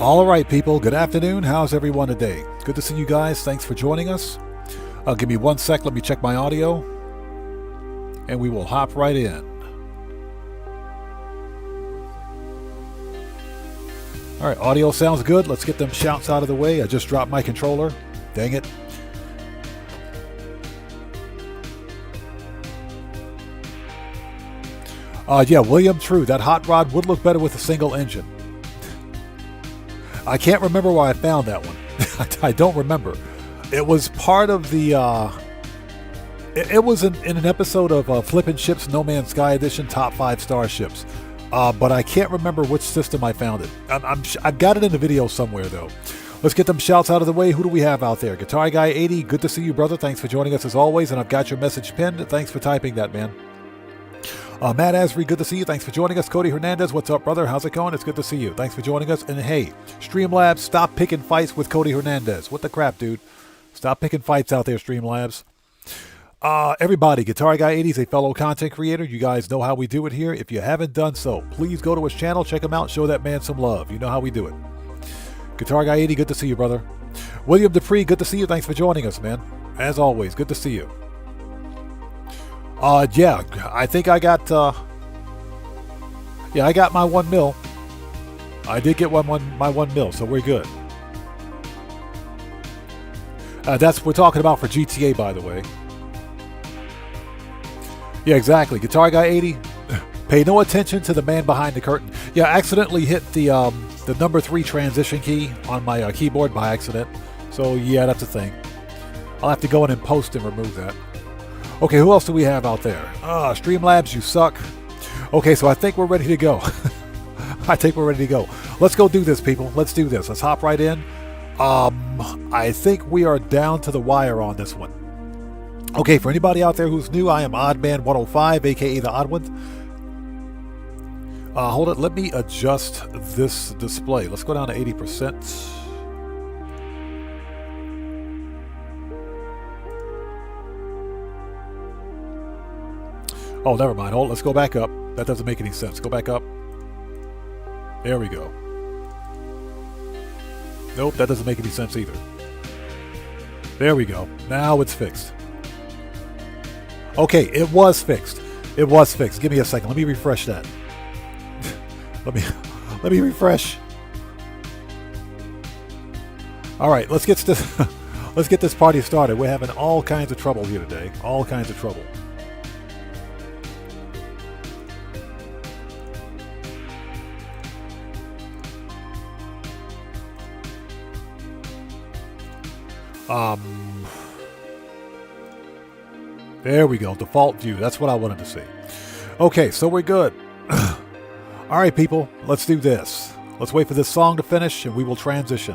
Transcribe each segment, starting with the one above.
All right, people. Good afternoon. How's everyone today? Good to see you guys. Thanks for joining us. Give me 1 sec. Let me check my audio. And we will hop right in. All right, audio sounds good. Let's get them shouts out of the way. I just dropped my controller. Dang it. Yeah, William, true. That hot rod would look better with a single engine. I can't remember where I found that one. I don't remember. It was part of the... It was in an episode of Flippin' Ships No Man's Sky Edition Top 5 Starships. But I can't remember which system I found it. I've got it in the video somewhere, though. Let's get them shouts out of the way. Who do we have out there? Guitar Guy 80, good to see you, brother. Thanks for joining us as always. And I've got your message pinned. Thanks for typing that, man. Matt Asry, good to see you. Thanks for joining us. Cody Hernandez, what's up, brother? How's it going? It's good to see you. Thanks for joining us. And hey, Streamlabs, stop picking fights with Cody Hernandez. What the crap, dude? Stop picking fights out there, Streamlabs. Everybody, Guitar Guy 80 is a fellow content creator. You guys know how we do it here. If you haven't done so, please go to his channel, check him out, show that man some love. You know how we do it. Guitar Guy 80, good to see you, brother. William Dupree, good to see you. Thanks for joining us, man. As always, good to see you. Yeah, I think I got, yeah, I got my 1 mil. I did get my 1 mil, so we're good. That's what we're talking about for GTA, by the way. Yeah, exactly. Guitar Guy 80, pay no attention to the man behind the curtain. Yeah, I accidentally hit the number 3 transition key on my keyboard by accident. So, yeah, that's a thing. I'll have to go in and post and remove that. Okay, who else do we have out there? Streamlabs, you suck. Okay, so I think we're ready to go. I think we're ready to go. Let's go do this, people. Let's do this. Let's hop right in. I think we are down to the wire on this one. Okay, for anybody out there who's new, I am Oddman105, aka the Odd One. Hold it. Let me adjust this display. Let's go down to 80%. Oh, never mind. Hold. Let's go back up. That doesn't make any sense. Go back up. There we go. Nope, that doesn't make any sense either. There we go. Now it's fixed. Okay, it was fixed. It was fixed. Give me a second. Let me refresh that. let me refresh. All right, let's get this. Let's get this party started. We're having all kinds of trouble here today. All kinds of trouble. There we go. Default view. That's what I wanted to see. Okay, so we're good. All right, people. Let's do this. Let's wait for this song to finish, and we will transition.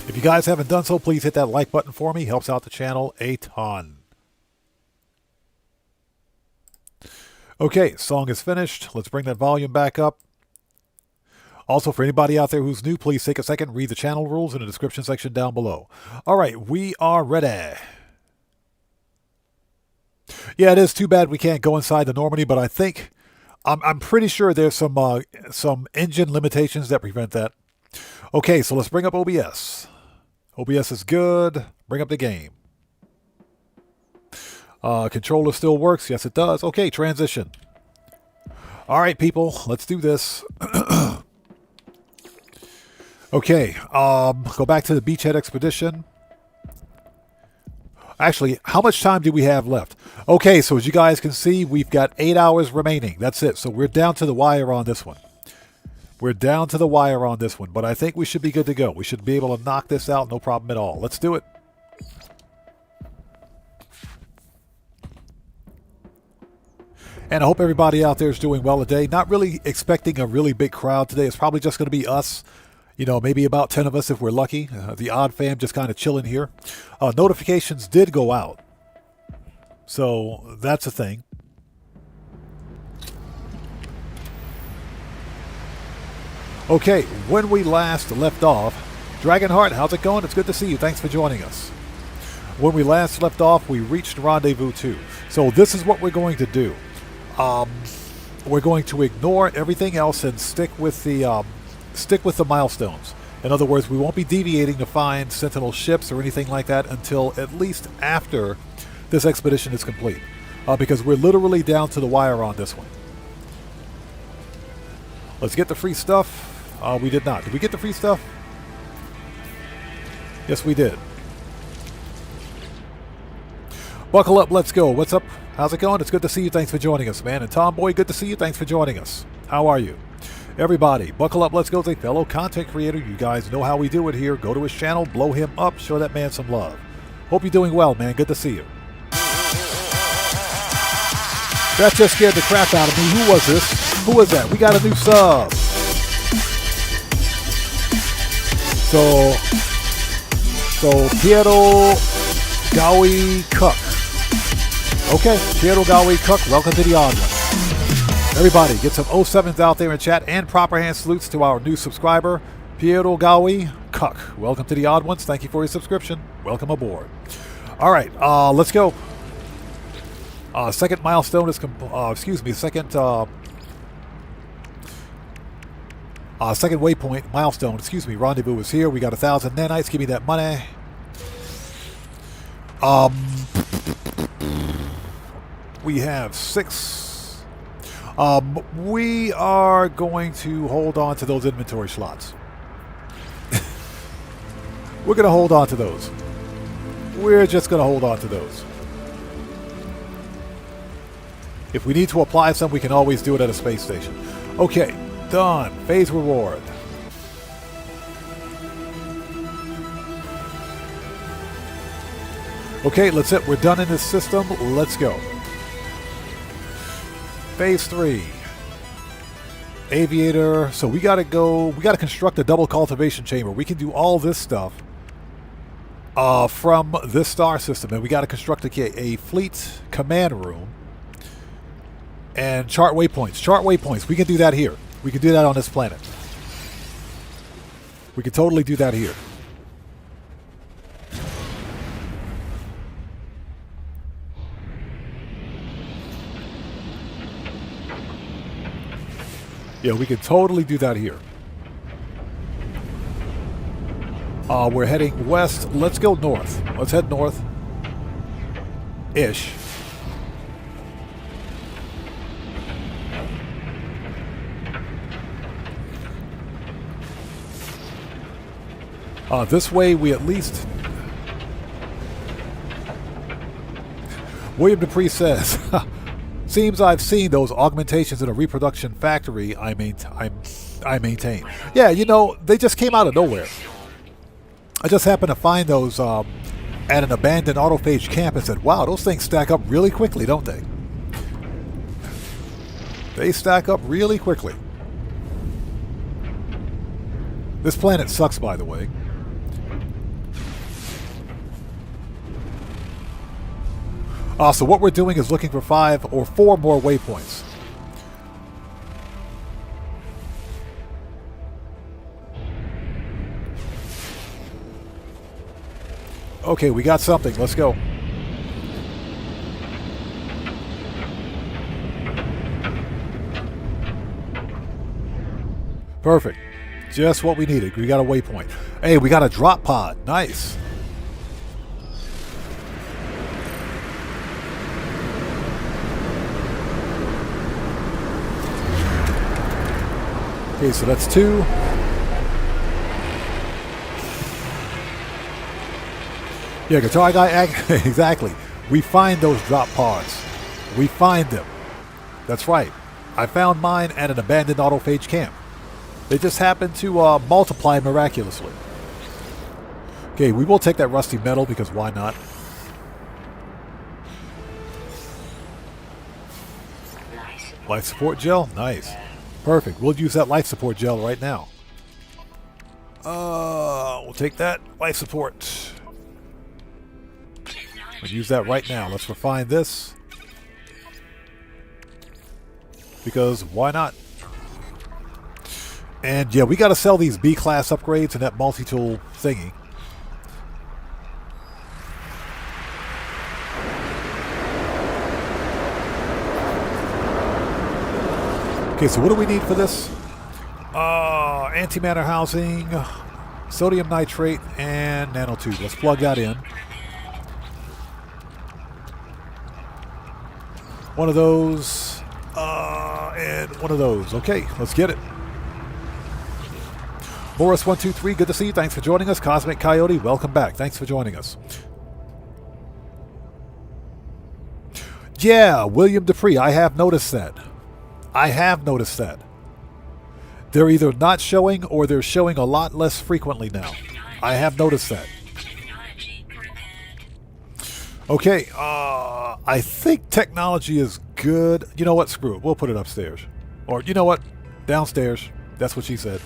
If you guys haven't done so, please hit that like button for me. Helps out the channel a ton. Okay, song is finished. Let's bring that volume back up. Also, for anybody out there who's new, please take a second, read the channel rules in the description section down below. All right, we are ready. Yeah, it is too bad we can't go inside the Normandy, but I think, I'm pretty sure there's some engine limitations that prevent that. Okay, so let's bring up OBS. OBS is good. Bring up the game. Controller still works. Yes, it does. Okay, transition. All right, people, let's do this. Okay, go back to the Beachhead expedition. Actually, how much time do we have left? Okay, so as you guys can see, we've got 8 hours remaining. That's it. So we're down to the wire on this one. We're down to the wire on this one, but I think we should be good to go. We should be able to knock this out, no problem at all. Let's do it. And I hope everybody out there is doing well today. Not really expecting a really big crowd today. It's probably just going to be us. You know, maybe about 10 of us if we're lucky. The odd fam just kind of chilling here. Notifications did go out. So that's a thing. Okay, when we last left off, Dragonheart, how's it going? It's good to see you. Thanks for joining us. When we last left off, we reached Rendezvous 2. So this is what we're going to do. we're going to ignore everything else and stick with the milestones. In other words, we won't be deviating to find Sentinel ships or anything like that until at least after this expedition is complete, because we're literally down to the wire on this one. Let's get the free stuff. We did not. Did we get the free stuff? Yes, we did. Buckle up, let's go. What's up? How's it going? It's good to see you. Thanks for joining us, man. And Tomboy, good to see you. Thanks for joining us. How are you? Everybody, buckle up, let's go. As a fellow content creator, you guys know how we do it here. Go to his channel, blow him up, show that man some love. Hope you're doing well, man. Good to see you. That just scared the crap out of me. Who was this? Who was that? We got a new sub. So Piero Gawi Cook. Okay, Piero Gawi Cook, welcome to the odd one. Everybody, get some 07s out there in chat and proper hand salutes to our new subscriber, Piero Gawi Cook. Welcome to the odd ones. Thank you for your subscription. Welcome aboard. All right, let's go. Second milestone is second waypoint milestone. Rendezvous is here. We got 1,000 nanites. Give me that money. We have 6. We are going to hold on to those inventory slots. We're going to hold on to those. We're just going to hold on to those. If we need to apply some, we can always do it at a space station. Okay, done. Phase reward. Okay, that's it. We're done in this system. Let's go. Phase 3. Aviator. So we got to go. We got to construct a double cultivation chamber. We can do all this stuff from this star system. And we got to construct a fleet command room. And chart waypoints. Chart waypoints. We can do that here. We can do that on this planet. We can totally do that here. Yeah, we can totally do that here. We're heading west. Let's go north. Let's head north. Ish. This way we at least... William Dupree says, seems I've seen those augmentations in a reproduction factory I maintain. Yeah, you know, they just came out of nowhere. I just happened to find those at an abandoned autophage camp and said, wow, those things stack up really quickly, don't they? They stack up really quickly. This planet sucks, by the way. So what we're doing is looking for 5 or 4 more waypoints. Okay, we got something. Let's go. Perfect. Just what we needed. We got a waypoint. Hey, we got a drop pod. Nice. Okay, so that's 2. Yeah, Guitar Guy, exactly. We find those drop pods. We find them. That's right. I found mine at an abandoned autophage camp. They just happen to multiply miraculously. Okay, we will take that rusty metal because why not? Life support gel? Nice. Perfect. We'll use that life support gel right now. We'll take that life support. We'll use that right now. Let's refine this. Because why not? And yeah, we got to sell these B-class upgrades and that multi-tool thingy. Okay, so what do we need for this? Antimatter housing, sodium nitrate, and nanotube. Let's plug that in. One of those, and one of those. Okay, let's get it. Morris123, good to see you. Thanks for joining us. Cosmic Coyote, welcome back. Thanks for joining us. Yeah, William Dupree, I have noticed that. They're either not showing or they're showing a lot less frequently now. I have noticed that. Okay, I think technology is good. You know what? Screw it. We'll put it upstairs. Or, you know what? Downstairs. That's what she said.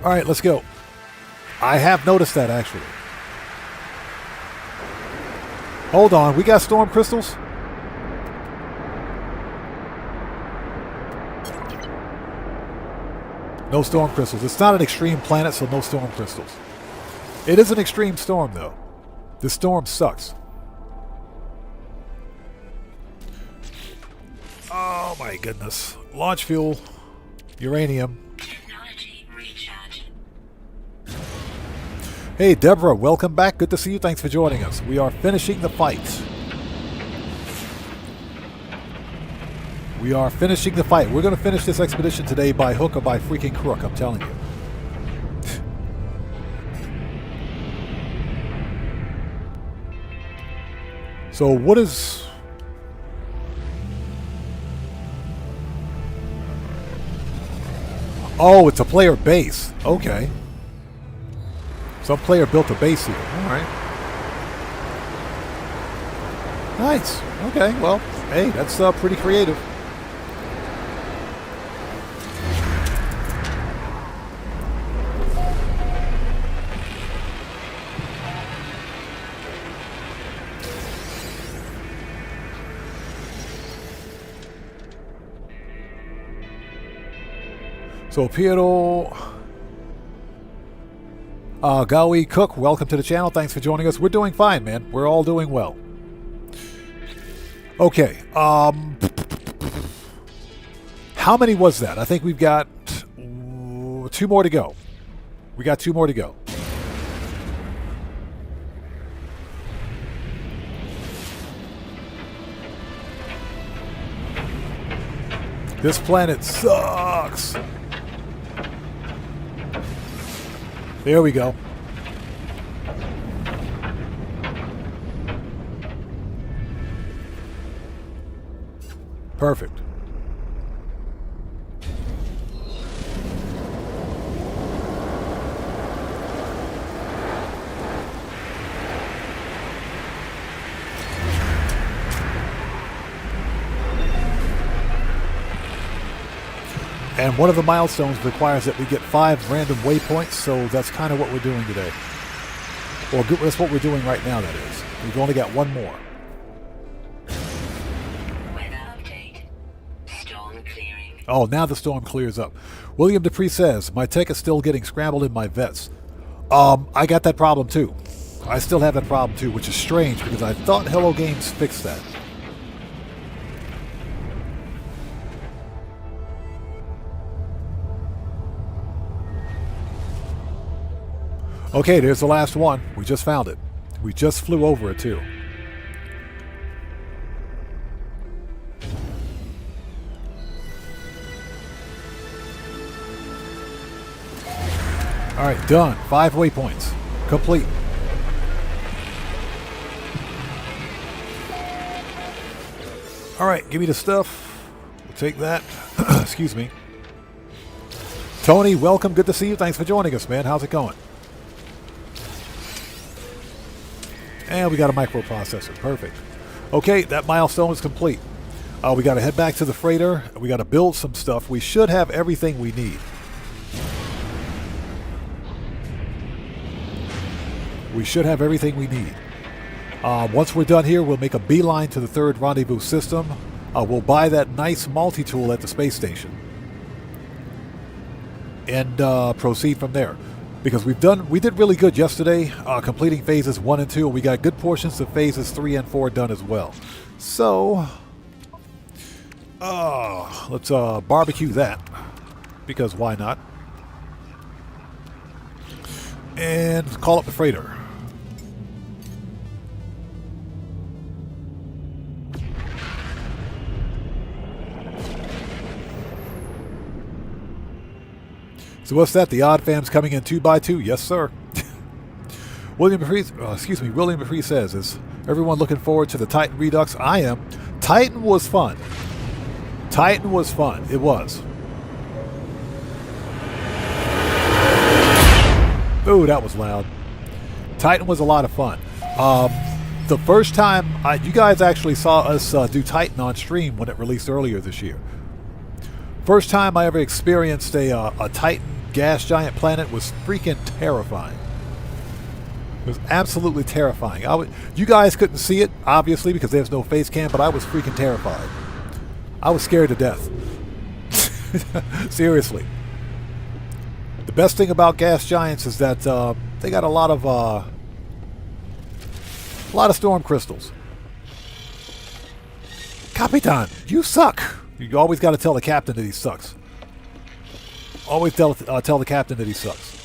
All right, let's go. I have noticed that, actually. Hold on. We got storm crystals? No storm crystals. It's not an extreme planet, so no storm crystals. It is an extreme storm, though. This storm sucks. Oh my goodness. Launch fuel. Uranium. Technology recharge. Hey Deborah, welcome back. Good to see you. Thanks for joining us. We are finishing the fight. We're going to finish this expedition today by hook or by freaking crook, I'm telling you. So what is... Oh, it's a player base. Okay. Some player built a base here. Alright. Nice. Okay, well, hey, that's pretty creative. So Piero Gawi Cook, welcome to the channel. Thanks for joining us. We're doing fine, man. We're all doing well. Okay. How many was that? I think we've got 2 more to go. We got 2 more to go. This planet sucks. There we go. Perfect. And one of the milestones requires that we get 5 random waypoints, so that's kind of what we're doing today. Or that's what we're doing right now, that is. We've only got 1 more. Weather update. Storm clearing. Oh, now the storm clears up. William Dupree says, my tech is still getting scrambled in my vets. I got that problem too. I still have that problem too, which is strange because I thought Hello Games fixed that. Okay, there's the last one. We just found it. We just flew over it too. Alright, done. 5 waypoints. Complete. Alright, give me the stuff. We'll take that. Excuse me. Tony, welcome. Good to see you. Thanks for joining us, man. How's it going? And we got a microprocessor. Perfect. Okay, that milestone is complete. We got to head back to the freighter. We got to build some stuff. We should have everything we need. We should have everything we need. Once we're done here, we'll make a beeline to the 3rd rendezvous system. We'll buy that nice multi-tool at the space station. And proceed from there. Because we did really good yesterday, completing phases 1 and 2. We got good portions of phases 3 and 4 done as well. So, Let's barbecue that, because why not? And call up the freighter. So what's that? The Odd Fam's coming in 2x2? Yes, sir. William McPhee says, is everyone looking forward to the Titan Redux? I am. Titan was fun. Titan was fun. It was. Ooh, that was loud. Titan was a lot of fun. The first time, you guys actually saw us do Titan on stream when it released earlier this year. First time I ever experienced a Titan gas giant planet was freaking terrifying. It was absolutely terrifying. You guys couldn't see it, obviously, because there's no face cam, but I was freaking terrified. I was scared to death. Seriously. The best thing about gas giants is that they got a lot of storm crystals. Capitan, you suck. You always got to tell the captain that he sucks. Always tell the captain that he sucks.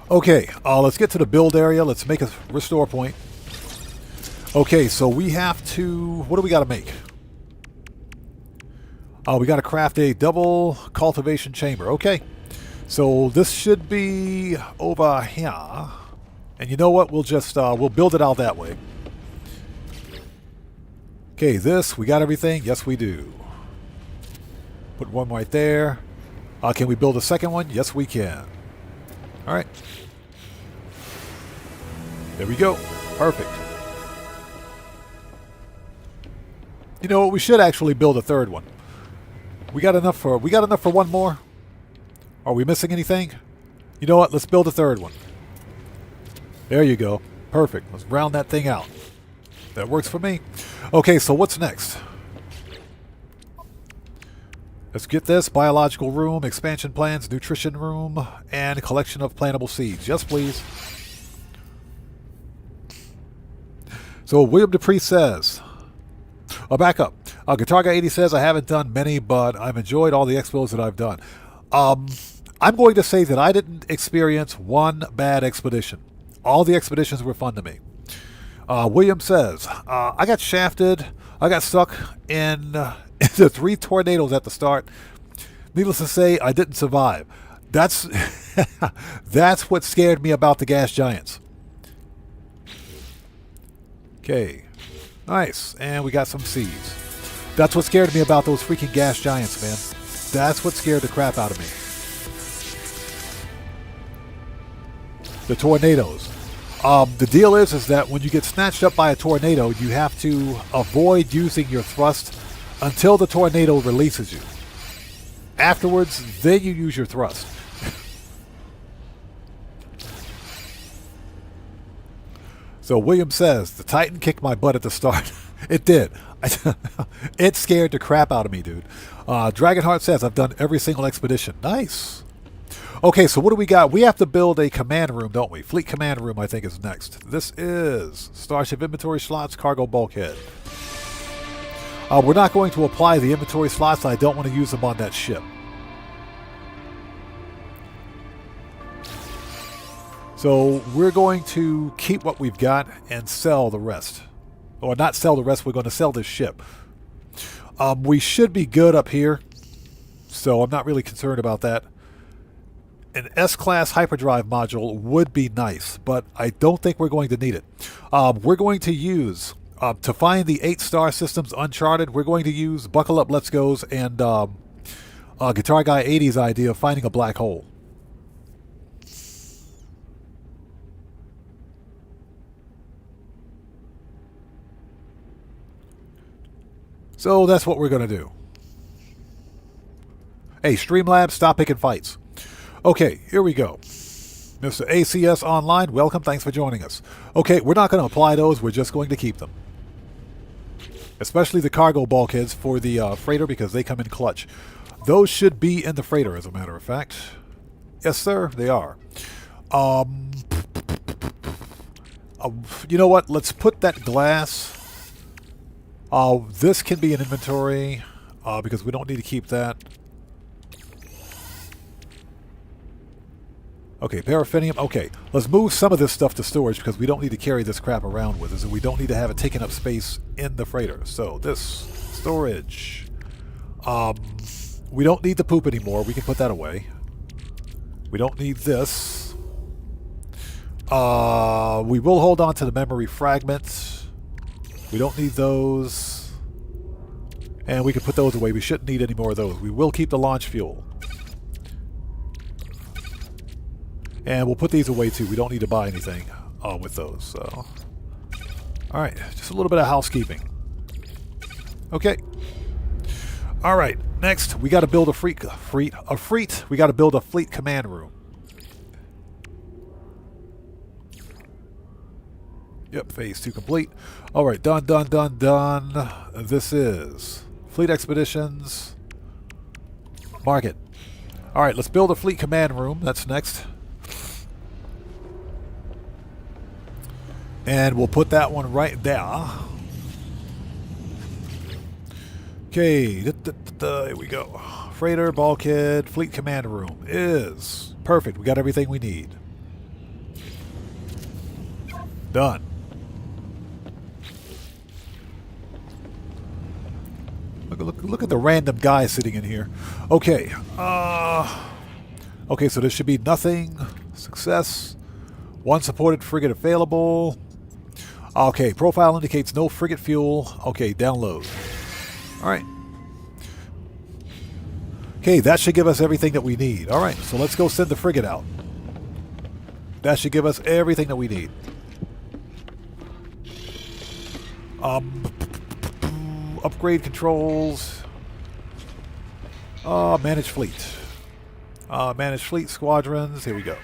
Okay, let's get to the build area. Let's make a restore point. Okay, so we have to... What do we got to make? We got to craft a double cultivation chamber. Okay, so this should be over here. And you know what? We'll just we'll build it out that way. Okay, this, we got everything? Yes, we do. Put one right there. Can we build a second one? Yes, we can. All right. There we go. Perfect. You know what? We should actually build a third one. We got enough for one more? Are we missing anything? You know what? Let's build a third one. There you go. Perfect. Let's round that thing out. That works for me. Okay, so what's next? Let's get this. Biological room, expansion plans, nutrition room, and collection of plantable seeds. Yes, please. So William Dupree says... back up. Guitar Guy 80 says, I haven't done many, but I've enjoyed all the expos that I've done. I'm going to say that I didn't experience one bad expedition. All the expeditions were fun to me. William says, I got shafted. I got stuck in the 3 tornadoes at the start. Needless to say, I didn't survive. That's that's what scared me about the gas giants. Okay. Nice. And we got some seeds. That's what scared me about those freaking gas giants, man. That's what scared the crap out of me. The tornadoes. The deal is that when you get snatched up by a tornado, you have to avoid using your thrust until the tornado releases you. Afterwards, then you use your thrust. So William says, the Titan kicked my butt at the start. It did. It scared the crap out of me, dude. Dragonheart says, I've done every single expedition. Nice. Okay, so what do we got? We have to build a command room, don't we? Fleet command room, I think, is next. This is Starship inventory slots, cargo bulkhead. We're not going to apply the inventory slots. I don't want to use them on that ship. So we're going to keep what we've got and sell the rest. Or not sell the rest, we're going to sell this ship. We should be good up here, so I'm not really concerned about that. An S-Class hyperdrive module would be nice, but I don't think we're going to need it. We're going to use, to find the 8-star systems uncharted, we're going to use Buckle Up Let's Go's and Guitar Guy 80's idea of finding a black hole. So that's what we're going to do. Hey, Streamlabs, stop picking fights. Okay, here we go. Mr. ACS Online, welcome. Thanks for joining us. Okay, we're not going to apply those. We're just going to keep them. Especially the cargo bulkheads for the freighter because they come in clutch. Those should be in the freighter, as a matter of fact. Yes, sir, they are. You know what? Let's put that glass This can be an inventory because we don't need to keep that. Okay, paraffinium. Okay, let's move some of this stuff to storage because we don't need to carry this crap around with us, and we don't need to have it taking up space in the freighter. So this storage. We don't need the poop anymore. We can put that away. We don't need this. We will hold on to the memory fragments. We don't need those. And we can put those away. We shouldn't need any more of those. We will keep the launch fuel. And we'll put these away too. We don't need to buy anything with those. So, all right, just a little bit of housekeeping. Okay. All right. Next, we got to build a fleet. We got to build a fleet command room. Yep, phase 2 complete. All right, done. This is fleet expeditions. Mark it. All right, let's build a fleet command room. That's next. And we'll put that one right there. Okay, here we go. Freighter, bulkhead, fleet command room is perfect. We got everything we need. Done. Look at the random guy sitting in here. Okay. Okay, so there should be nothing. Success. One supported frigate available. Okay, profile indicates no frigate fuel. Okay, download. All right. Okay, that should give us everything that we need. All right, so let's go send the frigate out. That should give us everything that we need. Upgrade controls. Manage fleet. Manage fleet squadrons. Here we go.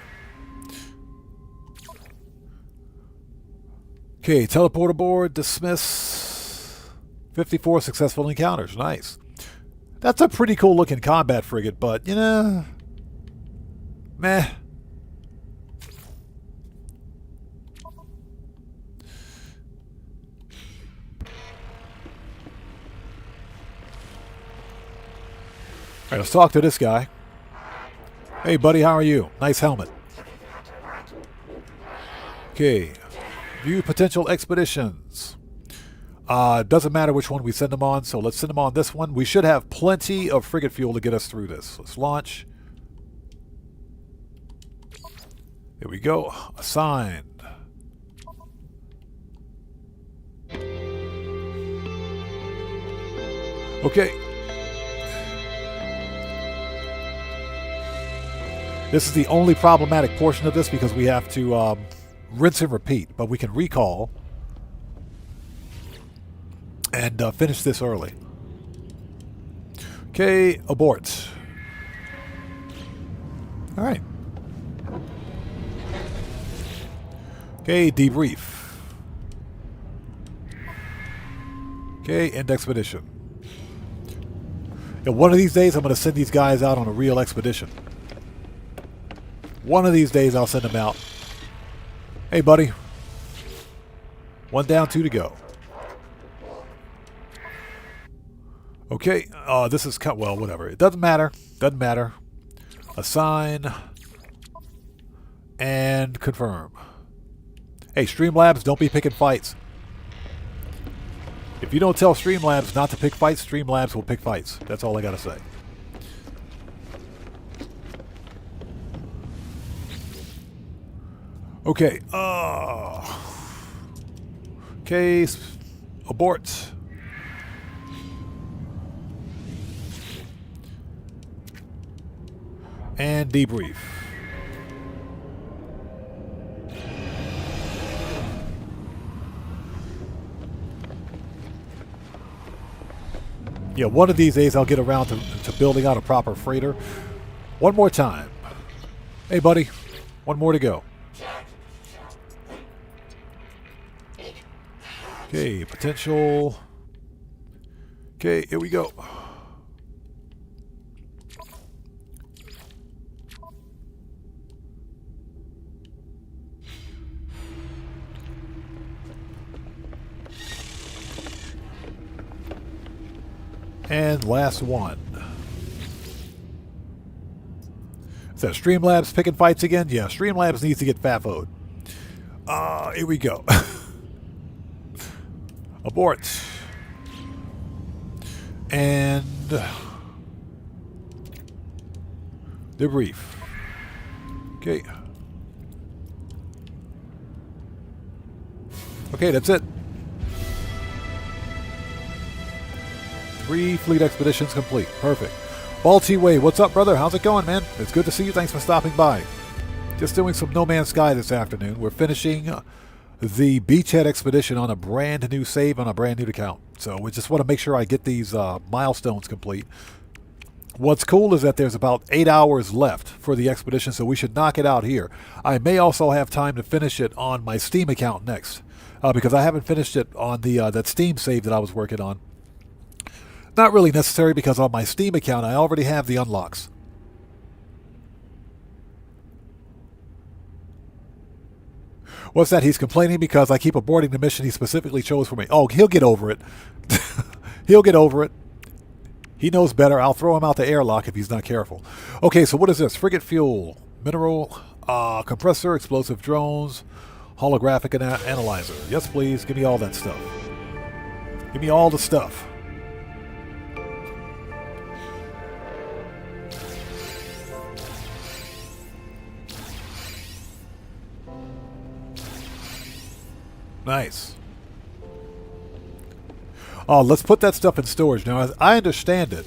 Okay, teleport aboard, dismiss. 54 successful encounters. Nice. That's a pretty cool looking combat frigate, but, you know, meh. Alright, let's talk to this guy. Hey, buddy, how are you? Nice helmet. Okay. View potential expeditions. Doesn't matter which one we send them on, so let's send them on this one. We should have plenty of frigate fuel to get us through this. Let's launch. Here we go. Assigned. Okay. This is the only problematic portion of this because we have to rinse and repeat, but we can recall and finish this early. Okay, abort. All right. Okay, debrief. Okay, end expedition. And one of these days, I'm going to send these guys out on a real expedition. One of these days, I'll send them out. Hey, buddy. One down, two to go. Okay, this is cut. Well, whatever. It doesn't matter. Doesn't matter. Assign and confirm. Hey, Streamlabs, don't be picking fights. If you don't tell Streamlabs not to pick fights, Streamlabs will pick fights. That's all I gotta say. Okay. Okay. Abort. And debrief. Yeah, one of these days I'll get around to building out a proper freighter. One more time. Hey, buddy. One more to go. Okay, potential. Okay, here we go. And last one. Is that Streamlabs picking fights again? Yeah, Streamlabs needs to get FAFO'd. Here we go. Abort. And debrief. Okay. Okay, that's it. 3 fleet expeditions complete. Perfect. Balti Way, what's up, brother? How's it going, man? It's good to see you. Thanks for stopping by. Just doing some No Man's Sky this afternoon. We're finishing the Beachhead expedition on a brand new save on a brand new account. So we just want to make sure I get these milestones complete. What's cool is that there's about 8 hours left for the expedition, so we should knock it out here. I may also have time to finish it on my Steam account next, because I haven't finished it on the that Steam save that I was working on. Not really necessary, because on my Steam account I already have the unlocks. What's that? He's complaining because I keep aborting the mission he specifically chose for me. Oh, he'll get over it. He'll get over it. He knows better. I'll throw him out the airlock if he's not careful. Okay, so what is this? Frigate fuel, mineral, compressor, explosive drones, holographic analyzer. Yes, please. Give me all that stuff. Give me all the stuff. Nice. Oh, let's put that stuff in storage. Now, as I understand it,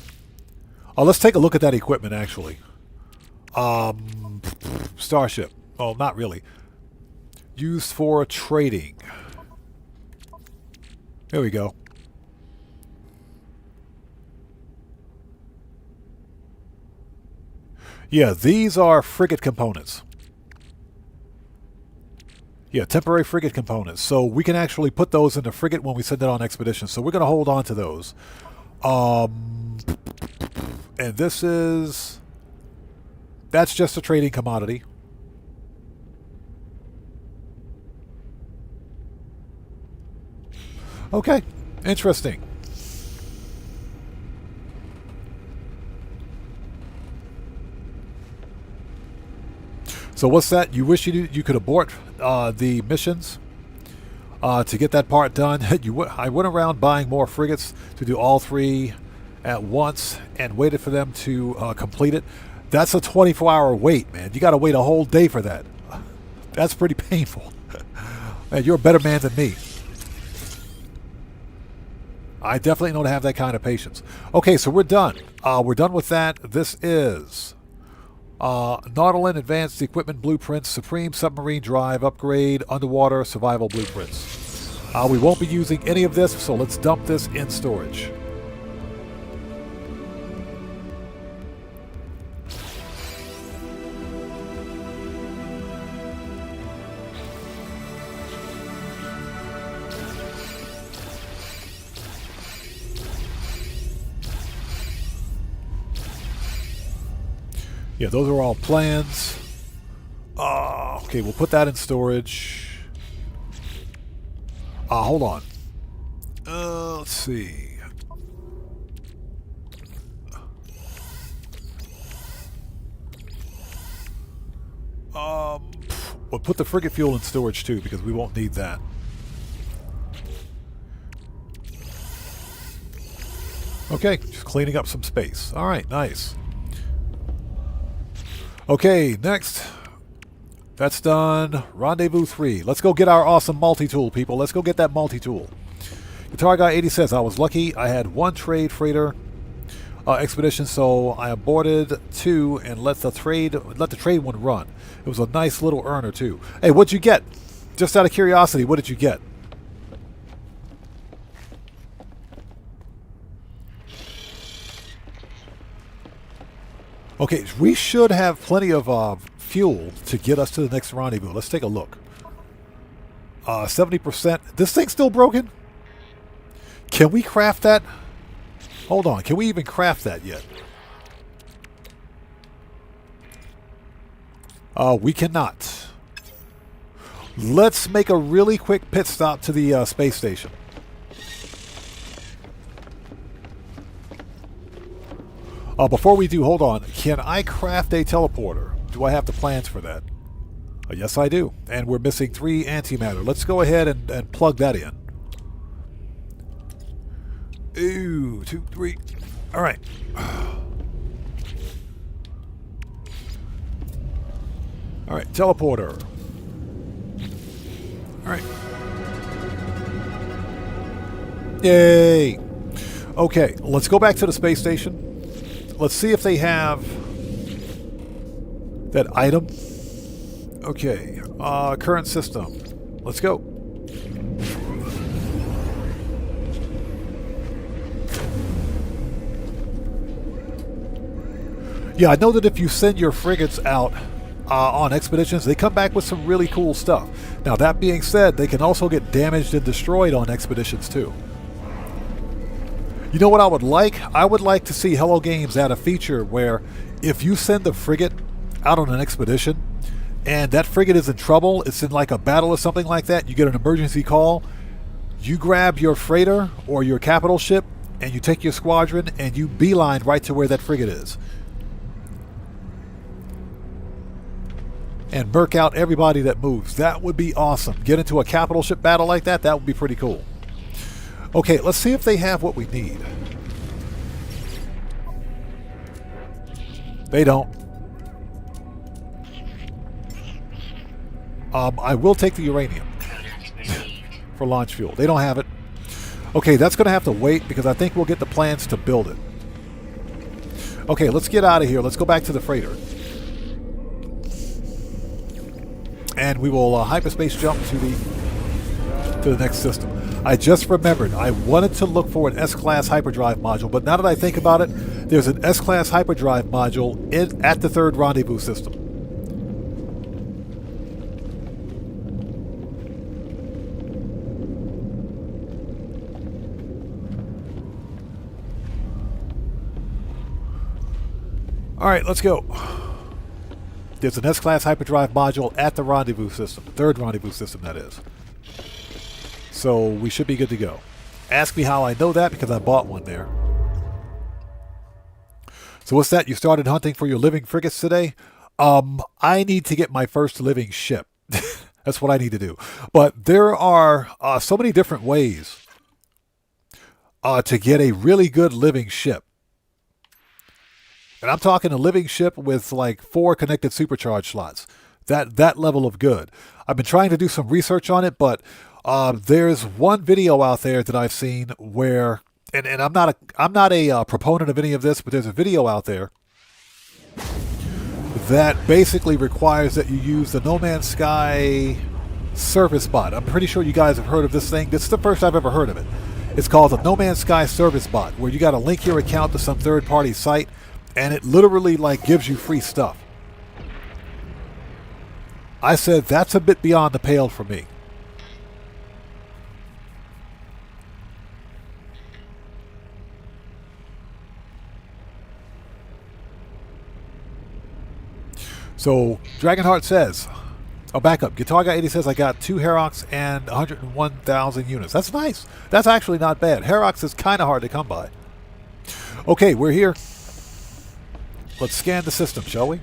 let's take a look at that equipment, actually. Starship. Oh, not really. Used for trading. Here we go. Yeah, these are frigate components. Yeah, temporary frigate components. So we can actually put those in the frigate when we send it on expedition. So we're going to hold on to those. And this is... That's just a trading commodity. Okay, interesting. So what's that? You wish you could abort the missions to get that part done. I went around buying more frigates to do all 3 at once and waited for them to complete it. That's a 24-hour wait, man. You got to wait a whole day for that. That's pretty painful. Man, you're a better man than me. I definitely don't have that kind of patience. Okay, so we're done. We're done with that. This is... Nautilin Advanced Equipment Blueprints, Supreme Submarine Drive Upgrade, Underwater Survival Blueprints. We won't be using any of this, so let's dump this in storage. Yeah, those are all plans. Okay, we'll put that in storage. Hold on. Let's see. We'll put the frigate fuel in storage too, because we won't need that. Okay, just cleaning up some space. All right, nice. Okay, next. That's done. Rendezvous 3. Let's go get our awesome multi-tool, people. Let's go get that multi-tool. Guitar Guy 80 says, I was lucky. I had 1 trade freighter expedition, so I aborted 2 and let the trade one run. It was a nice little earner, too. Hey, what'd you get? Just out of curiosity, what did you get? Okay, we should have plenty of fuel to get us to the next rendezvous. Let's take a look. 70%. This thing's still broken? Can we craft that? Hold on. Can we even craft that yet? We cannot. Let's make a really quick pit stop to the space station. Before we do, hold on. Can I craft a teleporter? Do I have the plans for that? Yes, I do. And we're missing 3 antimatter. Let's go ahead and plug that in. Ooh, 2, 3. All right. All right, teleporter. All right. Yay. Okay, let's go back to the space station. Let's see if they have that item. Okay, current system. Let's go. Yeah, I know that if you send your frigates out on expeditions, they come back with some really cool stuff. Now, that being said, they can also get damaged and destroyed on expeditions too. You know what I would like? I would like to see Hello Games add a feature where if you send a frigate out on an expedition and that frigate is in trouble, it's in like a battle or something like that, you get an emergency call, you grab your freighter or your capital ship and you take your squadron and you beeline right to where that frigate is. And murk out everybody that moves. That would be awesome. Get into a capital ship battle like that, that would be pretty cool. Okay, let's see if they have what we need. They don't. I will take the uranium for launch fuel. They don't have it. Okay, that's going to have to wait because I think we'll get the plans to build it. Okay, let's get out of here. Let's go back to the freighter. And we will hyperspace jump to the next system. I just remembered I wanted to look for an S-Class hyperdrive module, but now that I think about it, there's an S-Class hyperdrive module at the 3rd rendezvous system. All right, let's go. There's an S-Class hyperdrive module at the rendezvous system, 3rd rendezvous system, that is. So we should be good to go. Ask me how I know that, because I bought one there. So what's that? You started hunting for your living frigates today? I need to get my first living ship. That's what I need to do. But there are so many different ways to get a really good living ship. And I'm talking a living ship with like 4 connected supercharge slots. That level of good. I've been trying to do some research on it, but there's one video out there that I've seen where, and I'm not a proponent of any of this, but there's a video out there that basically requires that you use the No Man's Sky service bot. I'm pretty sure you guys have heard of this thing. This is the first I've ever heard of it. It's called the No Man's Sky service bot, where you got to link your account to some third-party site, and it literally like gives you free stuff. I said that's a bit beyond the pale for me. So Dragonheart says, oh, back up. Guitar Guy 80 says I got 2 Herox and 101,000 units. That's nice. That's actually not bad. Herox is kind of hard to come by. Okay, we're here. Let's scan the system, shall we?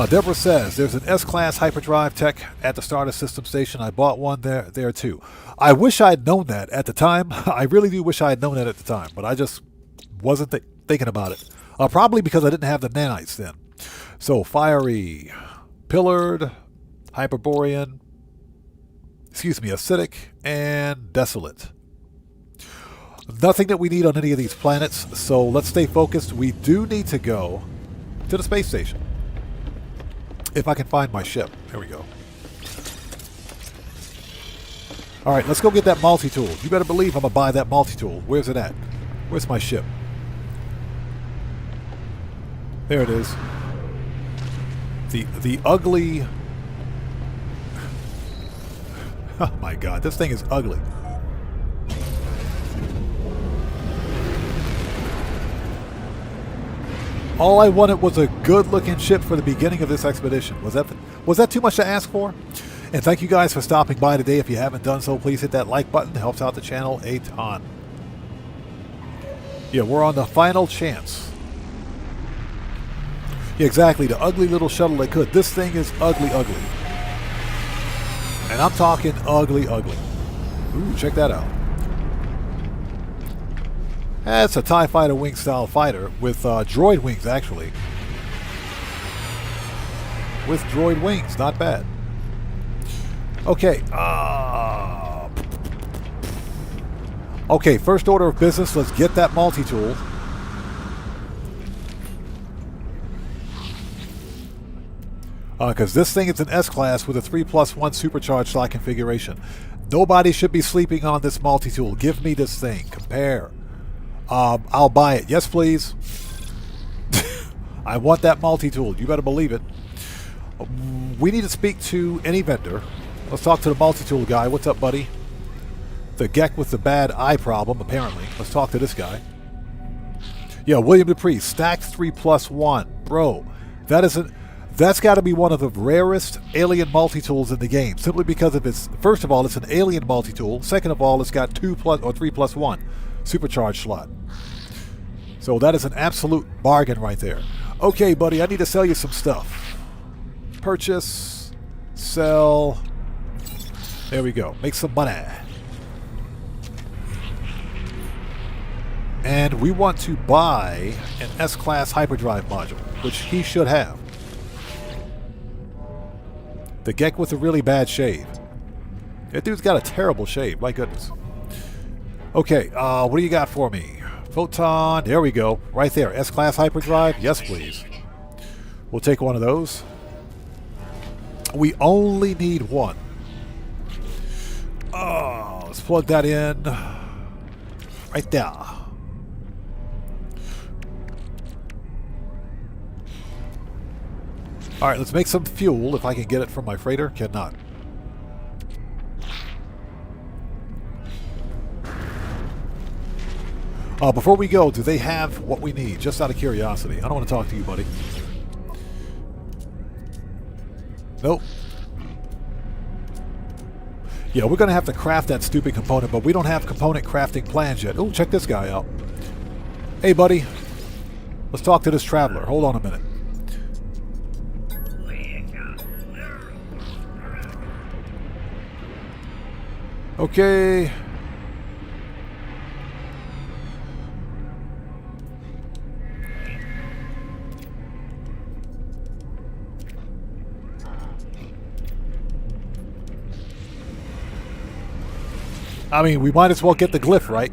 Deborah says, there's an S-Class hyperdrive tech at the Stardust System Station. I bought one there too. I wish I'd known that at the time. I really do wish I had known that at the time, but I just wasn't thinking about it. Probably because I didn't have the nanites then. So, fiery, pillared, hyperborean, acidic, and desolate. Nothing that we need on any of these planets, so let's stay focused. We do need to go to the space station. If I can find my ship. There we go. Alright, let's go get that multi-tool. You better believe I'm going to buy that multi-tool. Where's it at? Where's my ship? There it is. The ugly... Oh my god, this thing is ugly. All I wanted was a good-looking ship for the beginning of this expedition. Was that too much to ask for? And thank you guys for stopping by today. If you haven't done so, please hit that like button. It helps out the channel a ton. Yeah, we're on the final chance. Yeah, exactly. The ugly little shuttle they could. This thing is ugly, ugly. And I'm talking ugly, ugly. Ooh, check that out. That's a TIE Fighter wing style fighter with droid wings, actually. With droid wings, not bad. Okay. Okay, first order of business, let's get that multi-tool. Because this thing is an S-Class with a 3+1 supercharged slot configuration. Nobody should be sleeping on this multi-tool. Give me this thing. Compare. I'll buy it. Yes, please. I want that multi-tool. You better believe it. We need to speak to any vendor. Let's talk to the multi-tool guy. What's up, buddy? The Gek with the bad eye problem, apparently. Let's talk to this guy. Yeah, William Dupree. Stacked 3+1. Bro, that's got to be one of the rarest alien multi-tools in the game. Simply because of its... First of all, it's an alien multi-tool. Second of all, it's got 3+1 supercharged slot. So that is an absolute bargain right there. Okay, buddy, I need to sell you some stuff. Purchase. Sell. There we go. Make some money. And we want to buy an S-Class hyperdrive module, which he should have. The Gek with a really bad shave. That dude's got a terrible shave, my goodness. Okay, what do you got for me? Photon, there we go. Right there, S-Class hyperdrive, yes please. We'll take one of those. We only need one. Let's plug that in. Right there. Alright, let's make some fuel if I can get it from my freighter. Cannot. Before we go, do they have what we need? Just out of curiosity. I don't want to talk to you, buddy. Nope. Yeah, we're going to have to craft that stupid component, but we don't have component crafting plans yet. Oh, check this guy out. Hey, buddy. Let's talk to this traveler. Hold on a minute. Okay. I mean, we might as well get the glyph, right?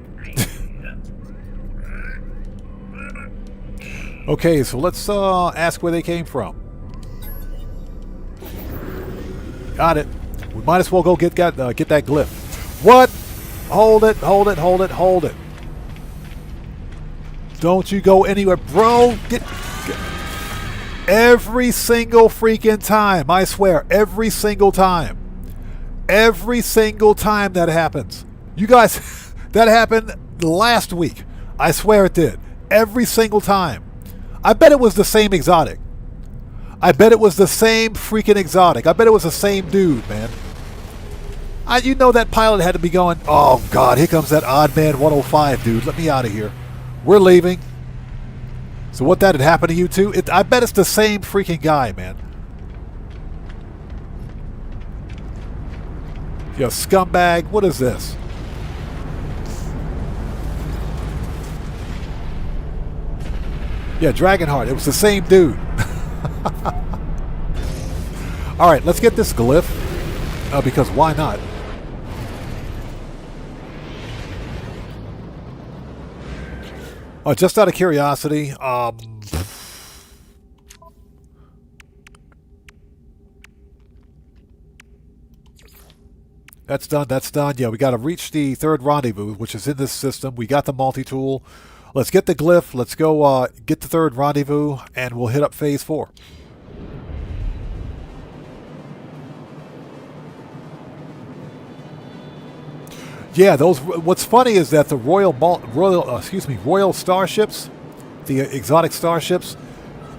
Okay, so let's ask where they came from. Got it. We might as well go get that glyph. What? Hold it, hold it, hold it, hold it. Don't you go anywhere. Bro, get... Every single freaking time. I swear, every single time. Every single time that happens. You guys, that happened last week. I swear it did. Every single time. I bet it was the same exotic. I bet it was the same freaking exotic. I bet it was the same dude, man. You know that pilot had to be going, oh God, here comes that odd man 105 dude. Let me out of here. We're leaving. So what that had happened to you too? I bet it's the same freaking guy, man. You scumbag. What is this? Yeah, Dragonheart. It was the same dude. Alright, let's get this glyph. Because why not? Just out of curiosity, that's done, that's done. Yeah, we got to reach the third rendezvous, which is in this system. We got the multi-tool. Let's get the glyph. Let's go get the third rendezvous, and we'll hit up phase 4. Yeah, those. What's funny is that the Royal starships, the exotic starships,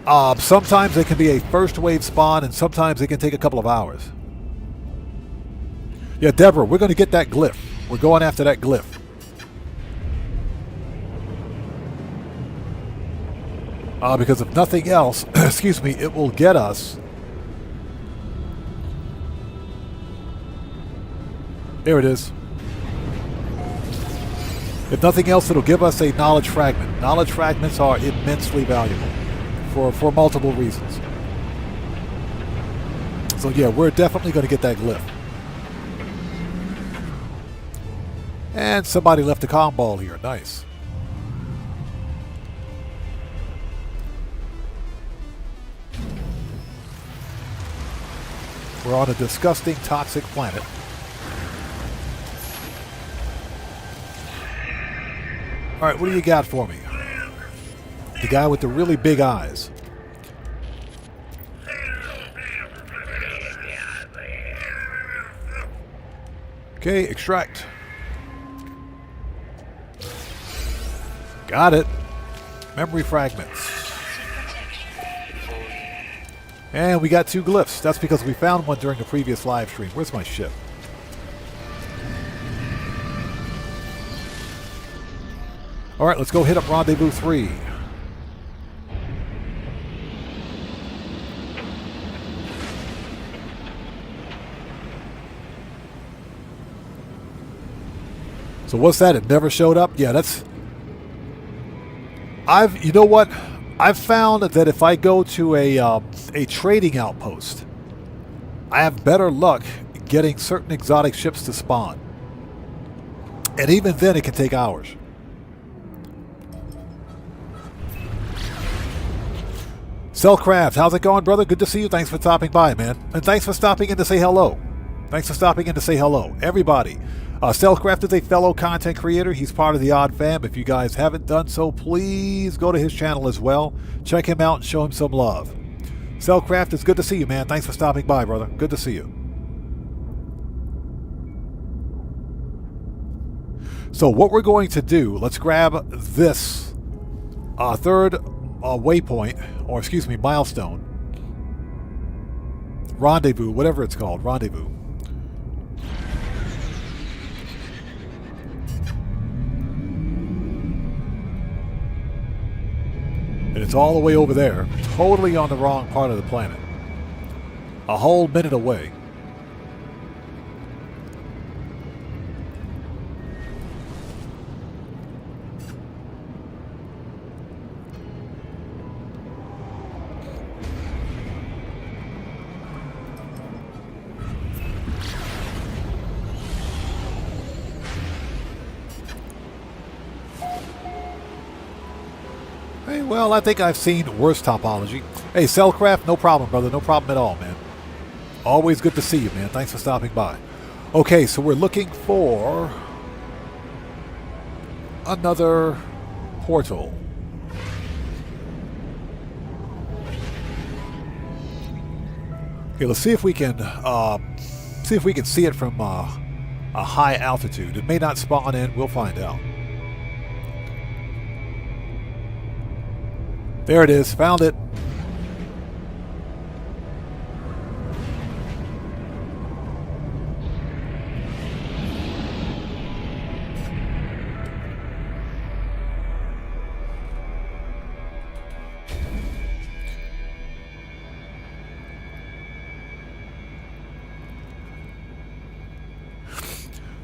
sometimes they can be a first wave spawn, and sometimes they can take a couple of hours. Yeah, Deborah, we're going to get that glyph. We're going after that glyph. Because if nothing else, excuse me, it will get us. There it is. If nothing else, it'll give us a knowledge fragment. Knowledge fragments are immensely valuable for multiple reasons. So yeah, we're definitely going to get that glyph. And somebody left a comm ball here. Nice. We're on a disgusting, toxic planet. Alright, what do you got for me? The guy with the really big eyes. Okay, extract. Got it. Memory fragments. And we got 2 glyphs. That's because we found one during the previous live stream. Where's my ship? Alright, let's go hit up Rendezvous 3. So what's that? It never showed up? Yeah, that's... you know what? I've found that if I go to a trading outpost, I have better luck getting certain exotic ships to spawn. And even then, it can take hours. Cellcraft, how's it going, brother? Good to see you. Thanks for stopping by, man. And thanks for stopping in to say hello. Thanks for stopping in to say hello. Everybody. Cellcraft is a fellow content creator. He's part of the Odd Fam. If you guys haven't done so, please go to his channel as well. Check him out and show him some love. Cellcraft, it's good to see you, man. Thanks for stopping by, brother. Good to see you. So what we're going to do, let's grab this third waypoint, or excuse me, milestone. Rendezvous, whatever it's called, rendezvous. And it's all the way over there, totally on the wrong part of the planet. A whole minute away. Well, I think I've seen worse topology. Hey, Cellcraft, no problem, brother. No problem at all, man. Always good to see you, man. Thanks for stopping by. Okay, so we're looking for another portal. Okay, let's see if we can see it from a high altitude. It may not spawn in. We'll find out. There it is. Found it.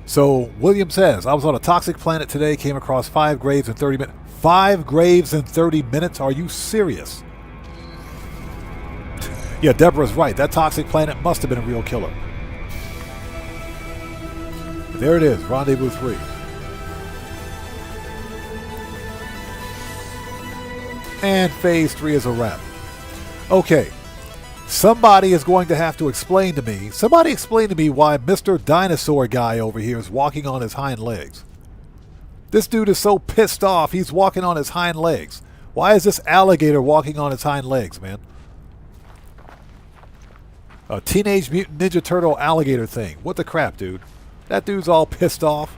So, William says, I was on a toxic planet today, came across 5 graves in 30 minutes. 5 graves in 30 minutes? Are you serious? Yeah, Deborah's right. That toxic planet must have been a real killer. There it is, Rendezvous 3. And Phase 3 is a wrap. Okay. Somebody is going to have to explain to me. Somebody explain to me why Mr. Dinosaur guy over here is walking on his hind legs. This dude is so pissed off, he's walking on his hind legs. Why is this alligator walking on his hind legs, man? A Teenage Mutant Ninja Turtle alligator thing. What the crap, dude? That dude's all pissed off.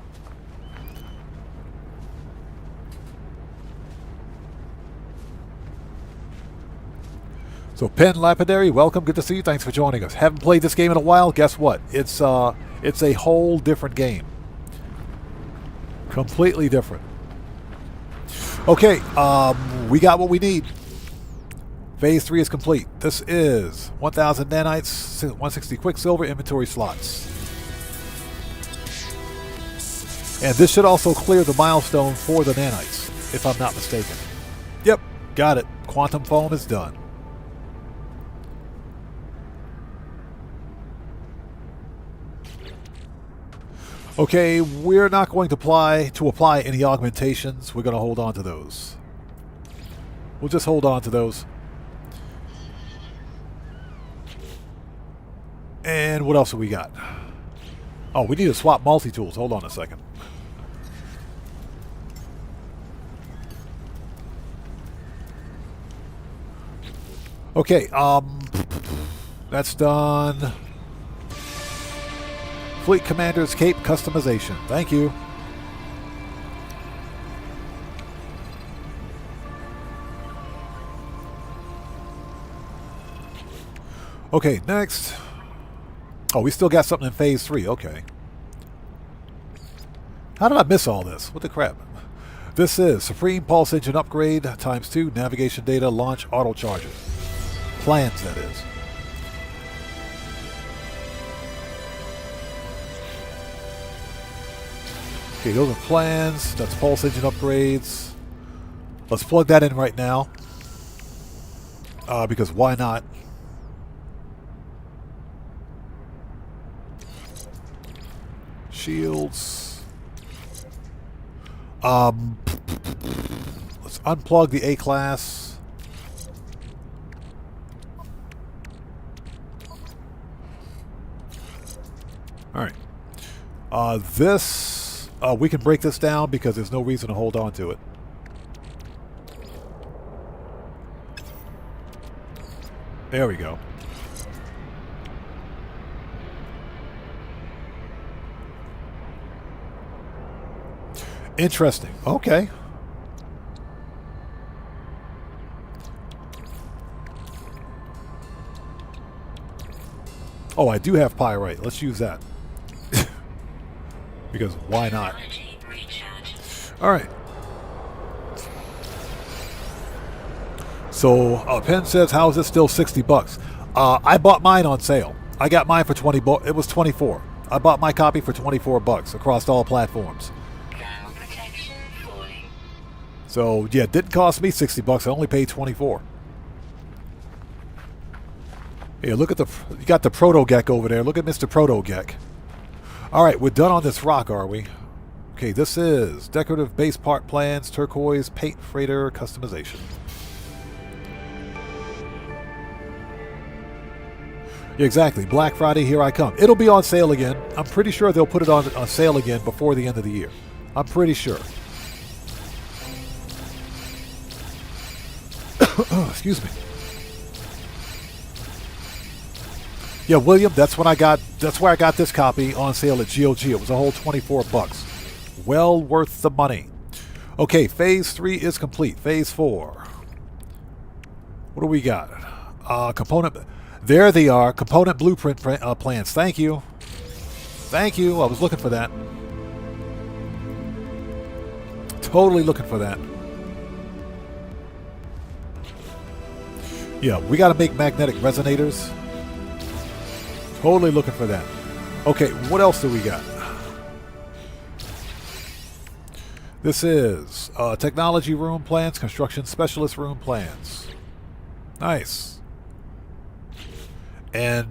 So Penn Lapidary, welcome. Good to see you. Thanks for joining us. Haven't played this game in a while. Guess what? It's a whole different game. Completely different. Okay, we got what we need. Phase 3 is complete. This is 1,000 nanites, 160 quicksilver inventory slots. And this should also clear the milestone for the nanites, if I'm not mistaken. Yep, got it. Quantum foam is done. Okay, we're not going to apply any augmentations. We're going to hold on to those. We'll just hold on to those. And what else have we got? Oh, we need to swap multi-tools. Hold on a second. Okay, that's done. Fleet Commander's Cape customization. Thank you. Okay, next. Oh, we still got something in Phase 3. Okay. How did I miss all this? What the crap? This is Supreme Pulse Engine Upgrade ×2 Navigation Data Launch Auto Charger. Plans, that is. Okay, those are plans. That's Pulse Engine upgrades. Let's plug that in right now. Because why not? Shields. Let's unplug the A-class. Alright. This, we can break this down because there's no reason to hold on to it. There we go. Interesting. Okay. Oh, I do have pyrite. Let's use that. Because why not? Alright. So, Penn says, how is it still $60? I bought mine on sale. I got mine for 20 bucks. It was 24. I bought my copy for 24 bucks across all platforms. So, yeah, it didn't cost me 60 bucks. I only paid 24. Hey, look at the... You got the Proto-Gek over there. Look at Mr. Proto-Gek. Alright, we're done on this rock, are we? Okay, this is Decorative Base Part Plans, Turquoise, Paint Freighter, Customization. Yeah, exactly. Black Friday, here I come. It'll be on sale again. I'm pretty sure they'll put it on sale again before the end of the year. I'm pretty sure. Excuse me. Yeah, William, that's where I got this copy on sale at GOG. It was a whole 24 bucks. Well worth the money. Okay, Phase 3 is complete. Phase 4. What do we got? Component... There they are. Component blueprint plans. Thank you. Thank you. I was looking for that. Totally looking for that. Yeah, we got to make magnetic resonators. Totally looking for that. Okay, what else do we got? This is technology room plans, construction specialist room plans. Nice. And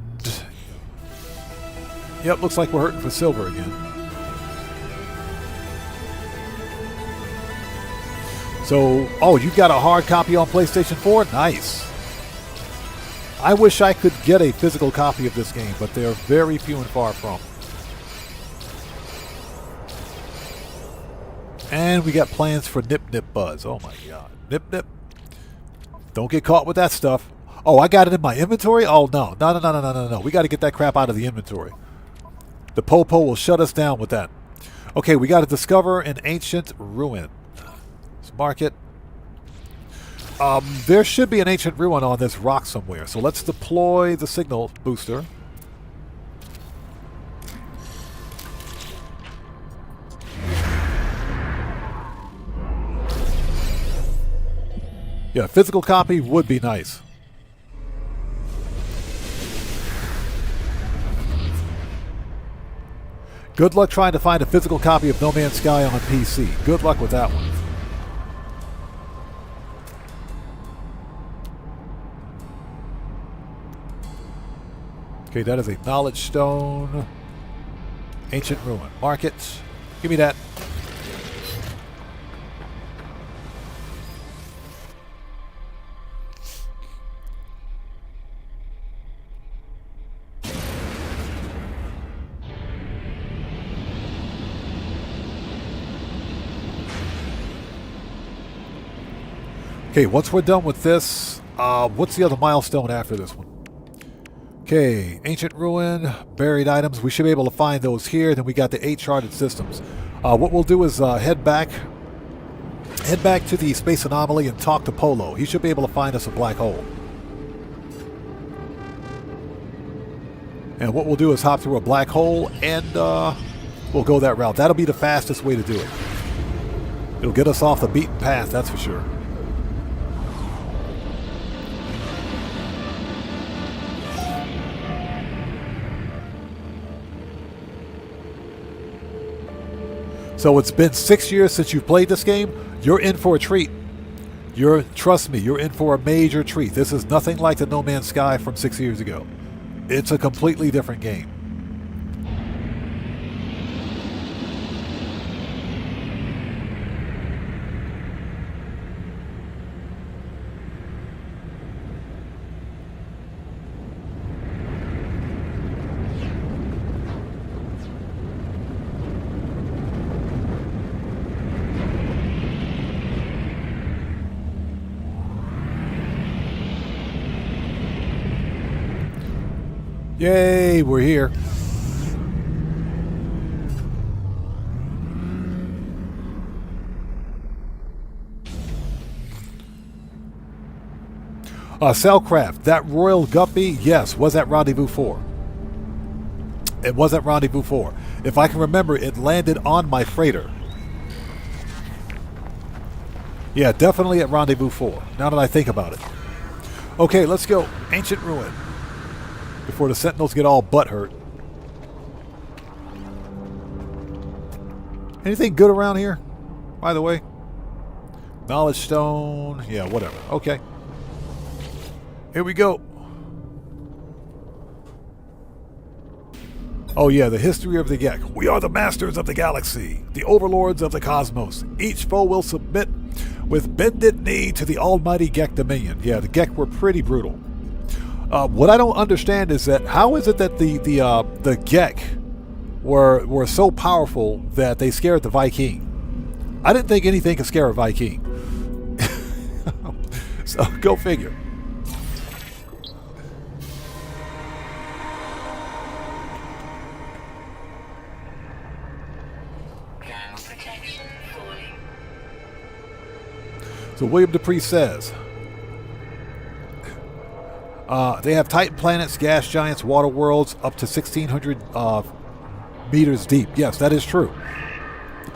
yep, looks like we're hurting for silver again. So, oh, you got a hard copy on PlayStation 4? Nice. I wish I could get a physical copy of this game, but they're very few and far from. And we got plans for Nip Nip Buzz. Oh my god. Nip Nip. Don't get caught with that stuff. Oh, I got it in my inventory? Oh, no. No. We got to get that crap out of the inventory. The Popo will shut us down with that. Okay, we got to discover an ancient ruin. Let's mark it. There should be an ancient ruin on this rock somewhere. So let's deploy the signal booster. Yeah, physical copy would be nice. Good luck trying to find a physical copy of No Man's Sky on a PC. Good luck with that one. Okay, that is a knowledge stone. Ancient ruin. Mark it. Give me that. Okay, once we're done with this, what's the other milestone after this one? Okay, ancient ruin, buried items. We should be able to find those here. Then we got the 8 charted systems. What we'll do is head back to the space anomaly and talk to Polo. He should be able to find us a black hole. And what we'll do is hop through a black hole and we'll go that route. That'll be the fastest way to do it. It'll get us off the beaten path, that's for sure. So it's been 6 years since you've played this game. You're in for a treat. Trust me, you're in for a major treat. This is nothing like the No Man's Sky from 6 years ago. It's a completely different game. Yay, we're here. Cellcraft, that Royal Guppy, yes, was at Rendezvous 4. It was at Rendezvous 4. If I can remember, it landed on my freighter. Yeah, definitely at Rendezvous 4, now that I think about it. Okay, let's go. Ancient Ruin. Before the Sentinels get all butthurt. Anything good around here, by the way? Knowledge Stone. Yeah, whatever. Okay. Here we go. Oh yeah, the history of the GEC. We are the masters of the galaxy, the overlords of the cosmos. Each foe will submit with bended knee to the almighty GEC dominion. Yeah, the GEC were pretty brutal. What I don't understand is that how is it that the GEC were so powerful that they scared the Viking? I didn't think anything could scare a Viking. So go figure. Protection falling. So William Dupree says, they have Titan planets, gas giants, water worlds up to 1,600 meters deep. Yes, that is true.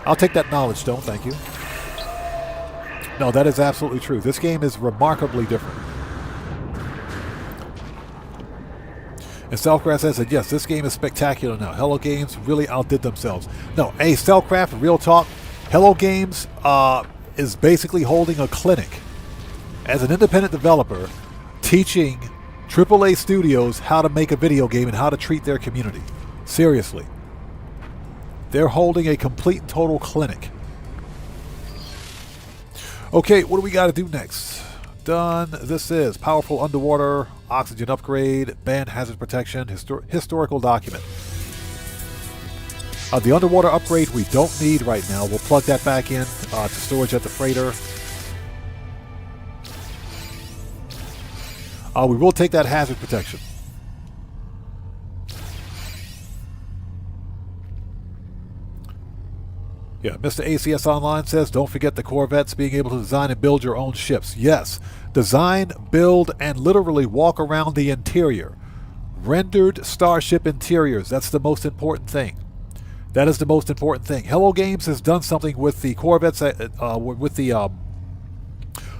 I'll take that knowledge stone, thank you. No, that is absolutely true. This game is remarkably different. And Cellcraft says that, yes, this game is spectacular now. Hello Games really outdid themselves. No, hey, Cellcraft, real talk, Hello Games is basically holding a clinic as an independent developer teaching AAA studios how to make a video game and how to treat their community. Seriously. They're holding a complete and total clinic. Okay, what do we got to do next? Done. This is powerful underwater, oxygen upgrade, band hazard protection, historical document. The underwater upgrade we don't need right now. We'll plug that back in to storage at the freighter. We will take that hazard protection. Yeah, Mr. ACS Online says, don't forget the Corvettes being able to design and build your own ships. Yes, design, build, and literally walk around the interior. Rendered starship interiors, that's the most important thing. That is the most important thing. Hello Games has done something with the Corvettes, with the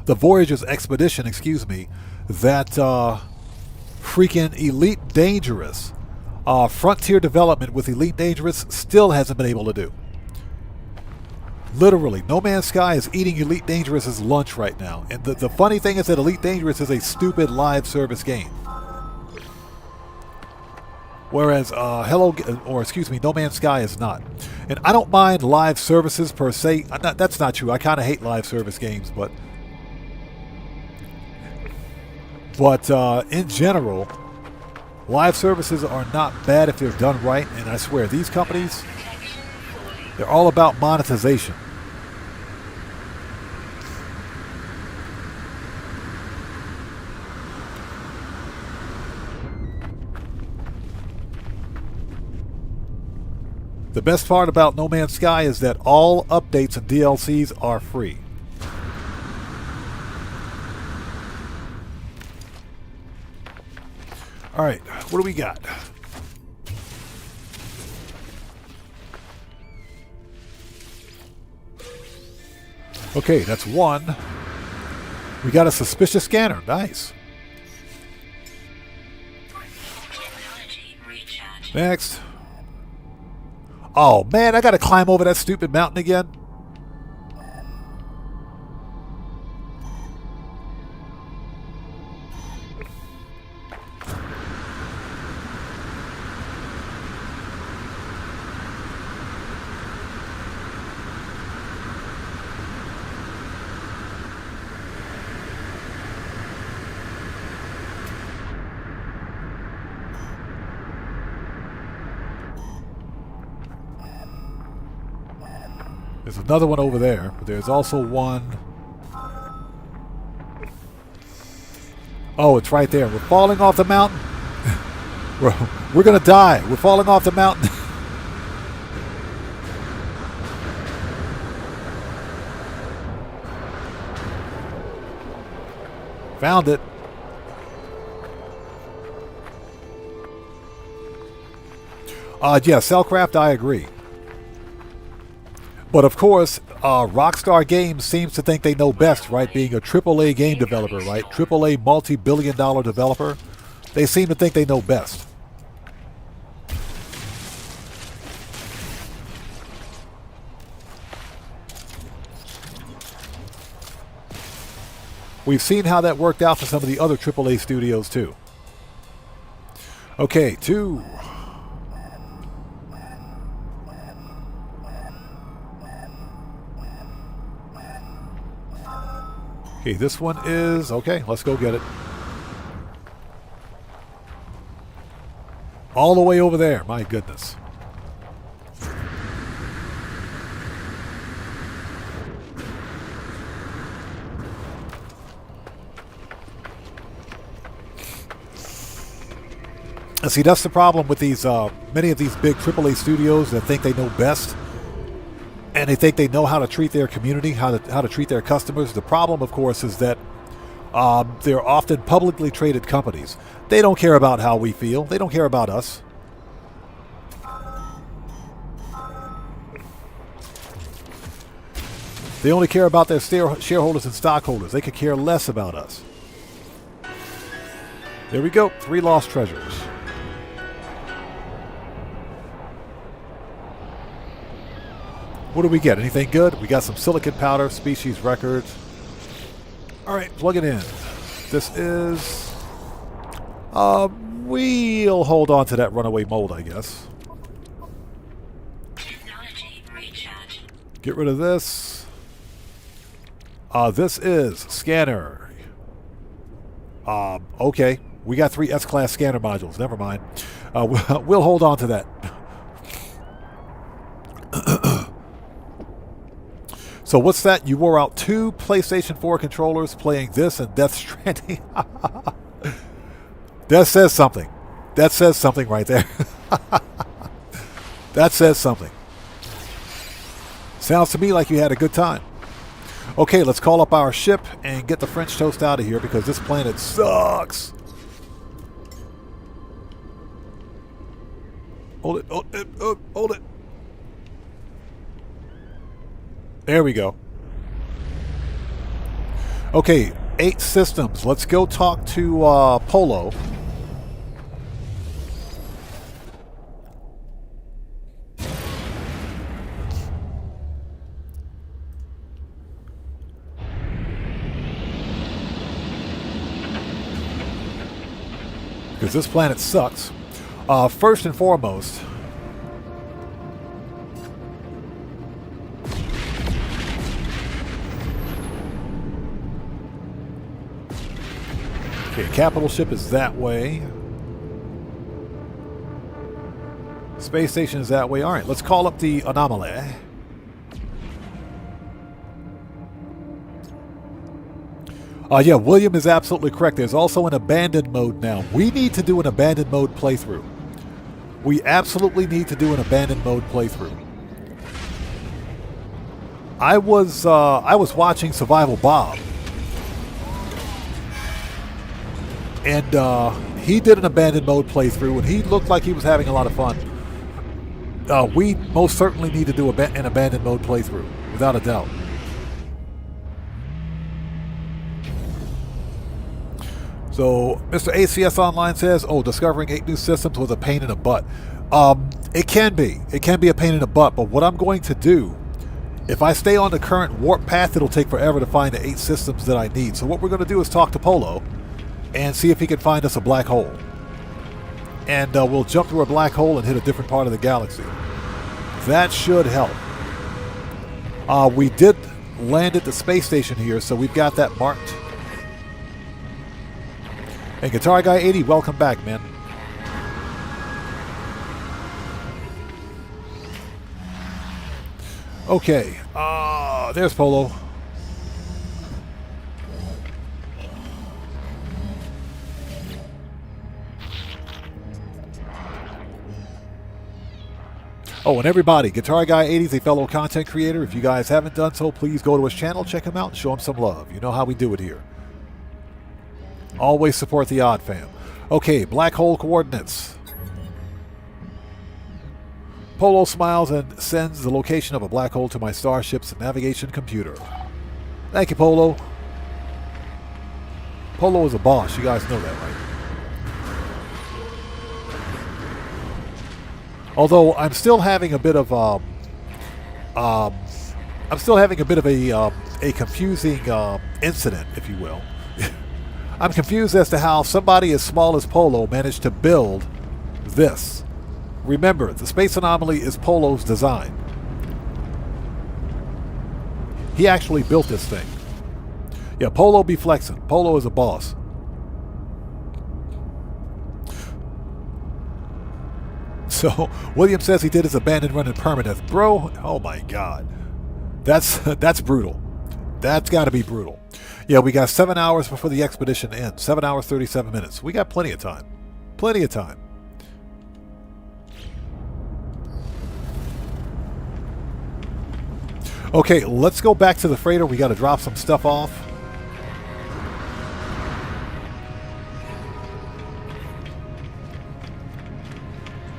Voyager's expedition, excuse me, that freaking Elite Dangerous Frontier development with Elite Dangerous still hasn't been able to do. Literally, No Man's Sky is eating Elite Dangerous's lunch right now. And the funny thing is that Elite Dangerous is a stupid live service game. Whereas No Man's Sky is not. And I don't mind live services per se. That's not true. I kind of hate live service games, but in general, live services are not bad if they're done right. And I swear, these companies, they're all about monetization. The best part about No Man's Sky is that all updates and DLCs are free. Alright, what do we got? Okay, that's one. We got a suspicious scanner. Nice. Next. Oh man, I gotta climb over that stupid mountain again. There's another one over there, but there's also one. Oh, it's right there. We're falling off the mountain. We're gonna die. We're falling off the mountain. Found it. Yeah, Cellcraft, I agree. But of course, Rockstar Games seems to think they know best, right? Being a AAA game developer, right? AAA multi-billion-dollar developer. They seem to think they know best. We've seen how that worked out for some of the other AAA studios, too. Okay, 2. Okay, this one is... Okay, let's go get it. All the way over there. My goodness. And see, that's the problem with these many of these big AAA studios that think they know best. And they think they know how to treat their community, how to treat their customers. The problem, of course, is that they're often publicly traded companies. They don't care about how we feel. They don't care about us. They only care about their shareholders and stockholders. They could care less about us. There we go. 3 lost treasures. What do we get? Anything good? We got some silicon powder, species records. Alright, plug it in. This is... we'll hold on to that runaway mold, I guess. Get rid of this. This is scanner. Okay. We got 3 S-Class scanner modules. Never mind. We'll hold on to that. So what's that? You wore out 2 PlayStation 4 controllers playing this and Death Stranding. That says something. That says something right there. That says something. Sounds to me like you had a good time. Okay, let's call up our ship and get the French toast out of here because this planet sucks. Hold it, hold it, hold it. There we go. Okay, 8 systems. Let's go talk to Polo. because this planet sucks. First and foremost, okay, capital ship is that way. Space station is that way. All right, let's call up the anomaly. Yeah, William is absolutely correct. There's also an abandoned mode now. We need to do an abandoned mode playthrough. We absolutely need to do an abandoned mode playthrough. I was watching Survival Bob, and he did an abandoned mode playthrough, and he looked like he was having a lot of fun. We most certainly need to do an abandoned mode playthrough, without a doubt. So, Mr. ACS Online says, oh, discovering 8 new systems was a pain in the butt. It can be. It can be a pain in the butt, but what I'm going to do, if I stay on the current warp path, it'll take forever to find the 8 systems that I need. So what we're going to do is talk to Polo and see if he can find us a black hole. And we'll jump through a black hole and hit a different part of the galaxy. That should help. We did land at the space station here, so we've got that marked. And Guitar Guy 80, welcome back, man. Okay, there's Polo. Oh, and everybody, Guitar Guy 80 is a fellow content creator. If you guys haven't done so, please go to his channel, check him out, and show him some love. You know how we do it here. Always support the Odd Fam. Okay, black hole coordinates. Polo smiles and sends the location of a black hole to my starship's navigation computer. Thank you, Polo. Polo is a boss. You guys know that, right? Although I'm still having a bit of a confusing incident, if you will. I'm confused as to how somebody as small as Polo managed to build this. Remember, the space anomaly is Polo's design. He actually built this thing. Yeah, Polo be flexing. Polo is a boss. So, William says he did his abandoned run in permadeath. Bro, oh my god. That's brutal. That's got to be brutal. Yeah, we got 7 hours before the expedition ends. 7 hours, 37 minutes. We got plenty of time. Plenty of time. Okay, let's go back to the freighter. We got to drop some stuff off.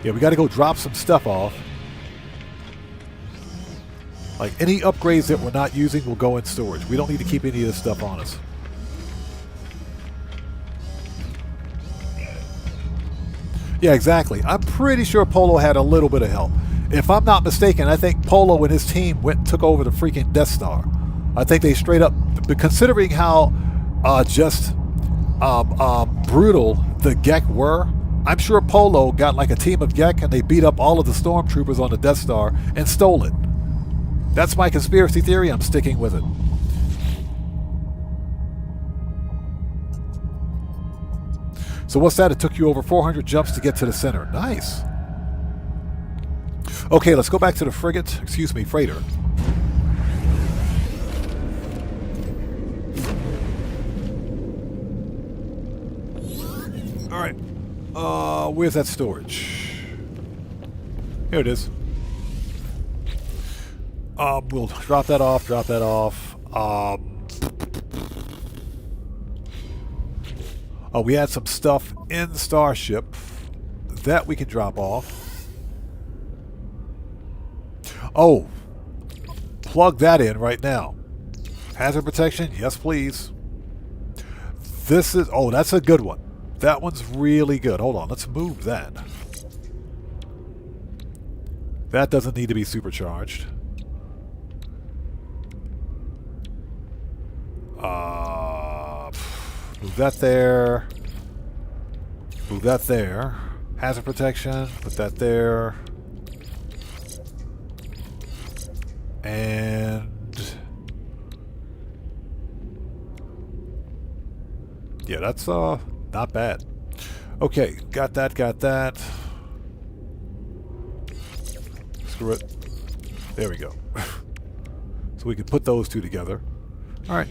Yeah, we got to go drop some stuff off. Like, any upgrades that we're not using will go in storage. We don't need to keep any of this stuff on us. Yeah, exactly. I'm pretty sure Polo had a little bit of help. If I'm not mistaken, I think Polo and his team went and took over the freaking Death Star. I think they straight up, considering how brutal the GEC were, I'm sure Polo got like a team of GEC and they beat up all of the stormtroopers on the Death Star and stole it. That's my conspiracy theory. I'm sticking with it. So what's that? It took you over 400 jumps to get to the center. Nice. Okay, let's go back to the frigate. Excuse me, freighter. All right. Where's that storage? Here it is. We'll drop that off, drop that off. We had some stuff in the starship that we can drop off. Oh, plug that in right now. Hazard protection, yes please. This is, oh, that's a good one. That one's really good. Hold on, let's move that. That doesn't need to be supercharged. Move that there. Move that there. Hazard protection, put that there. And yeah, that's not bad. Okay, got that, got that. Screw it. There we go. So we can put those two together. All right.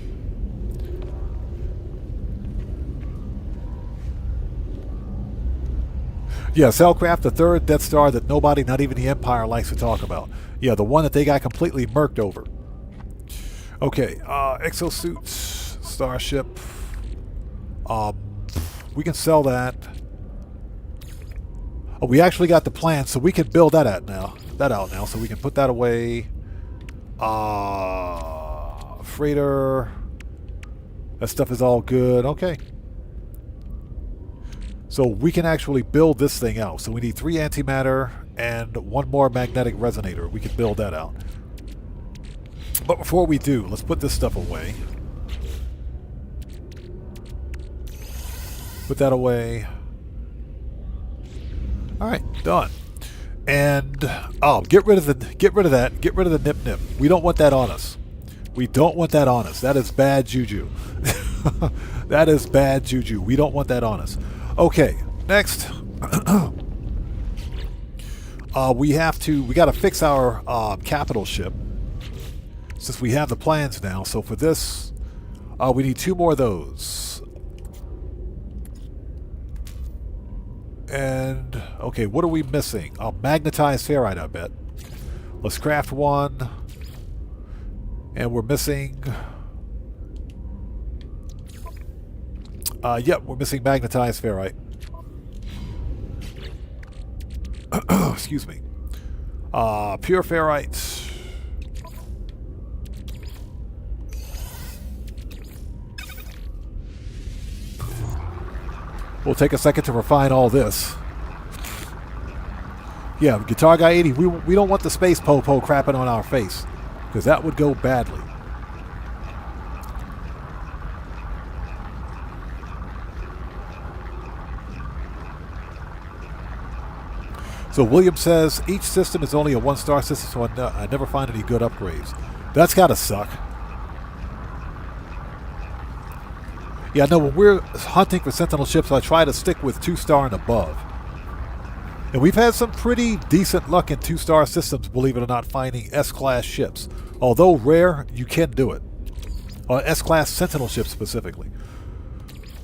Yeah, Cellcraft, the third Death Star that nobody, not even the Empire, likes to talk about. Yeah, the one that they got completely murked over. Okay, exosuits, starship. We can sell that. Oh, we actually got the plan, so we can build that out now. So we can put that away. Freighter. That stuff is all good. Okay. So we can actually build this thing out. So we need 3 antimatter and 1 more magnetic resonator. We can build that out. But before we do, let's put this stuff away. Put that away. All right, done. And get rid of that. Get rid of the nip nip. We don't want that on us. We don't want that on us. That is bad juju. That is bad juju. We don't want that on us. Okay, next. We got to fix our capital ship. Since we have the plans now. So for this, we need 2 more of those. And, okay, what are we missing? Magnetized ferrite, I bet. Let's craft 1. And we're missing... yep, we're missing magnetized ferrite. Excuse me. Pure ferrite. We'll take a second to refine all this. Yeah, Guitar Guy 80, we don't want the space po-po crapping on our face, because that would go badly. So William says, each system is only a 1-star system, so I never find any good upgrades. That's gotta suck. Yeah, no, when we're hunting for Sentinel ships, I try to stick with 2-star and above. And we've had some pretty decent luck in 2-star systems, believe it or not, finding S-class ships. Although rare, you can do it. S-class Sentinel ships specifically.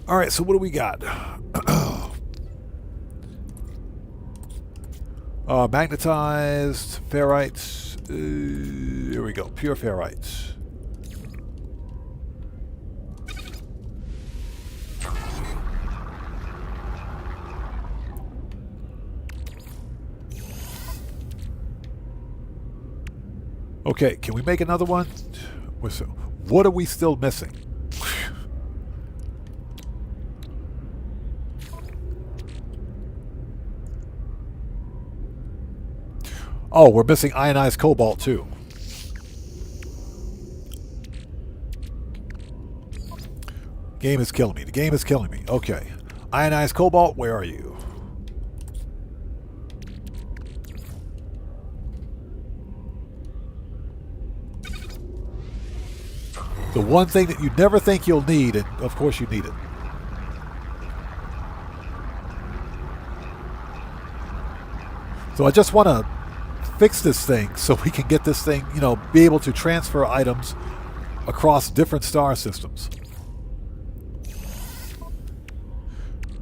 Alright, so what do we got? Magnetized, ferrites. Here we go, pure ferrites. Okay, can we make another one? What are we still missing? Oh, we're missing ionized cobalt too. Game is killing me. The game is killing me. Okay. Ionized cobalt, where are you? The one thing that you never think you'll need, and of course you need it. So I just want to fix this thing so we can get this thing, be able to transfer items across different star systems.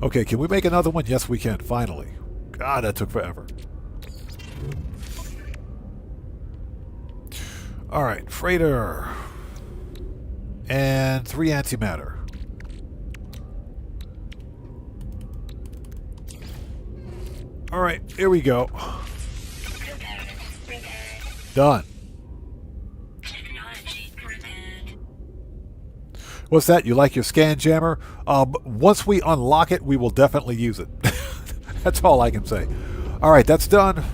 Okay, can we make another one? Yes, we can, finally. God, that took forever. Alright, freighter. And 3 antimatter. Alright, here we go. Done. What's that? You like your scan jammer? Once we unlock it, we will definitely use it. That's all I can say. Alright, that's done.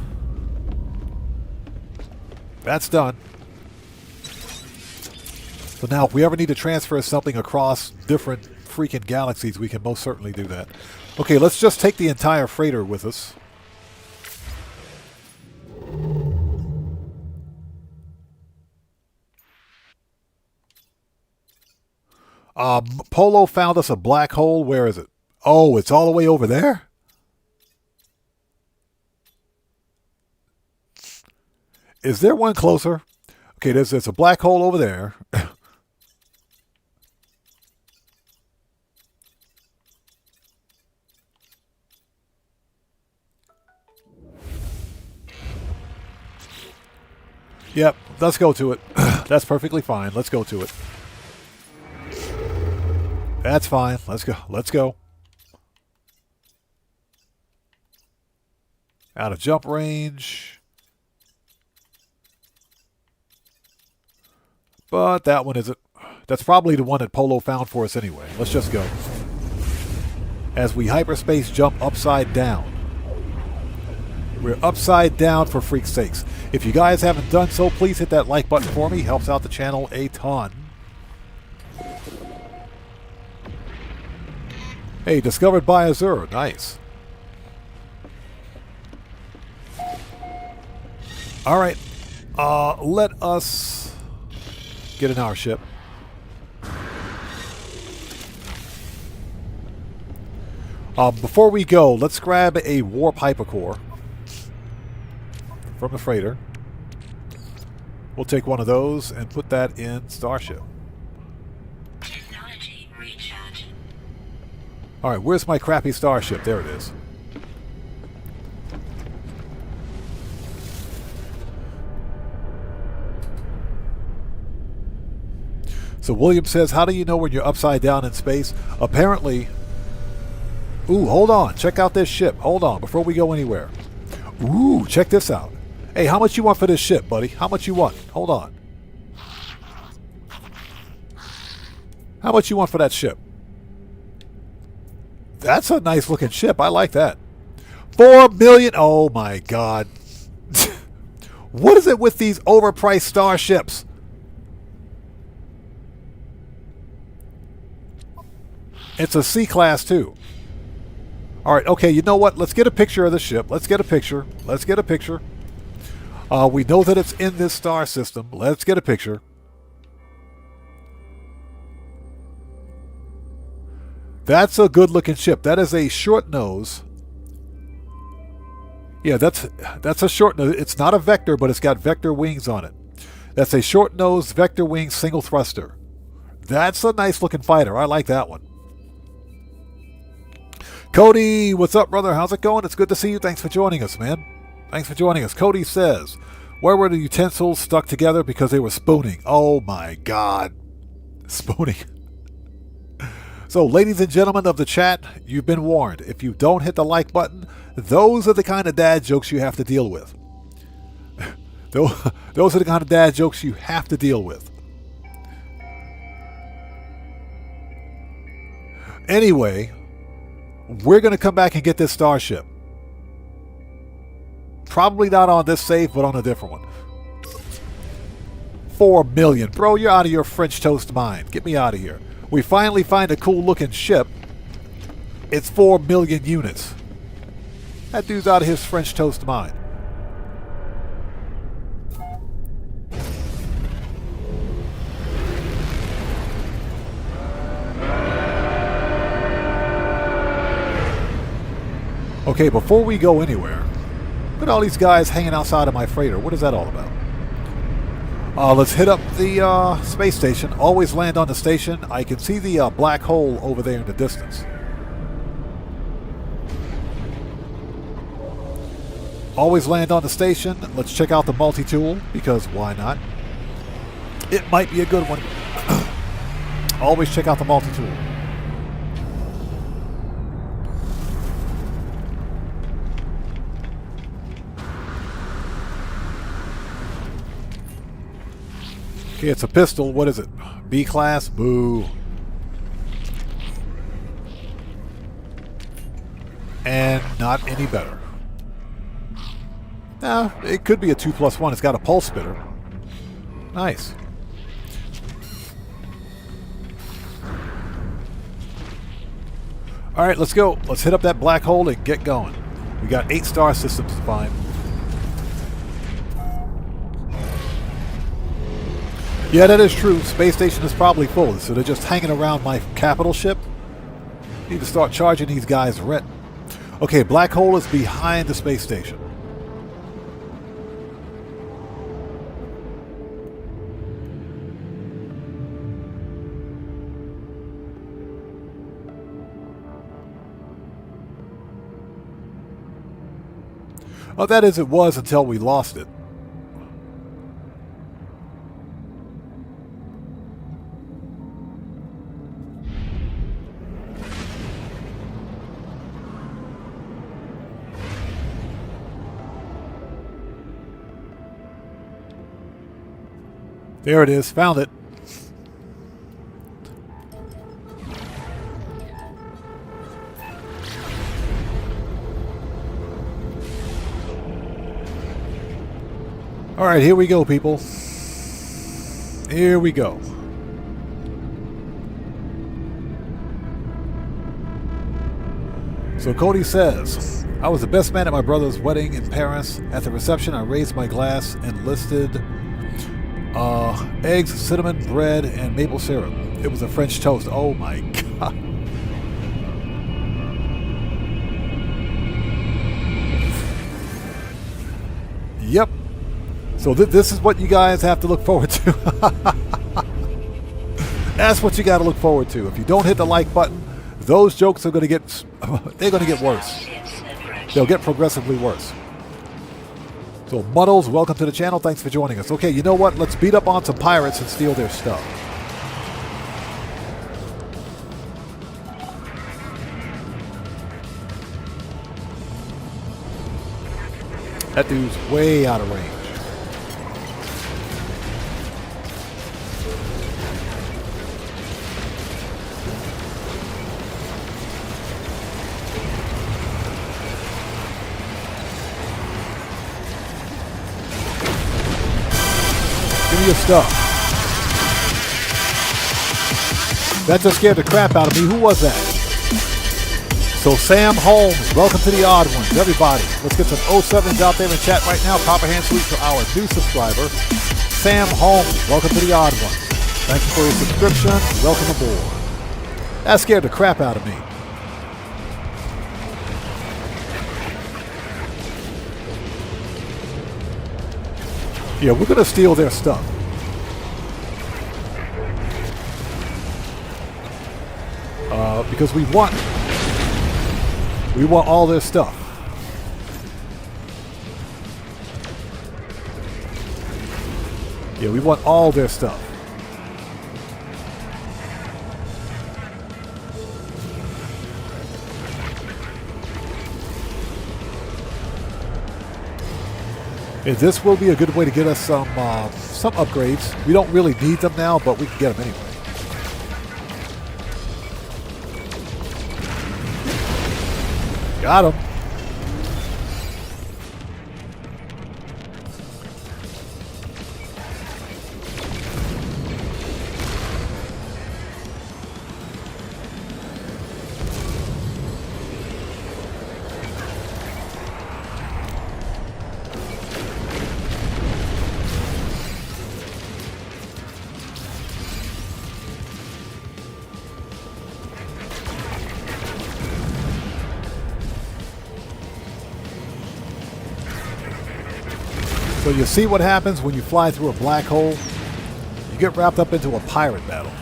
That's done. So now if we ever need to transfer something across different freaking galaxies, we can most certainly do that. Okay, let's just take the entire freighter with us. Polo found us a black hole. Where is it? Oh, it's all the way over there? Is there one closer? Okay, there's a black hole over there. Yep, let's go to it. That's perfectly fine. Let's go to it. That's fine. Let's go. Let's go. Out of jump range. But that one isn't. That's probably the one that Polo found for us anyway. Let's just go. As we hyperspace jump upside down. We're upside down for freak's sakes. If you guys haven't done so, please hit that like button for me. Helps out the channel a ton. Hey, discovered by Azure. Nice. Alright. Let us get in our ship. Before we go, let's grab a warp hypercore from the freighter. We'll take one of those and put that in Starship. Technology recharge. Alright, where's my crappy Starship? There it is. So William says, how do you know when you're upside down in space? Apparently... Ooh, hold on. Check out this ship. Hold on, before we go anywhere. Ooh, check this out. Hey, how much you want for this ship, buddy? How much you want? Hold on. How much you want for that ship? That's a nice looking ship. I like that. 4 million. Oh my God. What is it with these overpriced starships? It's a C-class too. Alright, okay, you know what? Let's get a picture of the ship. Let's get a picture. Let's get a picture. We know that it's in this star system. Let's get a picture. That's a good looking ship. That is a short nose. Yeah, that's a short nose. It's not a vector, but it's got vector wings on it. That's a short nose vector wing single thruster. That's a nice looking fighter. I like that one. Cody, what's up, brother? How's it going? It's good to see you. Thanks for joining us, man. Thanks for joining us. Cody says, where were the utensils stuck together because they were spooning? Oh my God. Spooning. So, ladies and gentlemen of the chat, you've been warned. If you don't hit the like button, those are the kind of dad jokes you have to deal with. Those are the kind of dad jokes you have to deal with. Anyway, we're going to come back and get this starship. Probably not on this save, but on a different one. 4 million. Bro, you're out of your French toast mind. Get me out of here. We finally find a cool looking ship. It's 4 million units. That dude's out of his French toast mind. Okay, before we go anywhere, look at all these guys hanging outside of my freighter. What is that all about? Let's hit up the space station. Always land on the station. I can see the black hole over there in the distance. Always land on the station. Let's check out the multi-tool, because why not? It might be a good one. Always check out the multi-tool. Okay, it's a pistol. What is it? B-class? Boo. And not any better. It could be a 2+1. It's got a pulse spitter. Nice. All right, let's go. Let's hit up that black hole and get going. We got 8 star systems to find. Yeah, that is true. Space station is probably full, so they're just hanging around my capital ship. Need to start charging these guys rent. Okay, black hole is behind the space station. Oh, that is, it was until we lost it. There it is. Found it. All right, here we go, people. Here we go. So Cody says, I was the best man at my brother's wedding in Paris. At the reception, I raised my glass and listed eggs, cinnamon, bread, and maple syrup. It was a French toast. Oh my God. Yep. So this is what you guys have to look forward to. That's what you got to look forward to. If you don't hit the like button, those jokes are going to get, they're going to get worse. They'll get progressively worse. So Muddles, welcome to the channel. Thanks for joining us. Okay, you know what? Let's beat up on some pirates and steal their stuff. That dude's way out of range. Give me your stuff. That just scared the crap out of me. Who was that? So Sam Holmes, welcome to the Odd Ones. Everybody, let's get some 07s out there in chat right now. Proper hand salute for our new subscriber, Sam Holmes. Welcome to the Odd Ones. Thank you for your subscription. Welcome aboard. That scared the crap out of me. Yeah, we're going to steal their stuff. Because we want all their stuff. Yeah, we want all their stuff. And this will be a good way to get us some upgrades. We don't really need them now, but we can get them anyway. Got him. So you see what happens when you fly through a black hole? You get wrapped up into a pirate battle.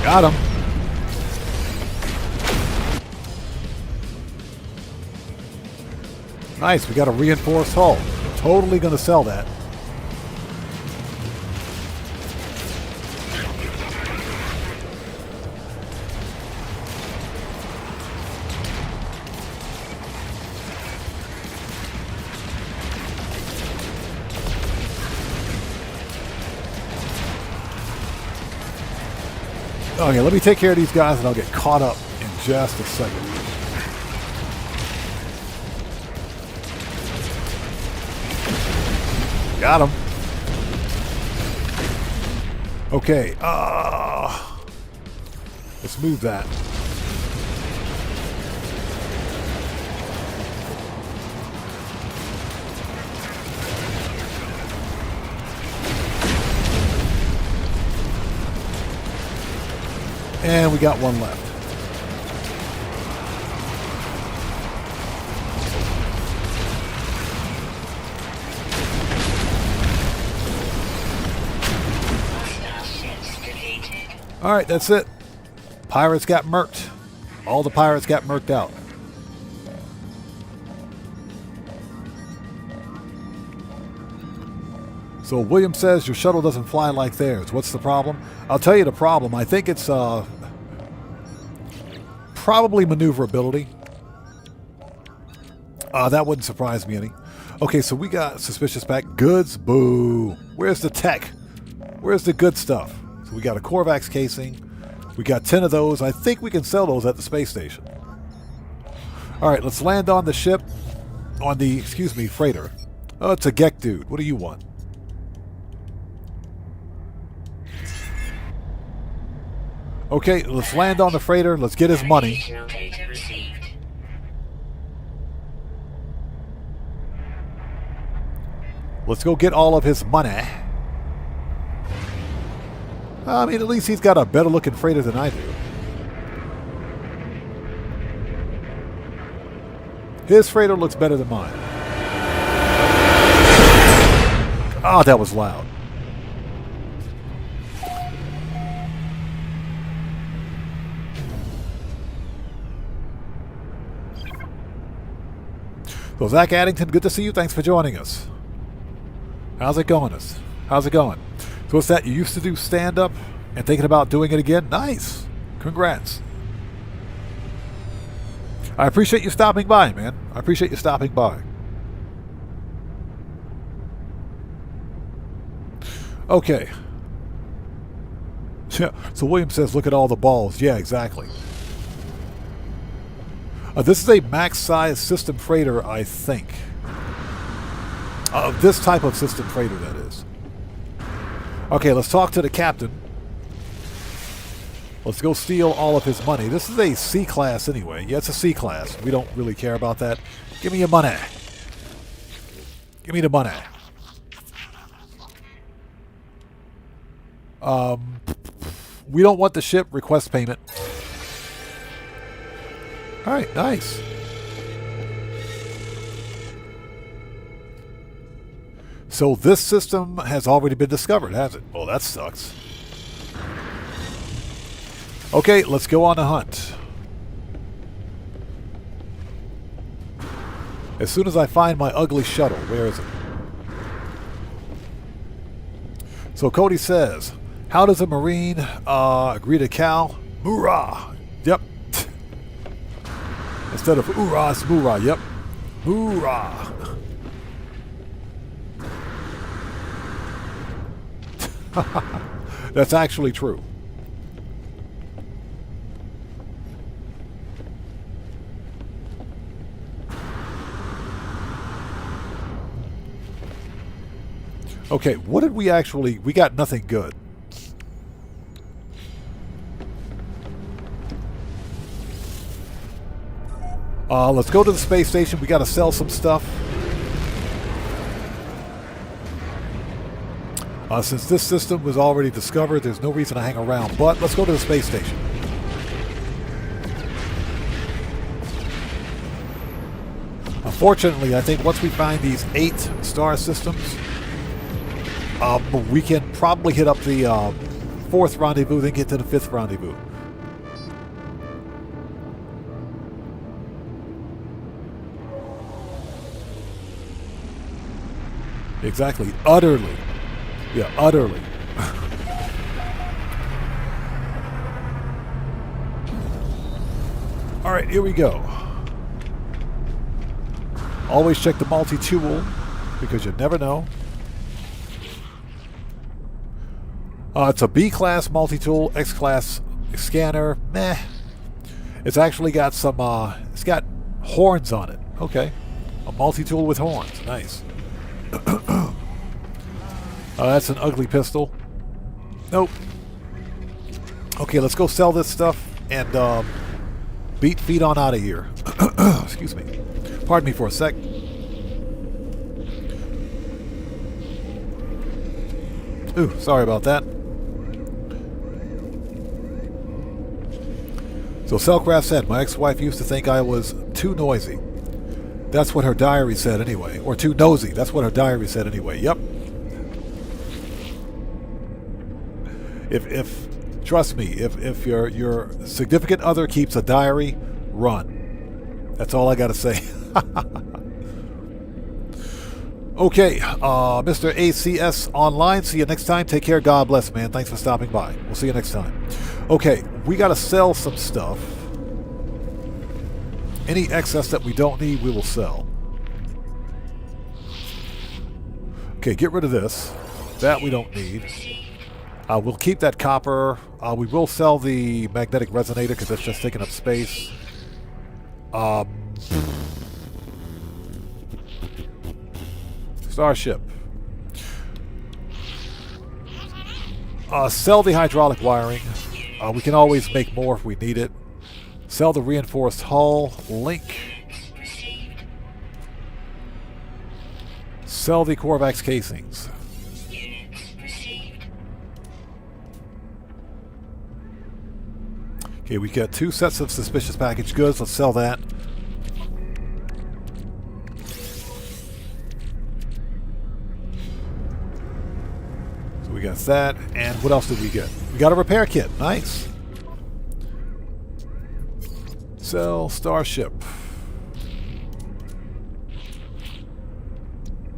Got him. Nice, we got a reinforced hull. Totally going to sell that. Okay, let me take care of these guys and I'll get caught up in just a second. Got him. Okay, let's move that. And we got one left. Alright, that's it. Pirates got murked. All the pirates got murked out. So William says your shuttle doesn't fly like theirs. What's the problem? I'll tell you the problem. I think it's probably maneuverability. That wouldn't surprise me any. Okay, so we got suspicious pack. Goods? Boo. Where's the tech? Where's the good stuff? So we got a Corvax casing. We got 10 of those. I think we can sell those at the space station. Alright, let's land on the ship. On the, excuse me, freighter. Oh, it's a Gek dude. What do you want? Okay, let's land on the freighter. Let's get his money. Let's go get all of his money. I mean, at least he's got a better looking freighter than I do. His freighter looks better than mine. Oh, that was loud. So Zach Addington, good to see you. Thanks for joining us. How's it going? How's it going? So what's that? You used to do stand-up and thinking about doing it again? Nice. Congrats. I appreciate you stopping by, man. I appreciate you stopping by. Okay. Yeah. So William says, look at all the balls. Yeah, exactly. This is a max-size system freighter, I think. This type of system freighter, that is. Okay, let's talk to the captain. Let's go steal all of his money. This is a C-class anyway. Yeah, it's a C-class. We don't really care about that. Give me your money. Give me the money. We don't want the ship. Request payment. Alright, nice. So this system has already been discovered, has it? Well, that sucks. Okay, let's go on a hunt. As soon as I find my ugly shuttle, where is it? So Cody says, how does a Marine agree to Cal? Hoorah! Yep. Instead of hoorah, it's moorah. Yep. Hoorah! That's actually true. Okay, what did we actually... We got nothing good. Let's go to the space station. We got to sell some stuff. Since this system was already discovered, there's no reason to hang around. But let's go to the space station. Unfortunately, I think once we find these 8 star systems, we can probably hit up the 4th rendezvous, then get to the 5th rendezvous. Exactly. Utterly. Yeah, utterly. Alright, here we go. Always check the multi-tool, because you never know. It's a B-class multi-tool, X-class Scanner, meh. It's actually got some, it's got horns on it. Okay. A multi-tool with horns. Nice. That's an ugly pistol. Nope. Okay, let's go sell this stuff and beat feet on out of here. Excuse me. Pardon me for a sec. Ooh, sorry about that. So Cellcraft said, my ex-wife used to think I was too noisy. That's what her diary said anyway. Or too nosy. That's what her diary said anyway. Yep. If trust me, if your significant other keeps a diary, run. That's all I gotta say. Okay, Mr. ACS Online, see you next time. Take care. God bless, man. Thanks for stopping by. We'll see you next time. Okay, we got to sell some stuff. Any excess that we don't need, we will sell. Okay, get rid of this. That we don't need. We'll keep that copper. We will sell the magnetic resonator because that's just taking up space. Starship. Sell the hydraulic wiring. We can always make more if we need it. Sell the reinforced hull. Link. Sell the Corvax casings. Okay, we got 2 sets of suspicious packaged goods. Let's sell that. So we got that. And what else did we get? We got a repair kit. Nice. Sell Starship.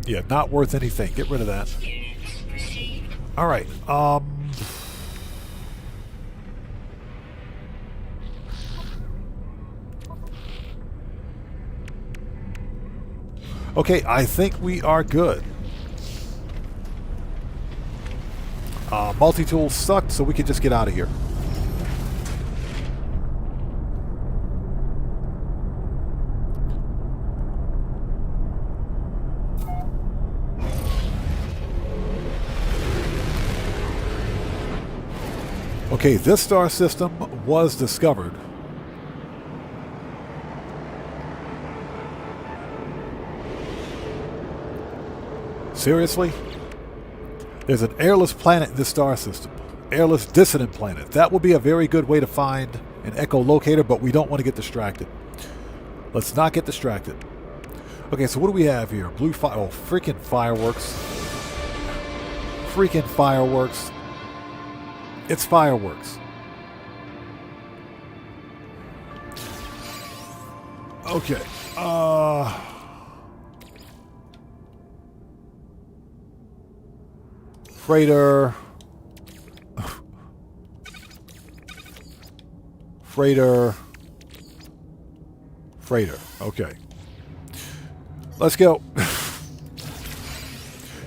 Yeah, not worth anything. Get rid of that. Alright. Okay, I think we are good. Multi-tool sucked, so we can just get out of here. Okay, this star system was discovered. Seriously? There's an airless planet in this star system. Airless dissident planet. That would be a very good way to find an echolocator, but we don't want to get distracted. Let's not get distracted. Okay, so what do we have here? Blue fire. Oh, freaking fireworks. Freaking fireworks. It's fireworks. Okay. Freighter. Freighter. Freighter. Okay. Let's go.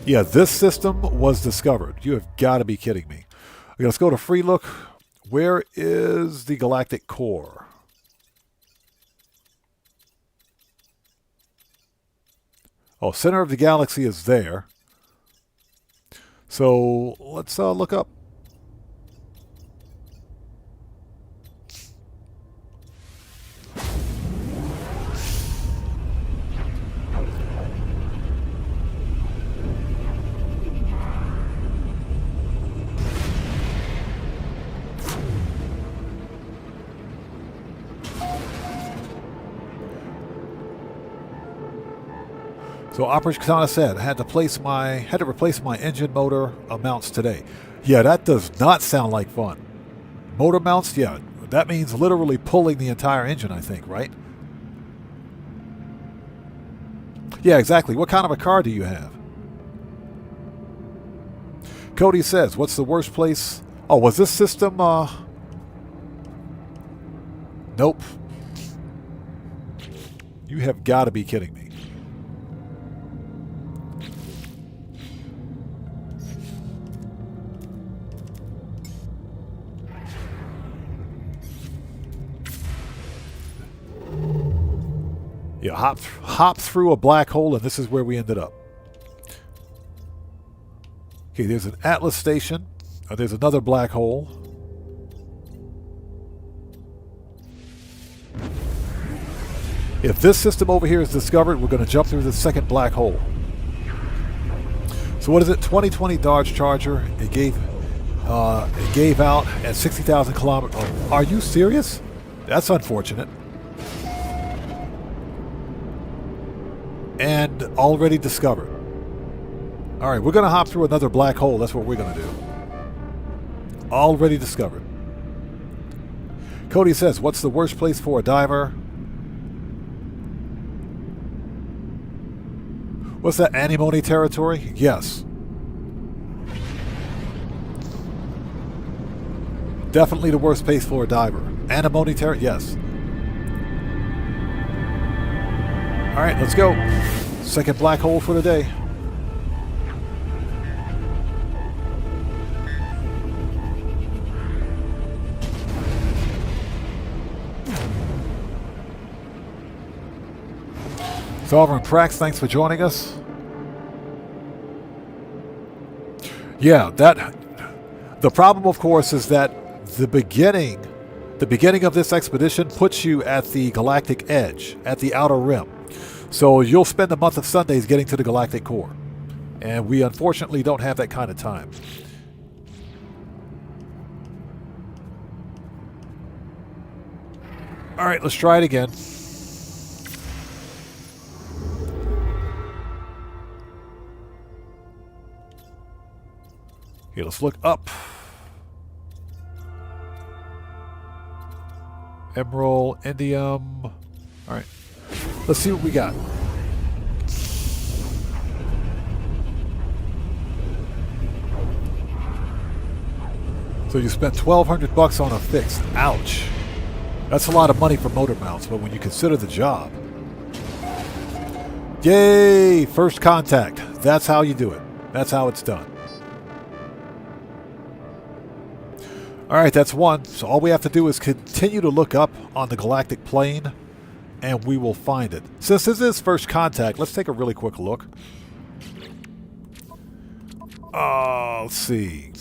Yeah, this system was discovered. You have got to be kidding me. Okay, let's go to free look. Where is the galactic core? Oh, center of the galaxy is there. So let's look up. So Operation Katana said, I had to replace my engine motor mounts today. Yeah, that does not sound like fun. Motor mounts, yeah, that means literally pulling the entire engine, I think, right? Yeah, exactly. What kind of a car do you have? Cody says, what's the worst place? Oh, was this system, Nope. You have got to be kidding me. Yeah, hop through a black hole, and this is where we ended up. Okay, there's an Atlas station. There's another black hole. If this system over here is discovered, we're going to jump through the second black hole. So what is it? 2020 Dodge Charger. It gave out at 60,000 kilometers. Oh, are you serious? That's unfortunate. And already discovered. All right, we're going to hop through another black hole. That's what we're going to do. Already discovered. Cody says, what's the worst place for a diver? What's that, anemone territory? Yes. Definitely the worst place for a diver. Anemone territory? Yes. All right, let's go. Second black hole for the day. Sovereign Prax, thanks for joining us. Yeah, the problem, of course, is that the beginning of this expedition puts you at the galactic edge, at the outer rim. So you'll spend the month of Sundays getting to the galactic core. And we unfortunately don't have that kind of time. All right, let's try it again. Okay, let's look up. Emerald, indium. All right, let's see what we got. So you spent $1,200 on a fix. Ouch. That's a lot of money for motor mounts, but when you consider the job. Yay! First contact. That's how you do it. That's how it's done. Alright, that's one. So all we have to do is continue to look up on the galactic plane, and we will find it. Since this is first contact, let's take a really quick look. Let's see.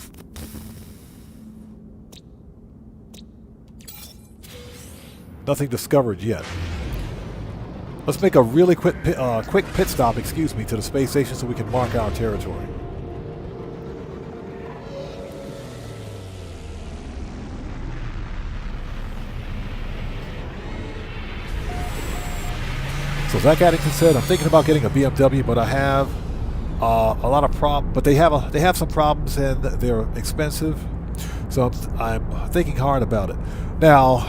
Nothing discovered yet. Let's make a really quick pit stop, to the space station so we can mark our territory. So Zach Addington said, I'm thinking about getting a BMW, but I have a lot of problems. But they have some problems and they're expensive. So I'm thinking hard about it. Now,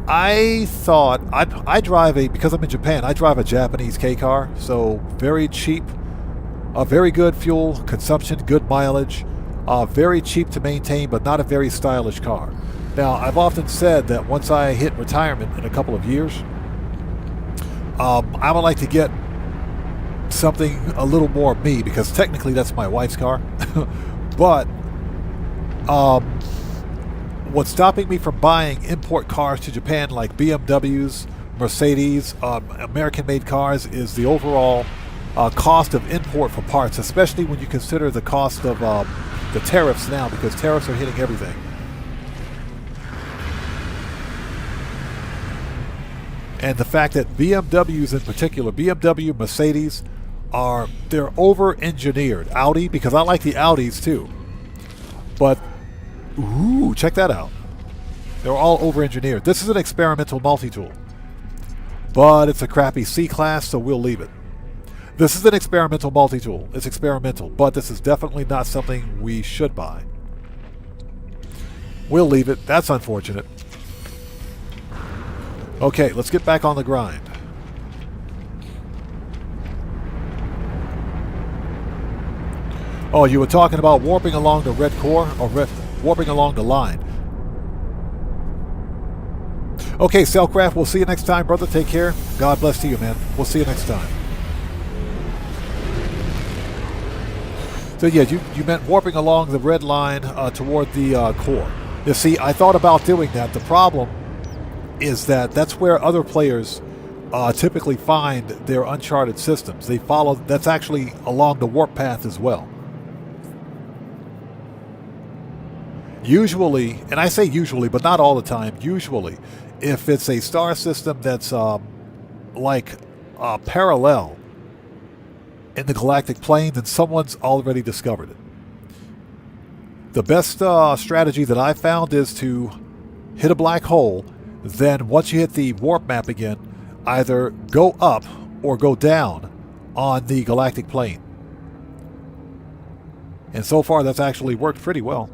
I thought I drive because I'm in Japan, I drive a Japanese K car, so very cheap, very good fuel consumption, good mileage, very cheap to maintain, but not a very stylish car. Now, I've often said that once I hit retirement in a couple of years, I would like to get something a little more me, because technically that's my wife's car. But what's stopping me from buying import cars to Japan like BMWs, Mercedes, American-made cars is the overall cost of import for parts, especially when you consider the cost of the tariffs now, because tariffs are hitting everything. And the fact that BMWs in particular, BMW, Mercedes, they're over-engineered. Audi, because I like the Audis too. But, ooh, check that out. They're all over-engineered. This is an experimental multi-tool. But it's a crappy C-class, so we'll leave it. This is an experimental multi-tool. It's experimental, but this is definitely not something we should buy. We'll leave it. That's unfortunate. Okay, let's get back on the grind. Oh, you were talking about warping along the red core, or warping along the line. Okay, Cellcraft, we'll see you next time, brother. Take care. God bless to you, man. We'll see you next time. So yeah, you meant warping along the red line toward the core. You see, I thought about doing that. The problem is that that's where other players typically find their uncharted systems. They follow, that's actually along the warp path as well. Usually, and I say usually, but not all the time, usually, if it's a star system that's parallel in the galactic plane, then someone's already discovered it. The best strategy that I found is to hit a black hole, then once you hit the warp map again, either go up or go down on the galactic plane. And so far that's actually worked pretty well.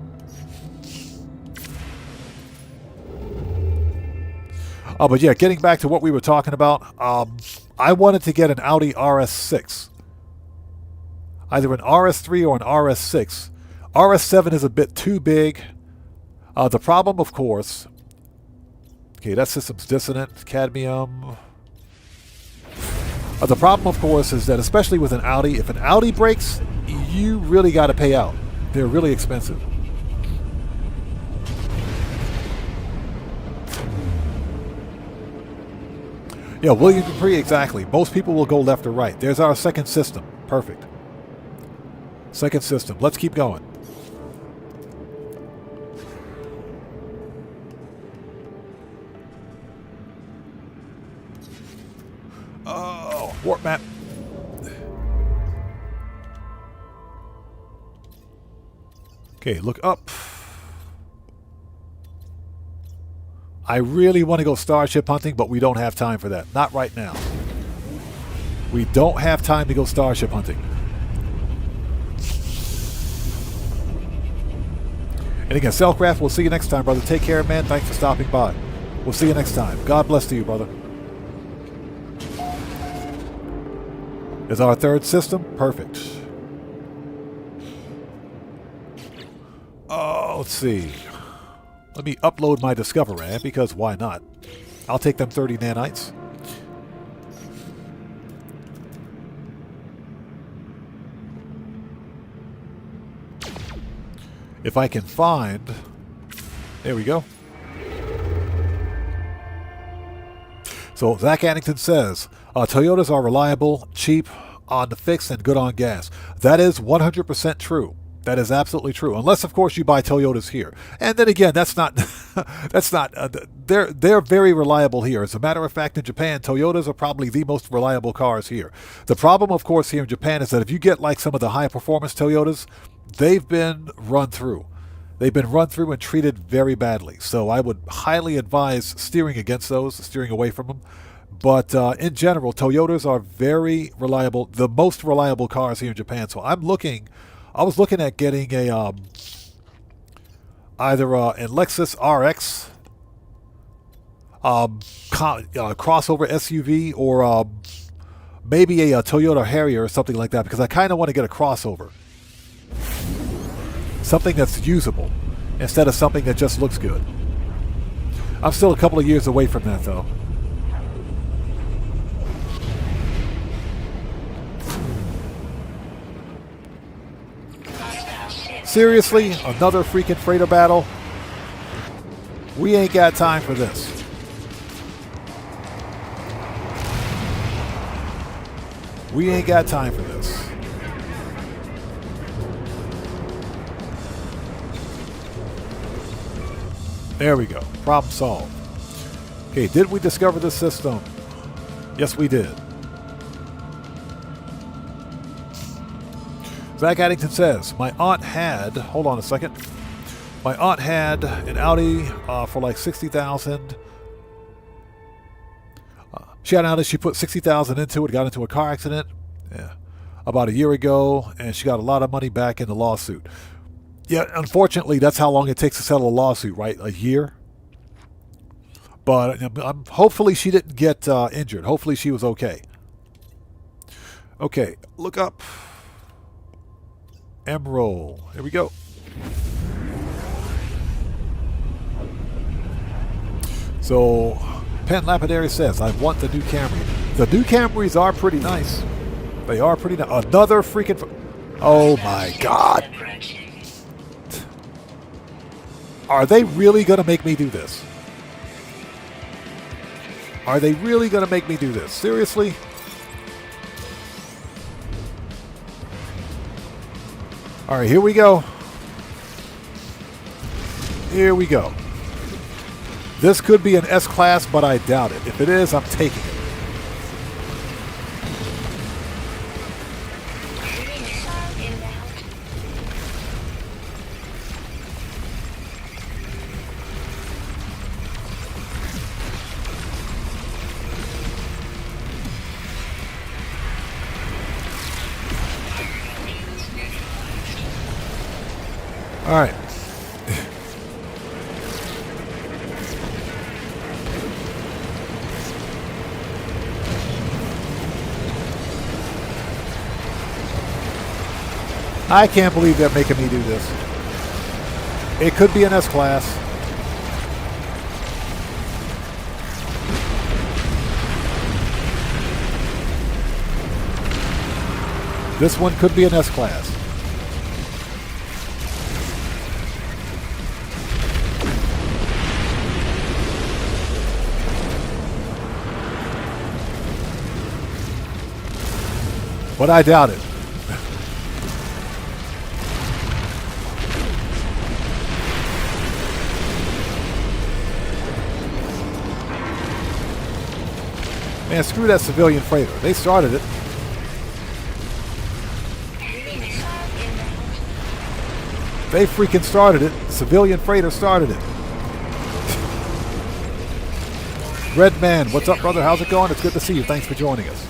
But yeah, getting back to what we were talking about, I wanted to get an Audi RS6. Either an RS3 or an RS6. RS7 is a bit too big. The problem, of course... Okay, that system's dissonant. Cadmium. The problem, of course, is that especially with an Audi, if an Audi breaks, you really got to pay out. They're really expensive. Yeah, William Dupree, exactly. Most people will go left or right. There's our second system. Perfect. Second system. Let's keep going. Oh, warp map. Okay, look up. I really want to go starship hunting, but we don't have time for that. Not right now. We don't have time to go starship hunting. And again, Cellcraft, we'll see you next time, brother. Take care, man. Thanks for stopping by. We'll see you next time. God bless to you, brother. Is our third system? Perfect. Oh, let's see. Let me upload my Discover RAM, because why not? I'll take them 30 nanites. If I can find... There we go. So, Zach Addington says, Toyotas are reliable, cheap on the fix, and good on gas. That is 100% true. That is absolutely true. Unless, of course, you buy Toyotas here. And then again, that's not... they're very reliable here. As a matter of fact, in Japan, Toyotas are probably the most reliable cars here. The problem, of course, here in Japan is that if you get like some of the high-performance Toyotas, they've been run through. They've been run through and treated very badly. So I would highly advise steering against those, steering away from them. But in general, Toyotas are very reliable, the most reliable cars here in Japan. So I was looking at getting a either a Lexus RX crossover SUV, or maybe a Toyota Harrier or something like that, because I kind of want to get a crossover. Something that's usable instead of something that just looks good. I'm still a couple of years away from that, though. Seriously? Another freaking freighter battle? We ain't got time for this. We ain't got time for this. There we go. Problem solved. Okay, did we discover this system? Yes, we did. Zach Addington says, my aunt had, hold on a second. My aunt had an Audi for like $60,000. She had an Audi, she put $60,000 into it, got into a car accident about a year ago, and she got a lot of money back in the lawsuit. Yeah, unfortunately, that's how long it takes to settle a lawsuit, right? A year? But hopefully she didn't get injured. Hopefully she was okay. Okay, look up. M-roll. Here we go. So, Penn Lapidary says, I want the new Camry. The new Camrys are pretty nice. They are pretty nice. Another freaking... Oh my God. Are they really going to make me do this? Are they really going to make me do this? Seriously? All right, here we go. Here we go. This could be an S-class, but I doubt it. If it is, I'm taking it. All right. I can't believe they're making me do this. It could be an S-class. This one could be an S-class. But I doubt it. Man, screw that civilian freighter. They started it. They freaking started it. Civilian freighter started it. Red Man, what's up, brother? How's it going? It's good to see you. Thanks for joining us.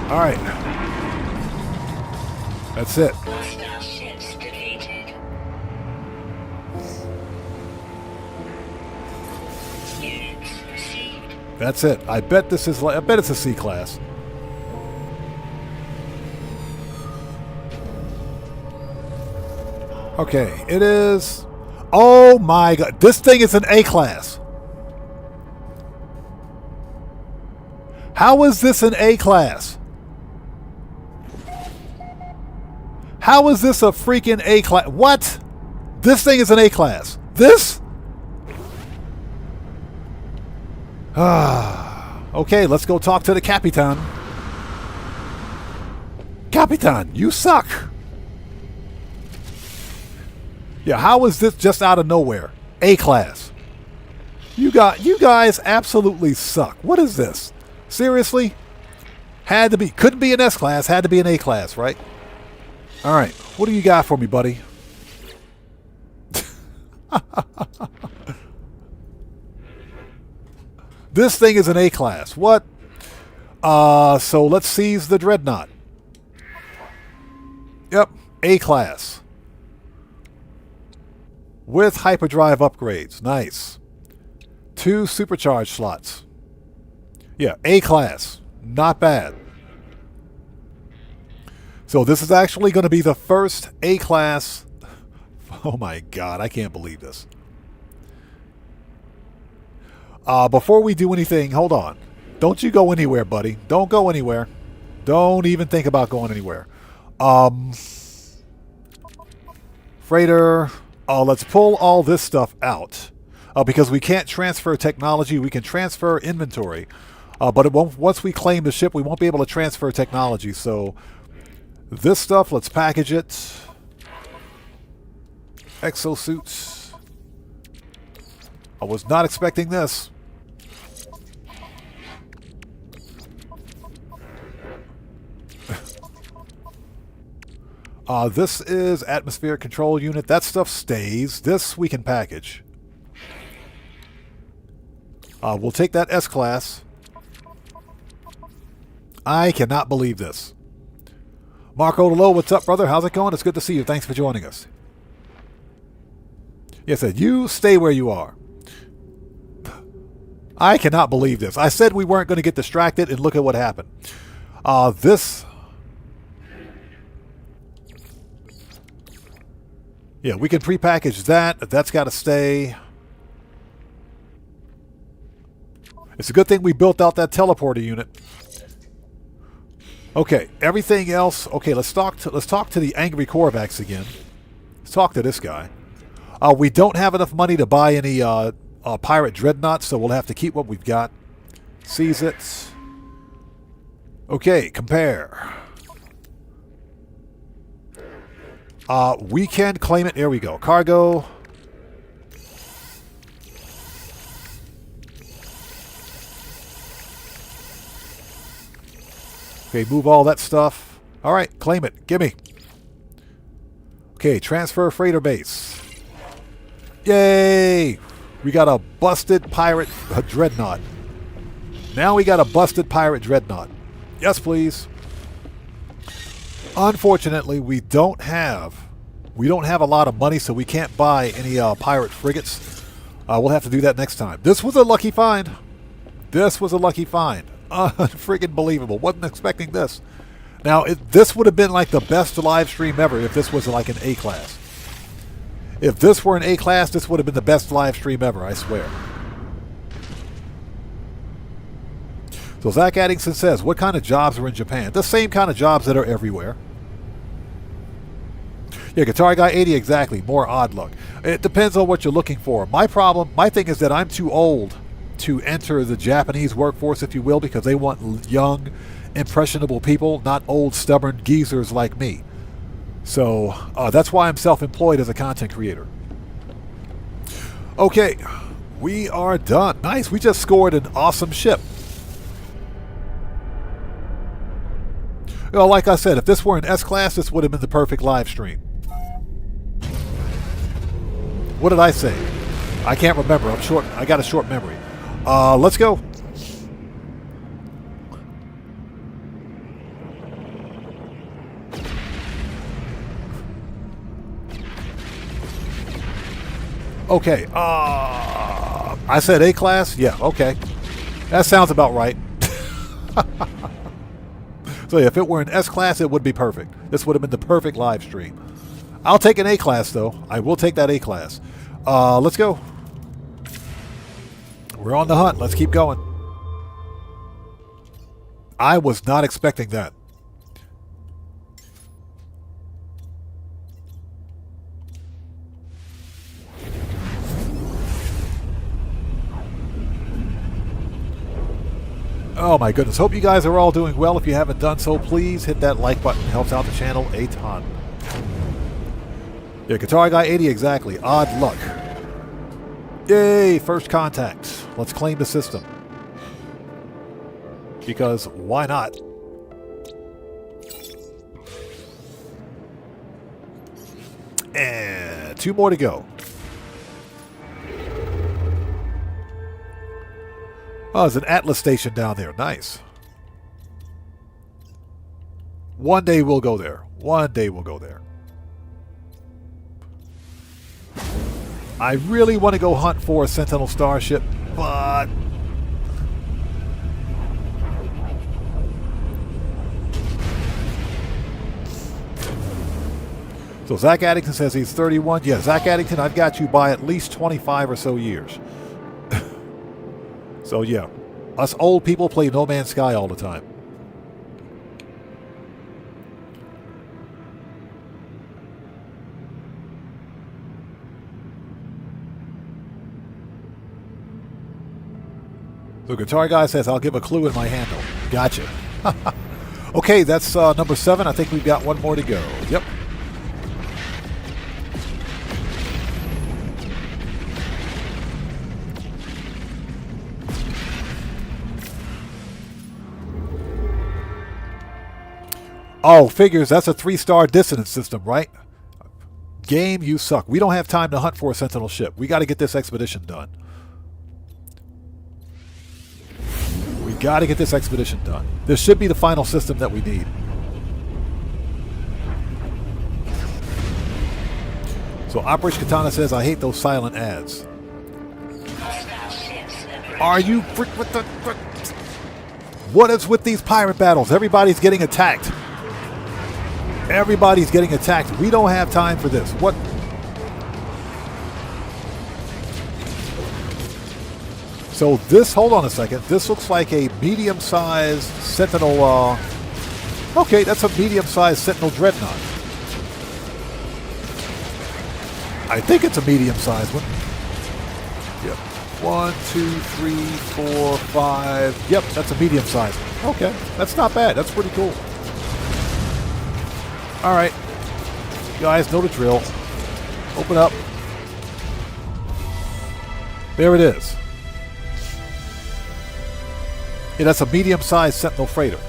All right. That's it. Hostile ships defeated. Units received. That's it. I bet this is. I bet it's a C class. Okay, it is. Oh my God! This thing is an A class. How is this an A class? How is this a freaking A class? What? This thing is an A class. This? Okay, let's go talk to the Capitan. Capitan, you suck. Yeah, how is this just out of nowhere? A class. You guys absolutely suck. What is this? Seriously? Had to be. Couldn't be an S class. Had to be an A class, right? All right, what do you got for me, buddy? This thing is an A class. What? So let's seize the Dreadnought. Yep, A class. With hyperdrive upgrades. Nice. 2 supercharged slots. Yeah, A class. Not bad. So this is actually going to be the first A-class. Oh my God, I can't believe this. Before we do anything, hold on. Don't you go anywhere, buddy. Don't go anywhere. Don't even think about going anywhere. Freighter. Let's pull all this stuff out. Because we can't transfer technology. We can transfer inventory. But it won't, once we claim the ship, we won't be able to transfer technology. So this stuff, let's package it. Exosuits. I was not expecting this. This is atmospheric control unit. That stuff stays. This we can package. We'll take that S-class. I cannot believe this. Marco Lolo, what's up, brother? How's it going? It's good to see you. Thanks for joining us. Yes, you stay where you are. I cannot believe this. I said we weren't going to get distracted, and look at what happened. This... Yeah, we can prepackage that. That's got to stay. It's a good thing we built out that teleporter unit. Okay, everything else. Okay, let's talk to the angry Korvax again. Let's talk to this guy. We don't have enough money to buy any pirate dreadnoughts, so we'll have to keep what we've got. Seize it. Okay, compare. We can claim it. There we go. Cargo. Okay, move all that stuff. All right, claim it. Gimme. Okay, transfer freighter base. Yay! We got a busted pirate dreadnought. Now we got a busted pirate dreadnought. Yes, please. Unfortunately, we don't have a lot of money, so we can't buy any pirate frigates. We'll have to do that next time. This was a lucky find. This was a lucky find. Friggin' believable. Wasn't expecting this. Now, this would have been like the best live stream ever if this was like an A class. If this were an A class, this would have been the best live stream ever, I swear. So Zach Addington says, what kind of jobs are in Japan? The same kind of jobs that are everywhere. Yeah, Guitar Guy 80, exactly. More odd luck. It depends on what you're looking for. My thing is that I'm too old to enter the Japanese workforce, if you will, because they want young, impressionable people, not old, stubborn geezers like me. So that's why I'm self-employed as a content creator. Okay, we are done. Nice, we just scored an awesome ship. Well, like I said, if this were an S-Class, this would have been the perfect live stream. What did I say? I can't remember. I got a short memory. Let's go. Okay. I said A-Class? Yeah, okay. That sounds about right. So yeah, if it were an S-Class, it would be perfect. This would have been the perfect live stream. I'll take an A-Class, though. I will take that A-Class. Let's go. We're on the hunt. Let's keep going. I was not expecting that. Oh my goodness. Hope you guys are all doing well. If you haven't done so, please hit that like button. It helps out the channel a ton. Yeah, Guitar Guy 80, exactly. Odd luck. Yay, first contact. Let's claim the system. Because why not? And 2 more to go. Oh, there's an Atlas station down there. Nice. One day we'll go there. One day we'll go there. I really want to go hunt for a Sentinel starship, but... So Zach Addington says he's 31. Yeah, Zach Addington, I've got you by at least 25 or so years. So yeah, us old people play No Man's Sky all the time. So Guitar Guy says, I'll give a clue in my handle. Gotcha. Okay, that's number 7. I think we've got 1 more to go. Yep. Oh, figures, that's a 3-star dissonance system, right? Game, you suck. We don't have time to hunt for a Sentinel ship. We got to get this expedition done. We got to get this expedition done. This should be the final system that we need. So Operation Katana says, I hate those silent ads. Are you... What is with these pirate battles? Everybody's getting attacked. Everybody's getting attacked. We don't have time for this. What? So this, hold on a second. This looks like a medium-sized Sentinel. Okay, that's a medium-sized Sentinel Dreadnought. I think it's a medium-sized one. Yep. 1, 2, 3, 4, 5. Yep, that's a medium-sized one. Okay, that's not bad. That's pretty cool. All right, you guys know the drill. Open up. There it is. Yeah, that's a medium-sized Sentinel freighter.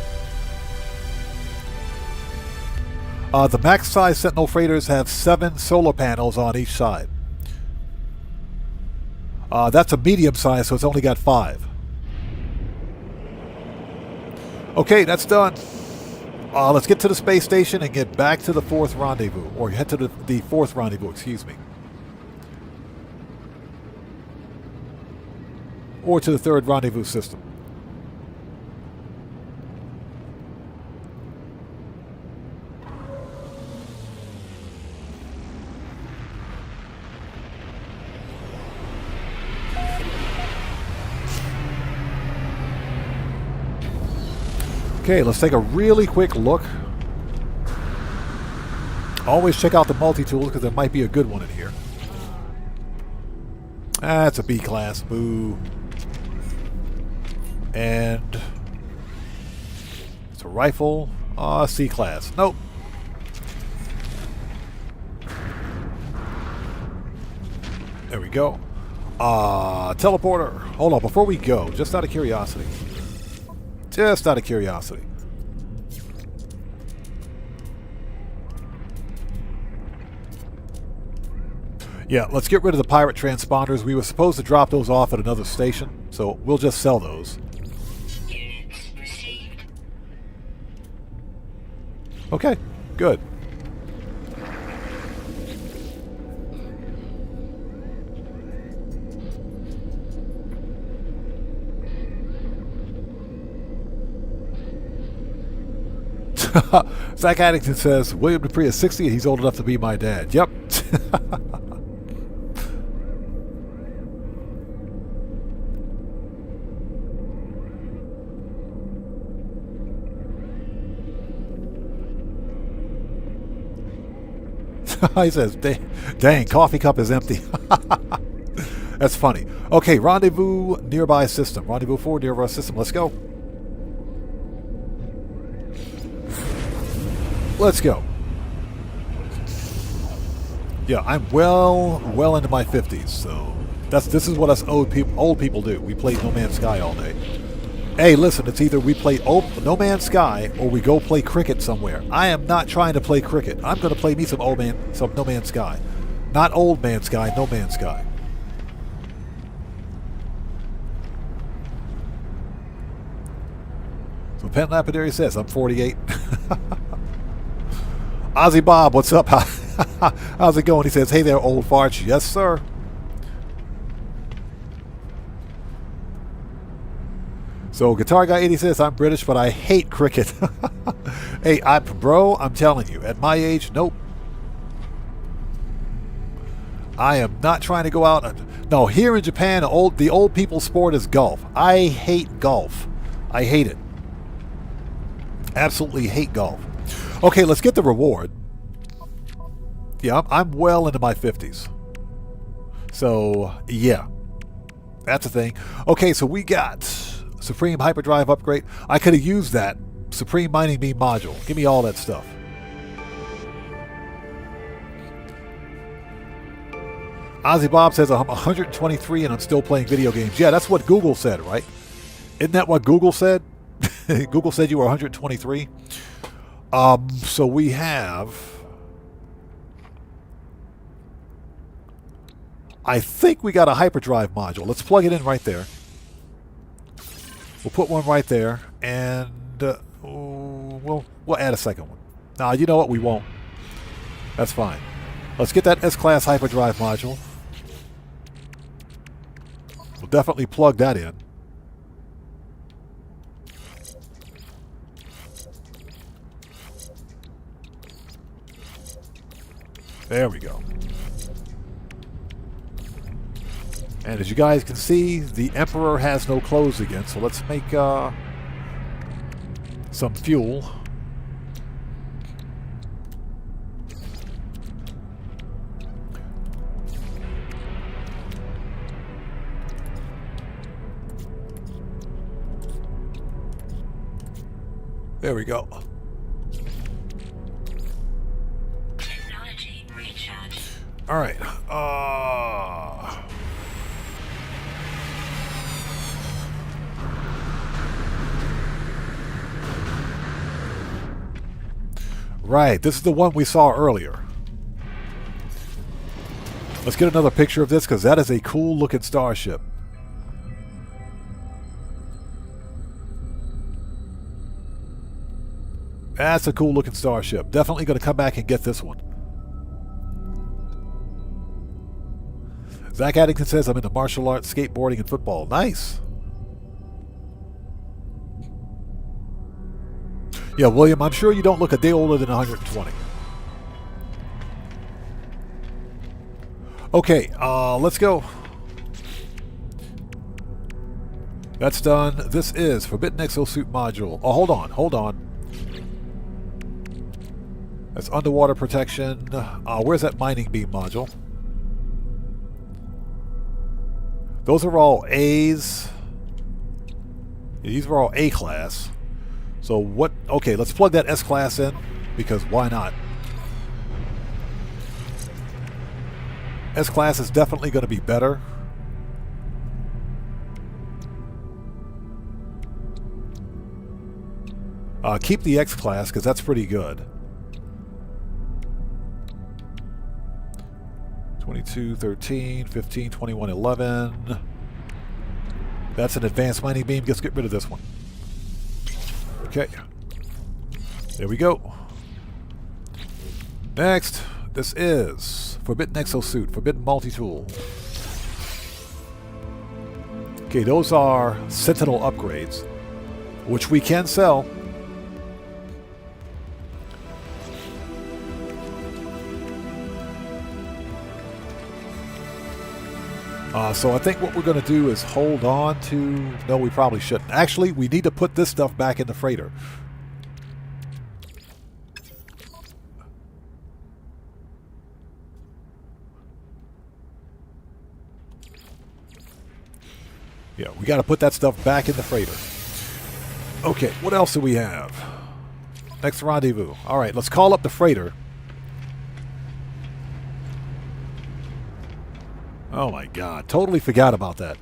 The max-size Sentinel freighters have 7 solar panels on each side. That's a medium-size, so it's only got 5. Okay, that's done. Let's get to the space station and get back to the 4th rendezvous, or head to the 4th rendezvous, excuse me. Or to the 3rd rendezvous system. Okay, let's take a really quick look. Always check out the multi-tools because there might be a good one in here. That's a B class. Boo. And it's a rifle. C class. Nope. There we go. Teleporter. Hold on, before we go, just out of curiosity. Just out of curiosity. Yeah, let's get rid of the pirate transponders. We were supposed to drop those off at another station, so we'll just sell those. Units received. Okay, good. Zach Addington says, William Dupree is 60 and he's old enough to be my dad. Yep. He says, dang, coffee cup is empty. That's funny. Okay, rendezvous nearby system. Rendezvous 4 nearby system. Let's go. Let's go. Yeah, I'm well into my 50s, so this is what us old people do. We play No Man's Sky all day. Hey, listen, it's either we play No Man's Sky or we go play cricket somewhere. I am not trying to play cricket. I'm going to play me some No Man's Sky. Not Old Man's Sky, No Man's Sky. So Penn Lapidary says, I'm 48. Ozzy Bob, what's up? How's it going? He says, hey there, old farts. Yes, sir. So Guitar Guy 80 says, I'm British, but I hate cricket. Hey, bro, I'm telling you, at my age, nope. I am not trying to go out. No, here in Japan, the old people sport is golf. I hate golf. I hate it. Absolutely hate golf. Okay, let's get the reward. Yeah, I'm well into my 50s. So, yeah. That's a thing. Okay, so we got Supreme Hyperdrive upgrade. I could have used that. Supreme Mining Beam module. Give me all that stuff. Ozzy Bob says, I'm 123 and I'm still playing video games. Yeah, that's what Google said, right? Isn't that what Google said? Google said you were 123. So we have, I think we got a hyperdrive module. Let's plug it in right there. We'll put one right there, and we'll add a second one. Nah, you know what? We won't. That's fine. Let's get that S-Class hyperdrive module. We'll definitely plug that in. There we go. And as you guys can see, the Emperor has no clothes again, so let's make some fuel. There we go. Technology recharge. All right. Right, this is the one we saw earlier. Let's get another picture of this because that is a cool looking starship. That's a cool looking starship. Definitely going to come back and get this one. Zach Addington says, I'm into martial arts, skateboarding, and football. Nice. Yeah, William, I'm sure you don't look a day older than 120. Okay, let's go. That's done. This is Forbidden Exosuit Module. Oh, hold on. That's underwater protection. Where's that mining beam module? Those are all A's. These were all A class. So what? Okay, let's plug that S class in because why not? S class is definitely going to be better. Keep the X class because that's pretty good. 22, 13, 15, 21, 11. That's an advanced mining beam. Let's get rid of this one. Okay. There we go. Next, this is Forbidden Exosuit, Forbidden Multi-Tool. Okay, those are Sentinel upgrades, which we can sell. So I think what we're going to do is hold on to... No, we probably shouldn't. Actually, we need to put this stuff back in the freighter. Yeah, we got to put that stuff back in the freighter. Okay, what else do we have? Next rendezvous. All right, let's call up the freighter. Oh my god, totally forgot about that.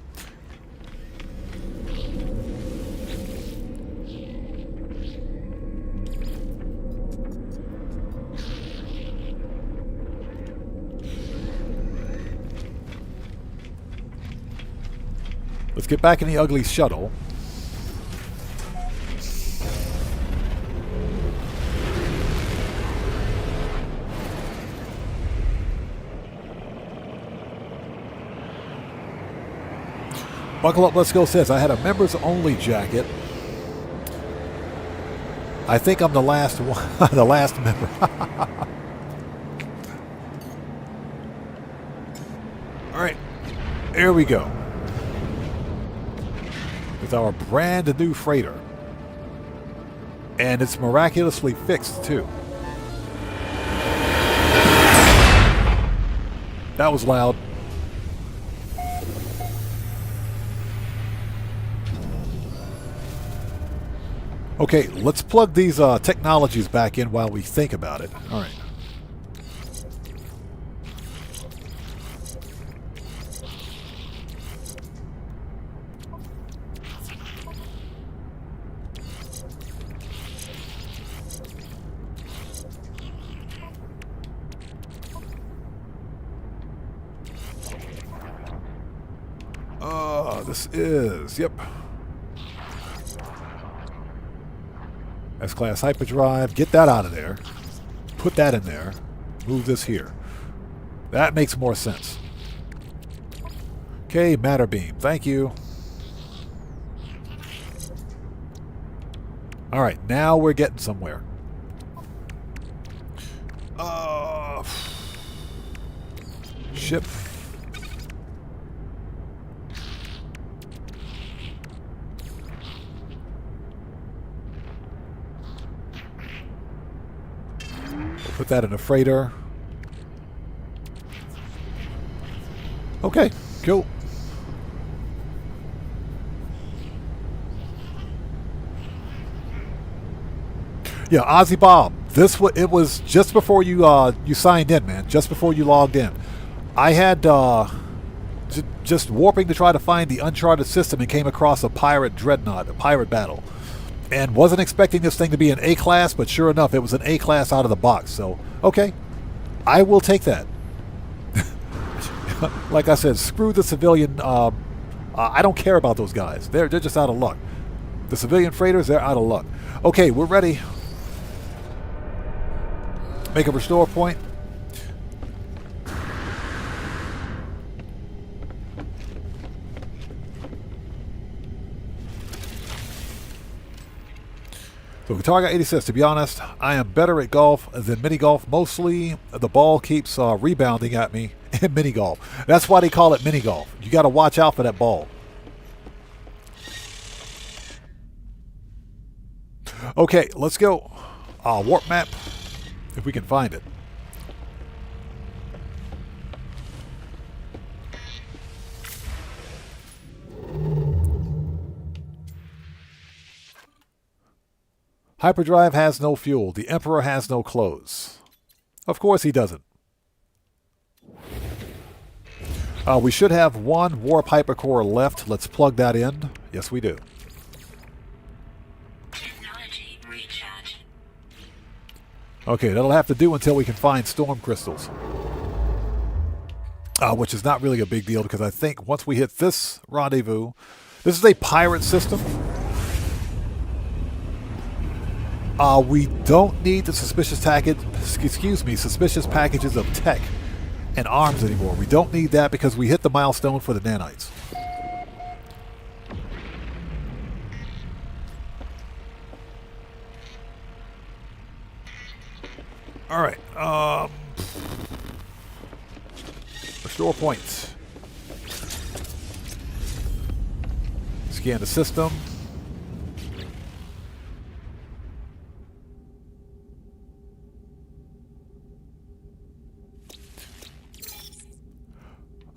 Let's get back in the ugly shuttle. Buckle Up, Let's Go says, I had a members only jacket. I think I'm the last one, the last member. All right, here we go. With our brand new freighter. And it's miraculously fixed, too. That was loud. Okay, let's plug these technologies back in while we think about it. All right. This is, yep. S-Class hyperdrive. Get that out of there. Put that in there. Move this here. That makes more sense. Okay, matter beam. Thank you. Alright, now we're getting somewhere. Ship. Put that in a freighter. Okay, cool. Yeah, Ozzy Bob. It was just before you you signed in, man. Just before you logged in. I had just warping to try to find the Uncharted system and came across a pirate dreadnought, a pirate battle, and wasn't expecting this thing to be an A class, but sure enough, it was an A class out of the box. So okay, I will take that. Like I said, screw the civilian. I don't care about those guys. They're just out of luck. The civilian freighters, they're out of luck. Okay, we're ready. Make a restore point. So Guitar Guy 80 says, to be honest, I am better at golf than mini golf. Mostly the ball keeps rebounding at me in mini golf. That's why they call it mini golf. You got to watch out for that ball. Okay, let's go. Warp map, if we can find it. Hyperdrive has no fuel. The Emperor has no clothes. Of course he doesn't. We should have one warp hypercore left. Let's plug that in. Yes, we do. Technology recharge. Okay, that'll have to do until we can find storm crystals. Which is not really a big deal because I think once we hit this rendezvous, this is a pirate system. We don't need the suspicious packages of tech and arms anymore. We don't need that because we hit the milestone for the nanites. All right. Restore points. Scan the system.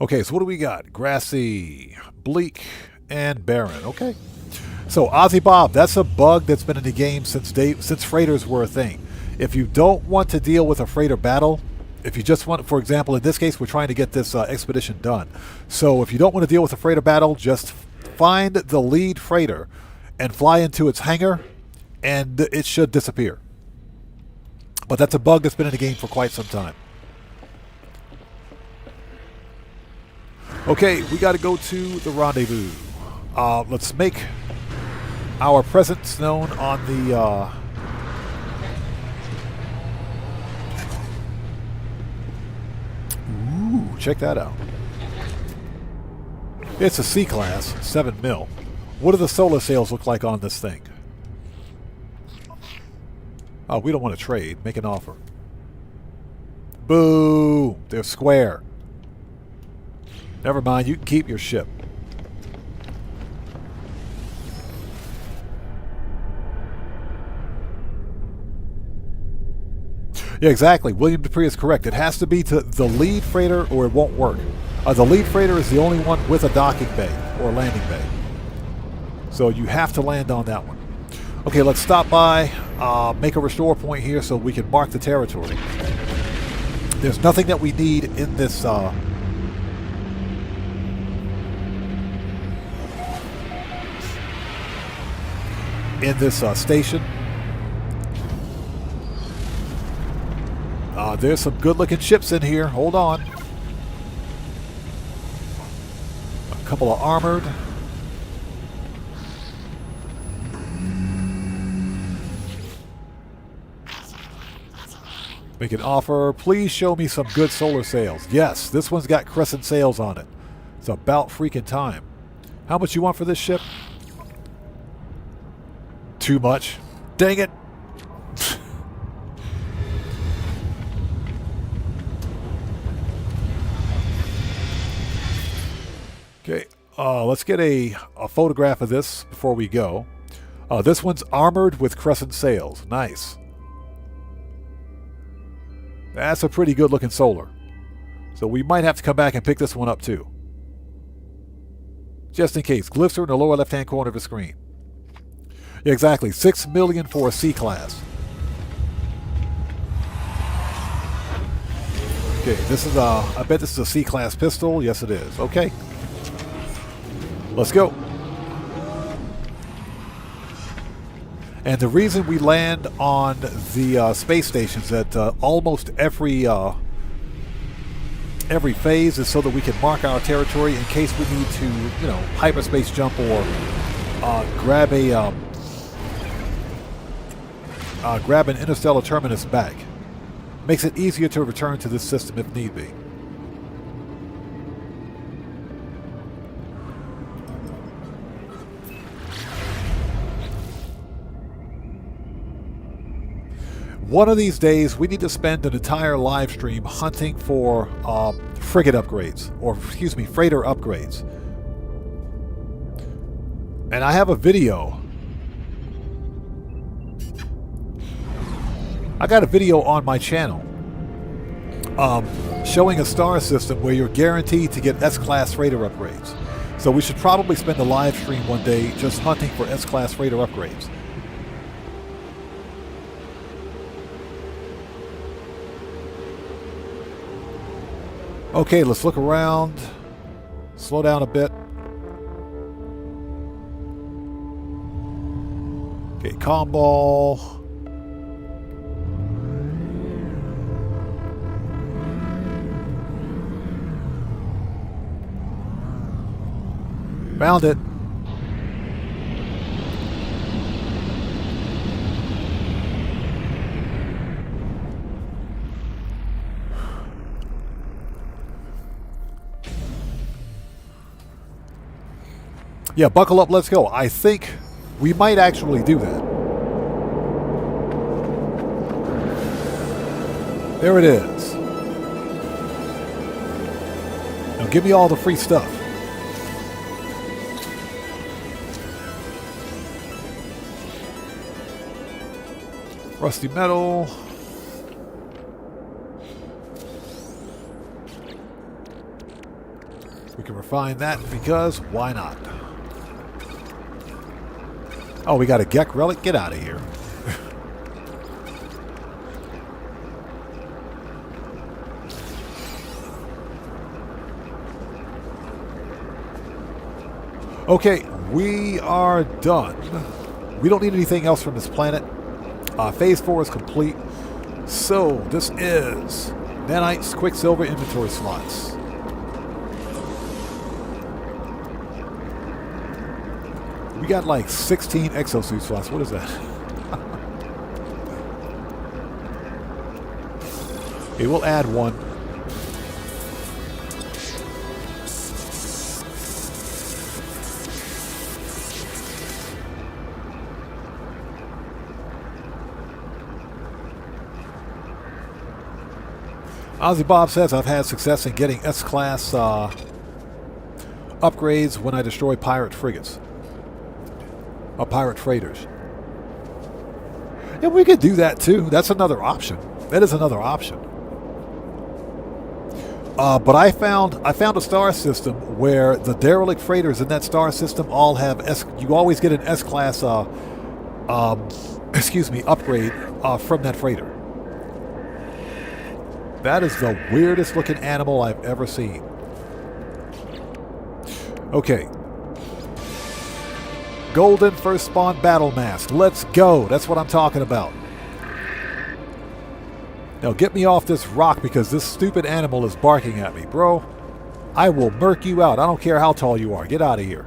Okay, so what do we got? Grassy, bleak, and barren. Okay. So Ozzy Bob, that's a bug that's been in the game since freighters were a thing. If you don't want to deal with a freighter battle, if you just want, for example, in this case, we're trying to get this expedition done. So if you don't want to deal with a freighter battle, just find the lead freighter and fly into its hangar, and it should disappear. But that's a bug that's been in the game for quite some time. Okay, we got to go to the rendezvous. Let's make our presence known on the... Ooh, check that out. It's a C-class, 7 mil. What do the solar sails look like on this thing? Oh, we don't want to trade. Make an offer. Boo! They're square. Never mind, you can keep your ship. Yeah, exactly. William Dupree is correct. It has to be to the lead freighter or it won't work. The lead freighter is the only one with a docking bay or landing bay. So you have to land on that one. Okay, let's stop by, make a restore point here so we can mark the territory. There's nothing that we need in this... station. There's some good-looking ships in here. Hold on. A couple of armored. Make an offer. Please show me some good solar sails. Yes, this one's got crescent sails on it. It's about freaking time. How much you want for this ship? Too much. Dang it. Okay, let's get a photograph of this before we go. This one's armored with crescent sails. Nice. That's a pretty good looking solar. So we might have to come back and pick this one up too. Just in case. Glyphs are in the lower left hand corner of the screen. Yeah, exactly. 6 million for a C class. Okay, this is I bet this is a C class pistol. Yes it is. Okay. Let's go. And the reason we land on the space stations at almost every phase is so that we can mark our territory in case we need to, you know, hyperspace jump or grab an interstellar terminus back. Makes it easier to return to this system if need be. One of these days, we need to spend an entire live stream hunting for frigate upgrades, or excuse me, freighter upgrades. And I have a video. I got a video on my channel showing a star system where you're guaranteed to get S-class freighter upgrades. So we should probably spend a live stream one day just hunting for S-class freighter upgrades. Okay, let's look around. Slow down a bit. Okay, comm ball. Found it. Yeah, buckle up, let's go. I think we might actually do that. There it is. Now give me all the free stuff. Rusty metal. We can refine that because why not? Oh, we got a Gek relic? Get out of here. Okay, we are done. We don't need anything else from this planet. Phase 4 is complete. So, this is nanites, quicksilver inventory slots. We got like 16 exosuit slots. What is that? Okay, we'll add one. Ozzy Bob says, I've had success in getting S-class upgrades when I destroy pirate frigates. Pirate freighters. Yeah, we could do that too. That's another option. That is another option. But I found a star system where the derelict freighters in that star system all have you always get an S-class upgrade from that freighter. That is the weirdest looking animal I've ever seen. Okay. Golden first spawn battle mask. Let's go. That's what I'm talking about. Now get me off this rock because this stupid animal is barking at me. Bro, I will murk you out. I don't care how tall you are. Get out of here.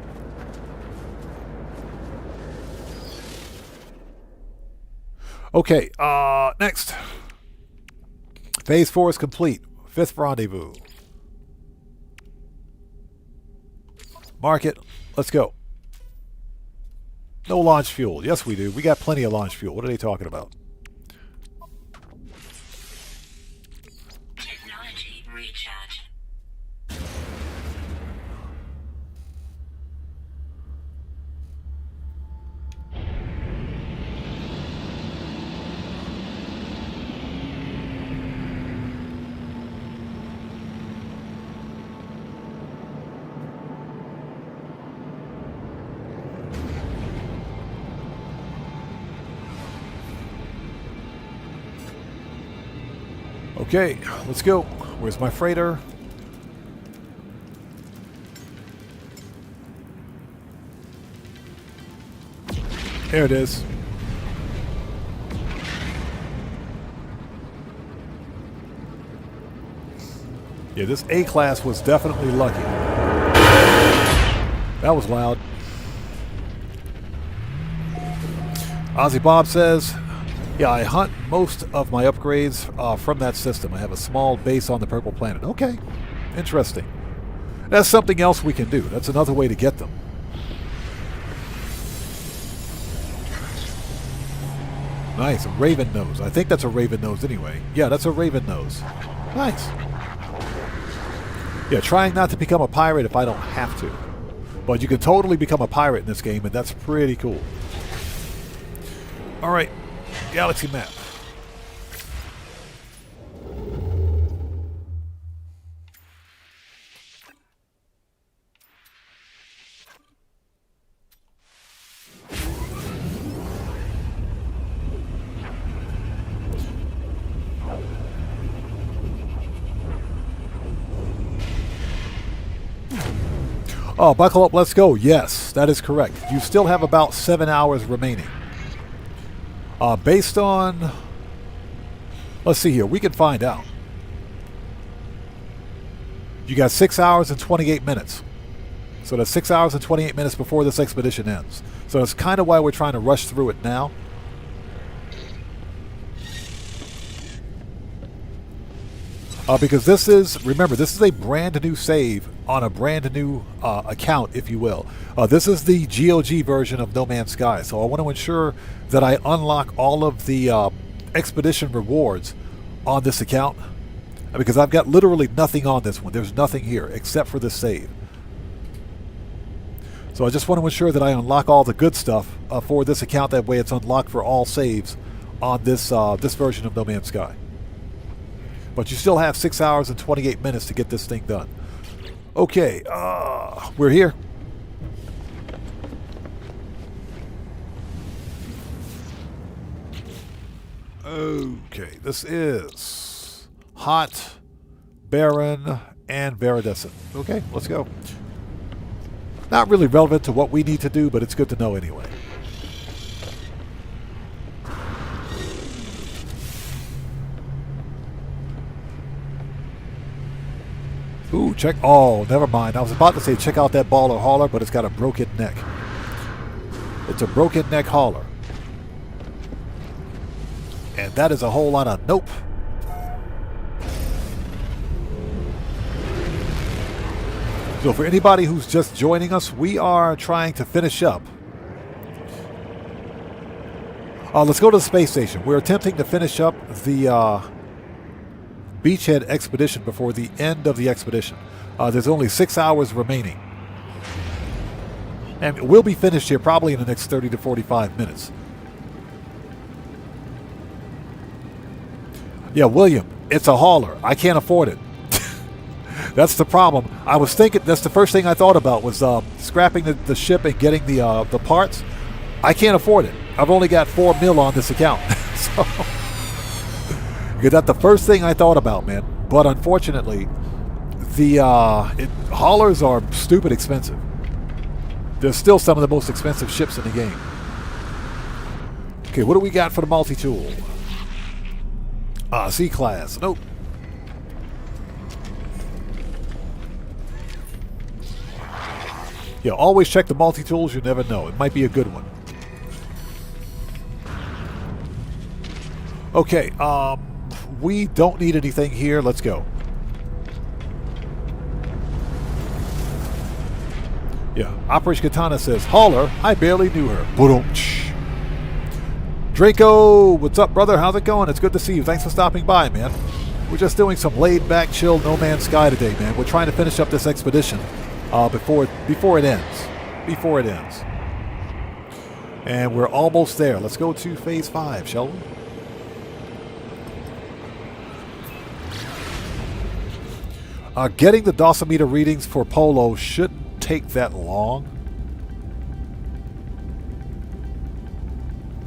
Okay, next. Phase 4 is complete. 5th rendezvous. Mark it. Let's go. No launch fuel. Yes, we do. We got plenty of launch fuel. What are they talking about? Technology recharge. Okay, let's go. Where's my freighter? There it is. Yeah, this A-class was definitely lucky. That was loud. Ozzy Bob says, yeah, I hunt most of my upgrades from that system. I have a small base on the Purple Planet. Okay, interesting. That's something else we can do. That's another way to get them. Nice, a raven nose. I think that's a raven nose anyway. Yeah, that's a raven nose. Nice. Yeah, trying not to become a pirate if I don't have to. But you can totally become a pirate in this game, and that's pretty cool. Alright, galaxy map. Oh, buckle up, let's go. Yes, that is correct. You still have about 7 hours remaining. Based on... Let's see here. We can find out. You got 6 hours and 28 minutes. So that's 6 hours and 28 minutes before this expedition ends. So that's kind of why we're trying to rush through it now. Because this is, remember, this is a brand new save on a brand new account, if you will. This is the GOG version of No Man's Sky, so I want to ensure that I unlock all of the expedition rewards on this account, because I've got literally nothing on this one. There's nothing here except for this save. So I just want to ensure that I unlock all the good stuff for this account. That way it's unlocked for all saves on this, this version of No Man's Sky. But you still have 6 hours and 28 minutes to get this thing done. Okay, we're here. Okay, this is Hot, Barren, and Viridescent. Okay, let's go. Not really relevant to what we need to do, but it's good to know anyway. Ooh, check. Oh, never mind. I was about to say check out that baller hauler, but it's got a broken neck. It's a broken neck hauler. And that is a whole lot of nope. So for anybody who's just joining us, we are trying to finish up. Let's go to the space station. We're attempting to finish up the Beachhead expedition before the end of the expedition. There's only 6 hours remaining. And we'll be finished here probably in the next 30 to 45 minutes. Yeah, William, it's a hauler. I can't afford it. That's the problem. I was thinking, that's the first thing I thought about was scrapping the ship and getting the parts. I can't afford it. I've only got 4 mil on this account. So... Because that's the first thing I thought about, man. But unfortunately, the haulers are stupid expensive. They're still some of the most expensive ships in the game. Okay, what do we got for the multi-tool? C-class. Nope. Yeah, always check the multi-tools. You never know. It might be a good one. Okay, we don't need anything here. Let's go. Yeah, Operation Katana says, hauler, I barely knew her. Boom-ch. Draco, what's up, brother? How's it going? It's good to see you. Thanks for stopping by, man. We're just doing some laid-back, chill No Man's Sky today, man. We're trying to finish up this expedition before it ends. Before it ends. And we're almost there. Let's go to Phase 5, shall we? Getting the dosimeter readings for Polo shouldn't take that long,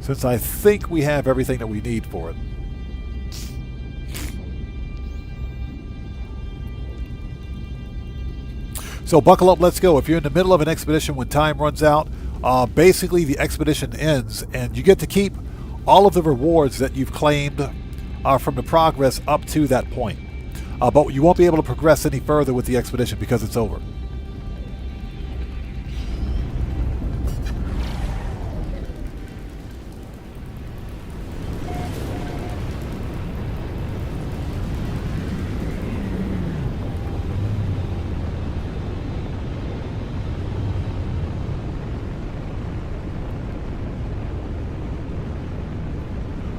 since I think we have everything that we need for it. So buckle up, let's go. If you're in the middle of an expedition when time runs out, basically the expedition ends and you get to keep all of the rewards that you've claimed from the progress up to that point. But you won't be able to progress any further with the expedition because it's over.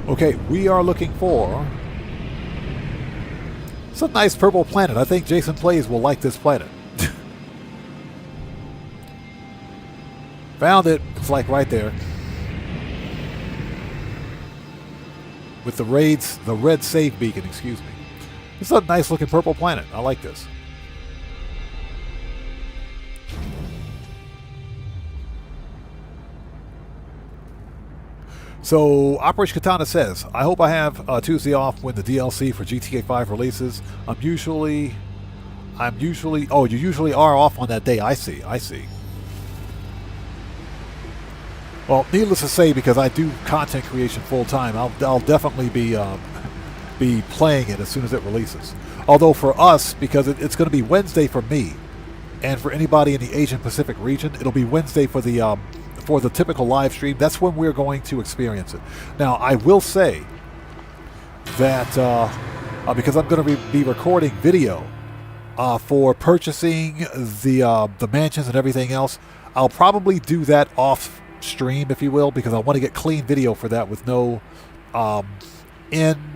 Okay, we are looking for some nice purple planet. I think Jason Plays will like this planet. Found it. It's like right there. With the red save beacon, excuse me. It's a nice looking purple planet. I like this. So, Operation Katana says, I hope I have Tuesday off when the DLC for GTA 5 releases. I'm usually, oh, you usually are off on that day. I see. Well, needless to say, because I do content creation full time, I'll definitely be playing it as soon as it releases. Although for us, because it's going to be Wednesday for me, and for anybody in the Asian Pacific region, it'll be Wednesday for the typical live stream. That's when we're going to experience it. Now, I will say that because I'm going to be recording video for purchasing the mansions and everything else, I'll probably do that off stream, if you will, because I want to get clean video for that with no in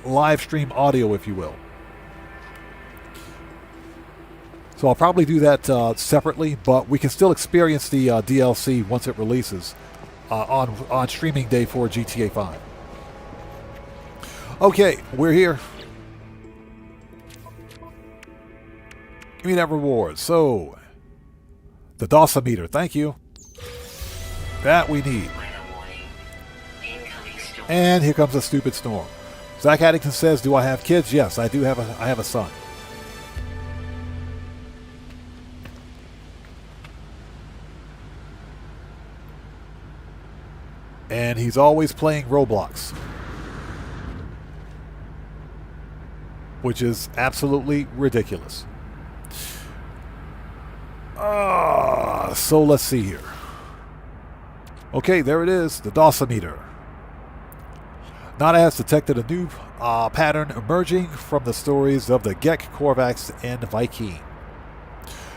live stream audio, if you will. So I'll probably do that separately, but we can still experience the DLC once it releases on streaming day for GTA 5. Okay, we're here. Give me that reward. So, the dosimeter, thank you. That we need. And here comes a stupid storm. Zach Addington says, do I have kids? Yes, I do. I have a son. And he's always playing Roblox, which is absolutely ridiculous. So let's see here. Okay, there it is, the dosimeter. NADA has detected a new pattern emerging from the stories of the Gek, Korvax, and Viking.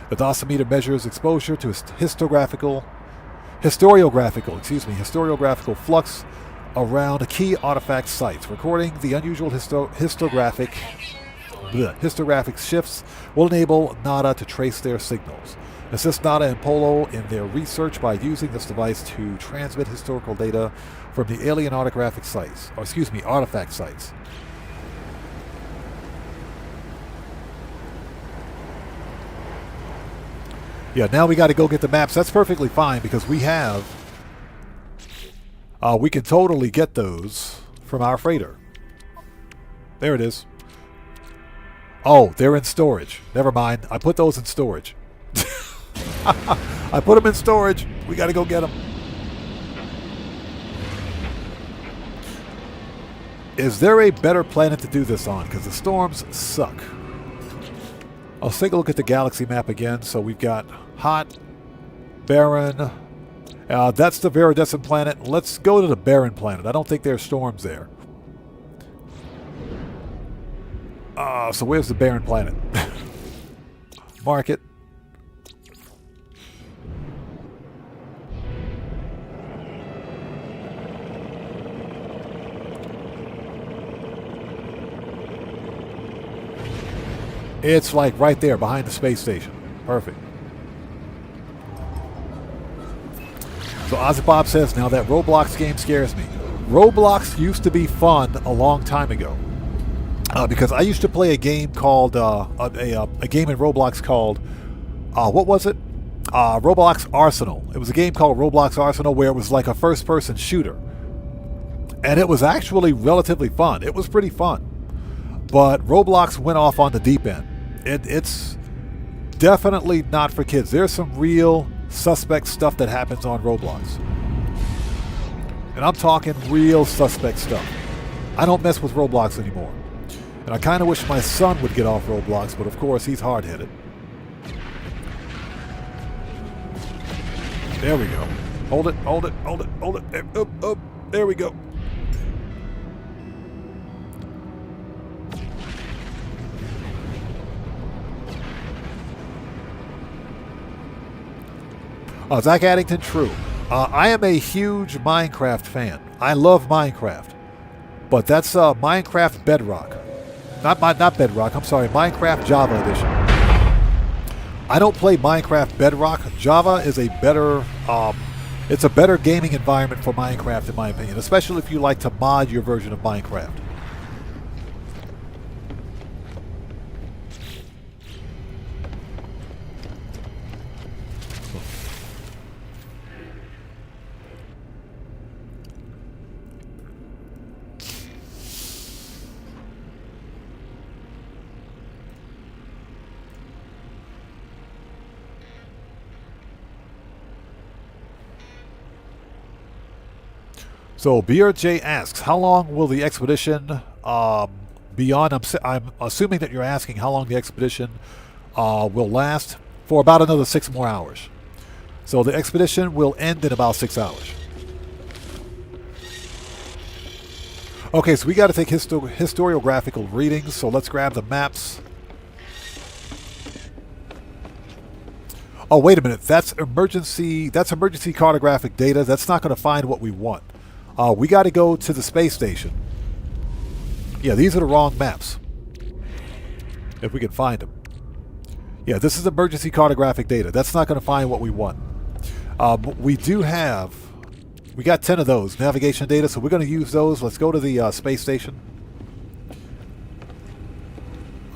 The dosimeter measures exposure to historiographical flux around key artifact sites. Recording the unusual histographic shifts will enable NADA to trace their signals. Assist NADA and Polo in their research by using this device to transmit historical data from the alien artifact sites. Yeah, now we got to go get the maps. That's perfectly fine because we have... we can totally get those from our freighter. There it is. Oh, they're in storage. Never mind. I put those in storage. I put them in storage. We got to go get them. Is there a better planet to do this on? Because the storms suck. Let's take a look at the galaxy map again. So we've got hot, barren. That's the Viridescent planet. Let's go to the barren planet. I don't think there's storms there. So where's the barren planet? Mark it. It's like right there behind the space station. Perfect. So Ozzybob says, now that Roblox game scares me. Roblox used to be fun a long time ago. Because I used to play a game called, a game in Roblox called, what was it? Roblox Arsenal. It was a game called Roblox Arsenal where it was like a first-person shooter. And it was actually relatively fun. It was pretty fun. but Roblox went off on the deep end. It's definitely not for kids. There's some real suspect stuff that happens on Roblox. And I'm talking real suspect stuff. I don't mess with Roblox anymore. And I kind of wish my son would get off Roblox, but of course he's hard-headed. There we go. Hold it, hold it, hold it, hold it. Up, up. There we go. Zach Addington, true. I am a huge Minecraft fan. I love Minecraft. But that's Minecraft Bedrock. Not Bedrock, I'm sorry, Minecraft Java Edition. I don't play Minecraft Bedrock. Java is a better, it's a better gaming environment for Minecraft in my opinion, especially if you like to mod your version of Minecraft. So BRJ asks, how long will the expedition be on? I'm assuming that you're asking how long the expedition will last. For about another 6 more hours. So the expedition will end in about 6 hours. Okay, so we got to take historiographical readings. So let's grab the maps. Oh, wait a minute. That's emergency cartographic data. That's not going to find what we want. We got to go to the space station. Yeah, these are the wrong maps. If we can find them. Yeah, this is emergency cartographic data. That's not going to find what we want. We got 10 of those navigation data, so we're going to use those. Let's go to the space station.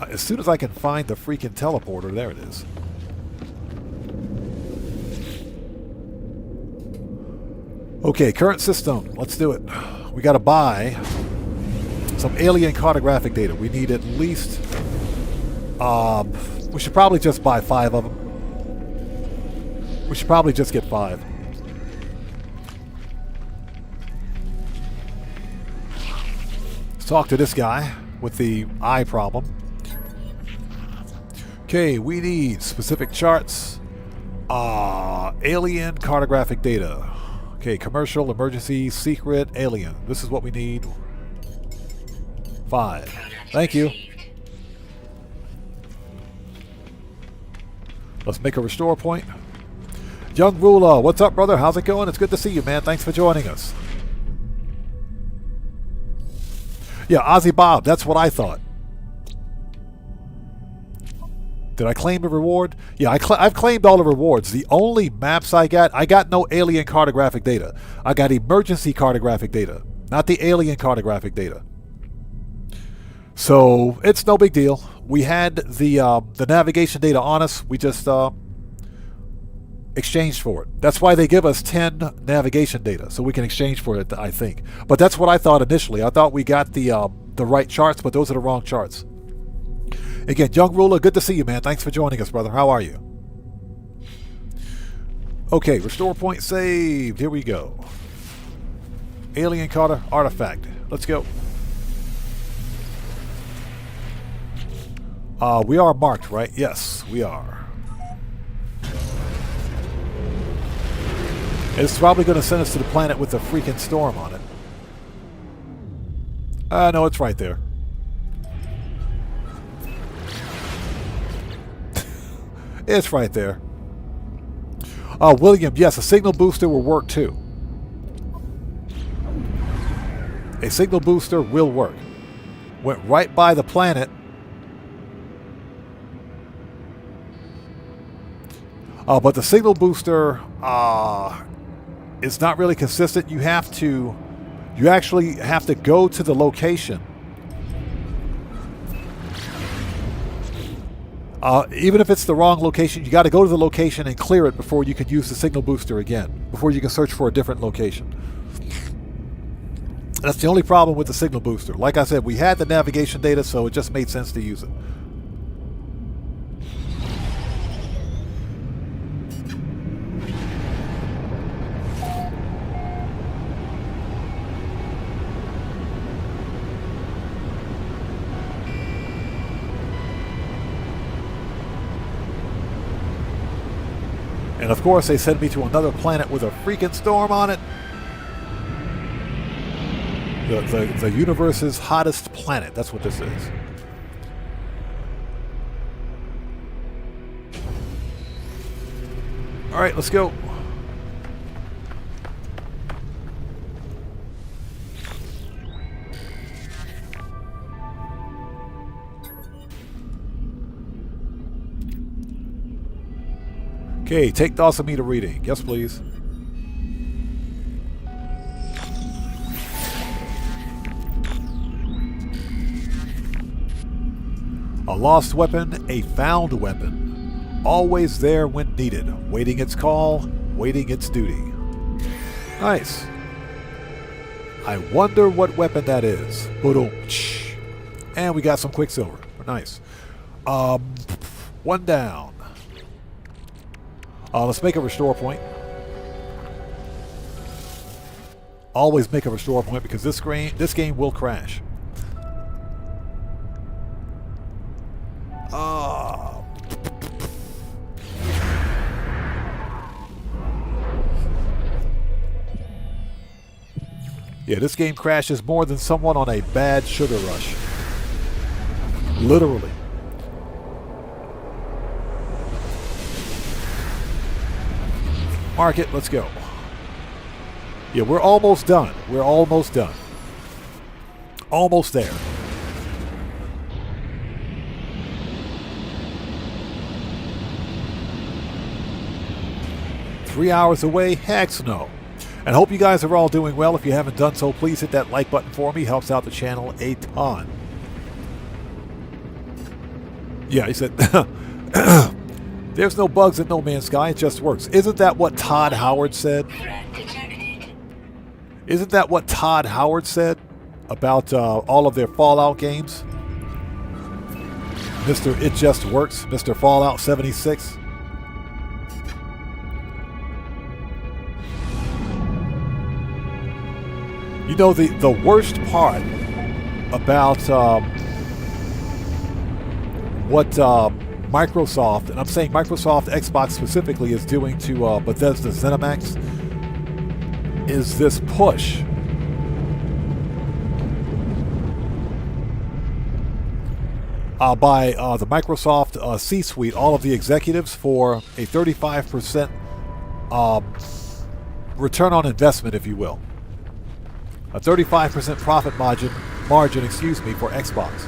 As soon as I can find the freaking teleporter, there it is. Okay, current system. Let's do it. We got to buy some alien cartographic data. We need at least... we should probably just buy 5 of them. We should probably just get 5. Let's talk to this guy with the eye problem. Okay, we need specific charts. Alien cartographic data. Okay, commercial, emergency, secret, alien. This is what we need. 5. Thank you. Let's make a restore point. Young Ruler, what's up, brother? How's it going? It's good to see you, man. Thanks for joining us. Yeah, Ozzy Bob, that's what I thought. Did I claim a reward? Yeah, I've claimed all the rewards. The only maps I got no alien cartographic data. I got emergency cartographic data, not the alien cartographic data. So it's no big deal. We had the navigation data on us. We just exchanged for it. That's why they give us 10 navigation data, so we can exchange for it, I think. But that's what I thought initially. I thought we got the right charts, but those are the wrong charts. Again, Young Ruler, good to see you, man. Thanks for joining us, brother. How are you? Okay, restore point saved. Here we go. Alien Carter artifact. Let's go. We are marked, right? Yes, we are. It's probably going to send us to the planet with a freaking storm on it. No, it's right there. It's right there. William, yes, a signal booster will work too. A signal booster will work. Went right by the planet. But the signal booster is not really consistent. You actually have to go to the location. Even if it's the wrong location, you got to go to the location and clear it before you can use the signal booster again, before you can search for a different location. That's the only problem with the signal booster. Like I said, we had the navigation data, so it just made sense to use it. And of course, they send me to another planet with a freaking storm on it. The universe's hottest planet. That's what this is. All right, let's go. Okay, take dosimeter reading. Yes, please. A lost weapon, a found weapon. Always there when needed. Waiting its call, waiting its duty. Nice. I wonder what weapon that is. Boom. And we got some quicksilver. Nice. One down. Let's make a restore point. Always make a restore point because this game will crash. Yeah, this game crashes more than someone on a bad sugar rush. Literally. Mark it, let's go. Yeah, we're almost done. We're almost done. Almost there. Three hours away? Heck no. And I hope you guys are all doing well. If you haven't done so, please hit that like button for me. Helps out the channel a ton. Yeah, he said, there's no bugs in No Man's Sky. It just works. Isn't that what Todd Howard said? Isn't that what Todd Howard said about all of their Fallout games? Mr. It Just Works, Mr. Fallout 76. You know, the worst part about what Microsoft, and I'm saying Microsoft Xbox specifically, is doing to Bethesda ZeniMax is this push. By the Microsoft C-suite, all of the executives, for a 35% return on investment, if you will. A 35% profit margin, excuse me, for Xbox.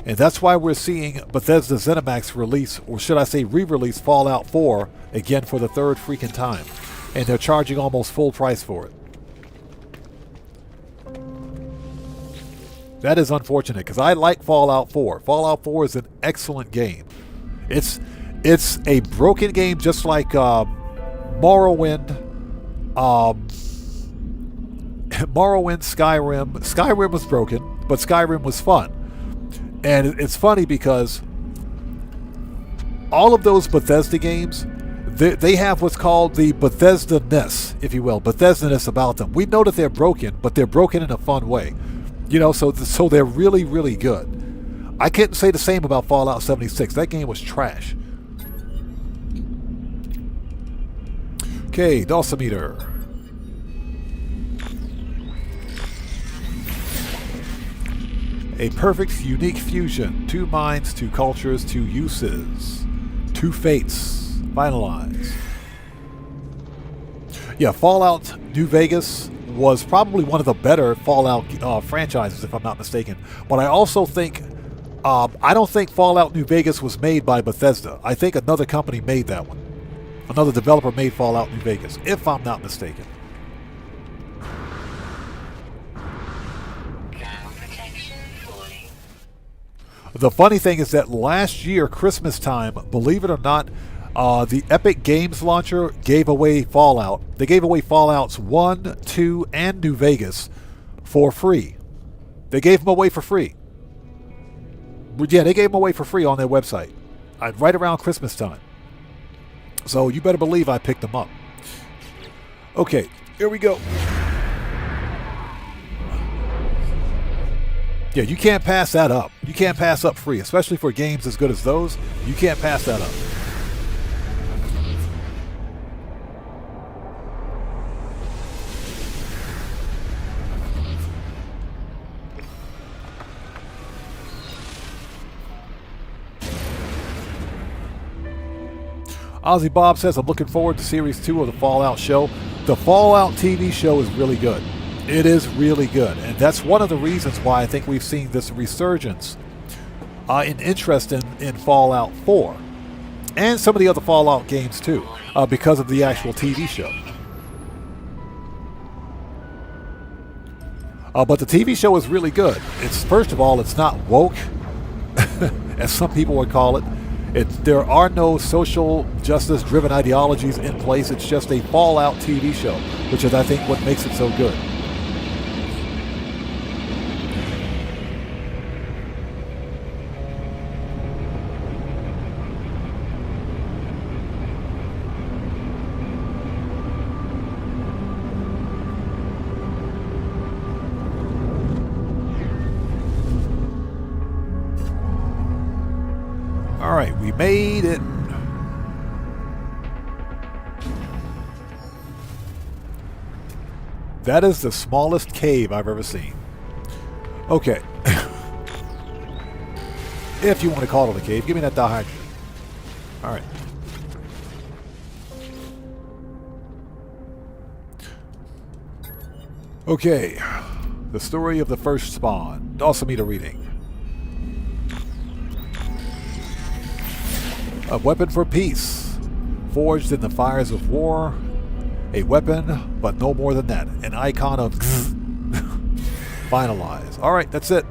And that's why we're seeing Bethesda ZeniMax release, or should I say re-release, Fallout 4 again for the third freaking time. And they're charging almost full price for it. That is unfortunate, because I like Fallout 4. Fallout 4 is an excellent game. It's a broken game, just like Morrowind, Skyrim. Skyrim was broken, but Skyrim was fun. And it's funny because all of those Bethesda games, they have what's called the Bethesda-ness, if you will, Bethesda-ness about them. We know that they're broken, but they're broken in a fun way. You know, so they're really, really good. I can't say the same about Fallout 76. That game was trash. Okay, dosimeter. A perfect, unique fusion. 2 minds, 2 cultures, 2 uses. 2 fates. Finalize. Yeah, Fallout New Vegas was probably one of the better Fallout franchises, if I'm not mistaken. But I also think, I don't think Fallout New Vegas was made by Bethesda. I think another company made that one. Another developer made Fallout New Vegas, if I'm not mistaken. The funny thing is that last year, Christmas time, believe it or not, The Epic Games Launcher gave away Fallout. They gave away Fallouts 1, 2, and New Vegas for free. They gave them away for free. Yeah, they gave them away for free on their website right around Christmas time. So you better believe I picked them up. Okay, here we go. Yeah, you can't pass that up. You can't pass up free, especially for games as good as those. You can't pass that up. Ozzy Bob says, I'm looking forward to Series 2 of the Fallout show. The Fallout TV show is really good. It is really good. And that's one of the reasons why I think we've seen this resurgence in interest in Fallout 4. And some of the other Fallout games too, because of the actual TV show. But the TV show is really good. It's, first of all, it's not woke, as some people would call it. There are no social justice-driven ideologies in place. It's just a Fallout TV show, which is, I think, what makes it so good. All right, we made it. That is the smallest cave I've ever seen. Okay. If you want to call it a cave, give me that dihydrogen. All right. Okay. The story of the first spawn. Also need a reading. A weapon for peace, forged in the fires of war. A weapon, but no more than that. An icon of finalize. All right, that's it.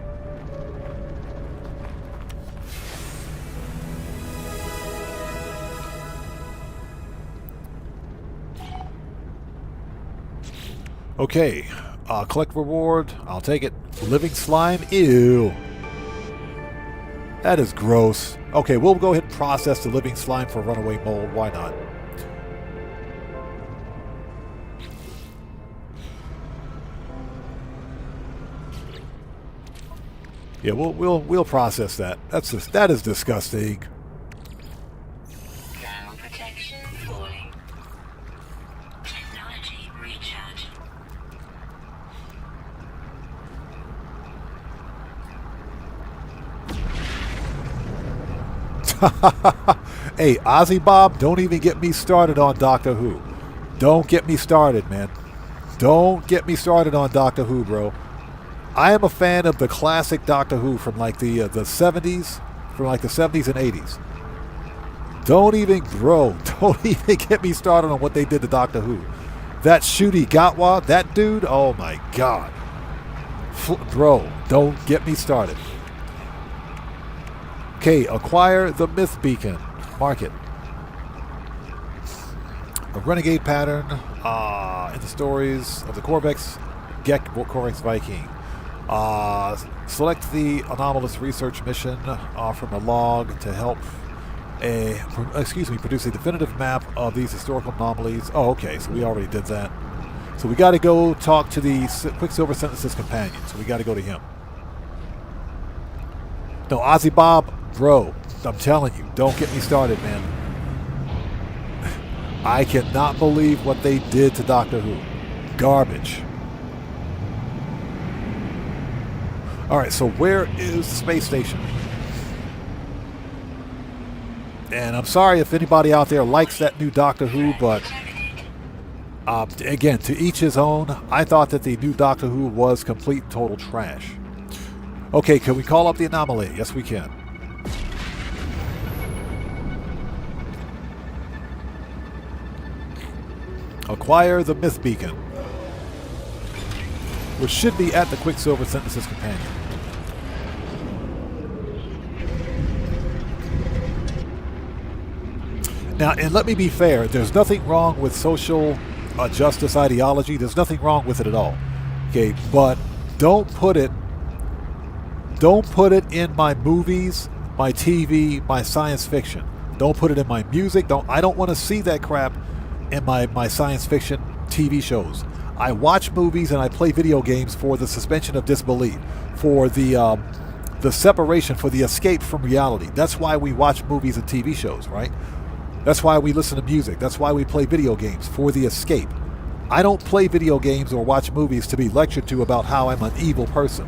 Okay, collect reward. I'll take it. Living slime. Ew. That is gross. Okay, we'll go ahead and process the living slime for runaway mold. Why not? Yeah, we'll process that. That is disgusting. Thermal protection falling. Technology recharging. Hey, Ozzy Bob, don't even get me started on Doctor Who. Don't get me started, man. Don't get me started on Doctor Who, bro. I am a fan of the classic Doctor Who from like the 70s, from like the 70s and 80s. Don't even get me started on what they did to Doctor Who. That Ncuti Gatwa, that dude, oh my God. Bro, don't get me started. Okay, acquire the Myth Beacon. Mark it. A renegade pattern in the stories of the Corvex, Corvex Viking. Select the anomalous research mission from a log to help produce a definitive map of these historical anomalies. Oh, okay, so we already did that. So we got to go talk to the Quicksilver Synthesis companion. So we got to go to him. No, Ozzy Bob, bro, I'm telling you, don't get me started, man. I cannot believe what they did to Doctor Who. Garbage. Alright, so where is the space station? And I'm sorry if anybody out there likes that new Doctor Who, but again, to each his own. I thought that the new Doctor Who was complete and total trash. Okay, can we call up the anomaly? Yes, we can. Acquire the Myth Beacon, which should be at the Quicksilver Synthesis companion. Now, and let me be fair, there's nothing wrong with social justice ideology. There's nothing wrong with it at all. Okay, but don't put it in my movies, my TV, my science fiction. Don't put it in my music. I don't want to see that crap in my science fiction TV shows. I watch movies and I play video games for the suspension of disbelief, for the separation, for the escape from reality. That's why we watch movies and TV shows, right? That's why we listen to music. That's why we play video games, for the escape. I don't play video games or watch movies to be lectured to about how I'm an evil person,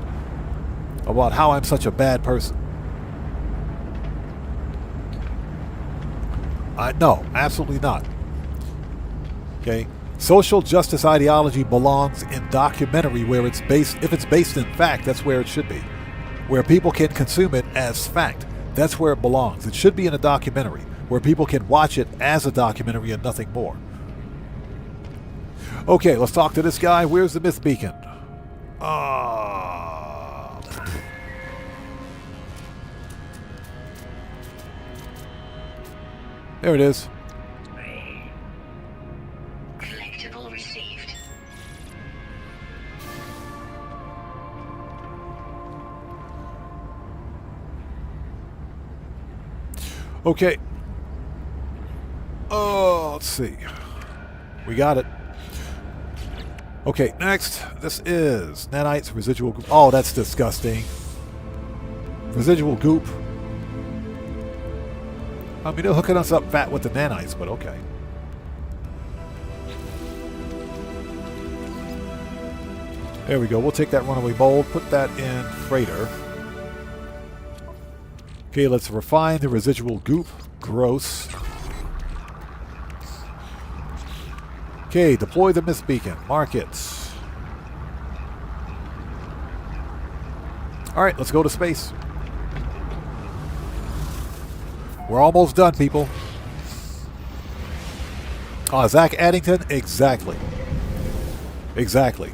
about how I'm such a bad person. No, absolutely not. Okay? Social justice ideology belongs in documentary where it's based. If it's based in fact, that's where it should be. Where people can consume it as fact. That's where it belongs. It should be in a documentary where people can watch it as a documentary and nothing more. Okay, let's talk to this guy. Where's the myth beacon? There it is. Collectible received. Okay. Oh, let's see. We got it. Okay, next. This is nanites residual goop. Oh, that's disgusting. Residual goop. I mean, they're hooking us up fat with the nanites, but okay. There we go. We'll take that runaway mold, put that in freighter. Okay, let's refine the residual goop. Gross. Okay, deploy the myth beacon. Mark it. Alright, let's go to space. We're almost done, people. Zach Addington? Exactly. Exactly.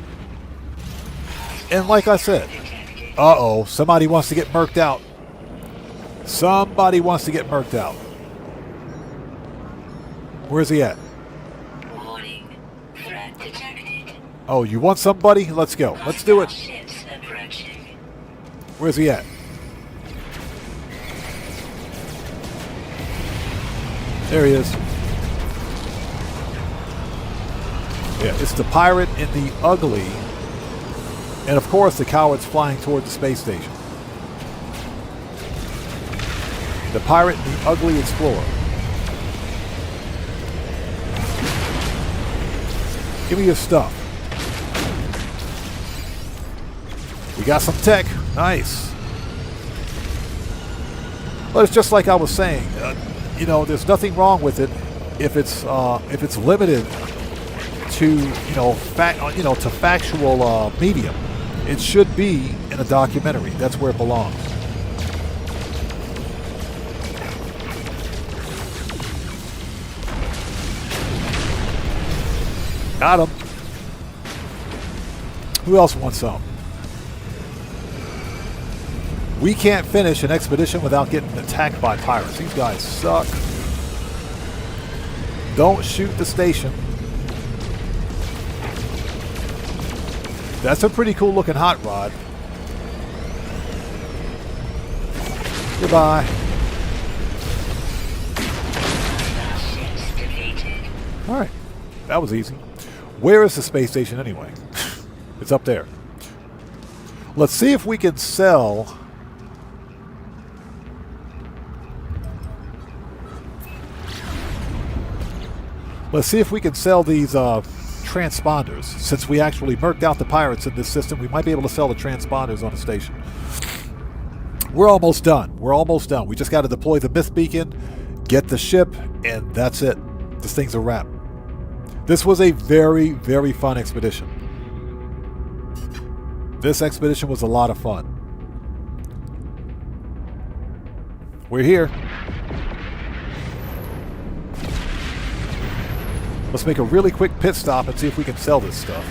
And like I said, uh-oh, somebody wants to get murked out. Somebody wants to get murked out. Where's he at? Warning. Threat detected. Oh, you want somebody? Let's go. Let's do it. Ships approaching. Where's he at? There he is. Yeah, it's the pirate in the ugly. And of course, the coward's flying toward the space station. The pirate and the ugly explorer. Give me your stuff. We got some tech. Nice. But it's just like I was saying. You know, there's nothing wrong with it if it's limited to to factual medium. It should be in a documentary. That's where it belongs. Got him. Who else wants some? We can't finish an expedition without getting attacked by pirates. These guys suck. Don't shoot the station. That's a pretty cool looking hot rod. Goodbye. Alright. That was easy. Where is the space station anyway? It's up there. Let's see if we can sell... Let's see if we can sell these transponders. Since we actually murked out the pirates in this system, we might be able to sell the transponders on the station. We're almost done. We're almost done. We just got to deploy the myth beacon, get the ship, and that's it. This thing's a wrap. This was a very, very fun expedition. This expedition was a lot of fun. We're here. Let's make a really quick pit stop and see if we can sell this stuff.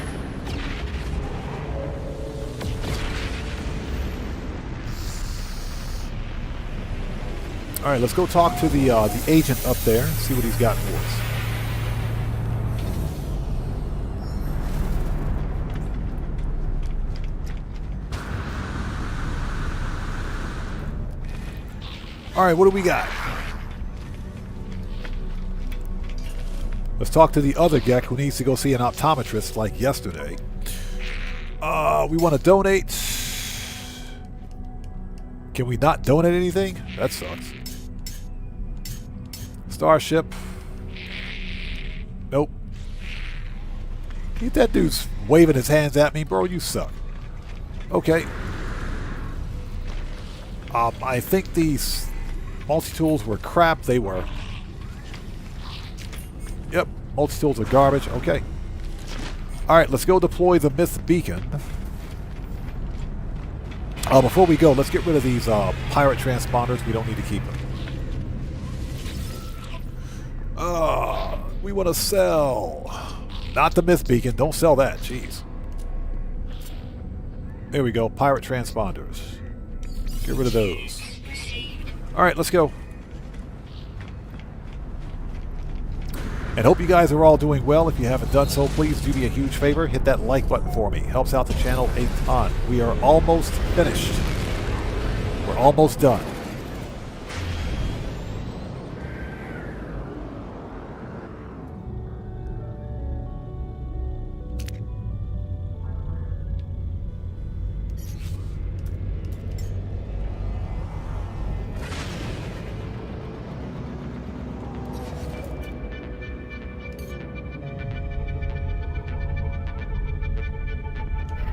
All right, let's go talk to the agent up there and see what he's got for us. All right, what do we got? Let's talk to the other geck who needs to go see an optometrist like yesterday. We want to donate. Can we not donate anything? That sucks. Starship. Nope. That dude's waving his hands at me, bro. You suck. Okay. I think these multi-tools were crap. They were. Yep. Multi-tools are garbage. Okay. Alright, let's go deploy the Myth Beacon. Before we go, let's get rid of these pirate transponders. We don't need to keep them. We want to sell. Not the Myth Beacon. Don't sell that. Jeez. There we go. Pirate transponders. Get rid of those. Alright, let's go. And hope you guys are all doing well. If you haven't done so, please do me a huge favor. Hit that like button for me. Helps out the channel a ton. We are almost finished. We're almost done.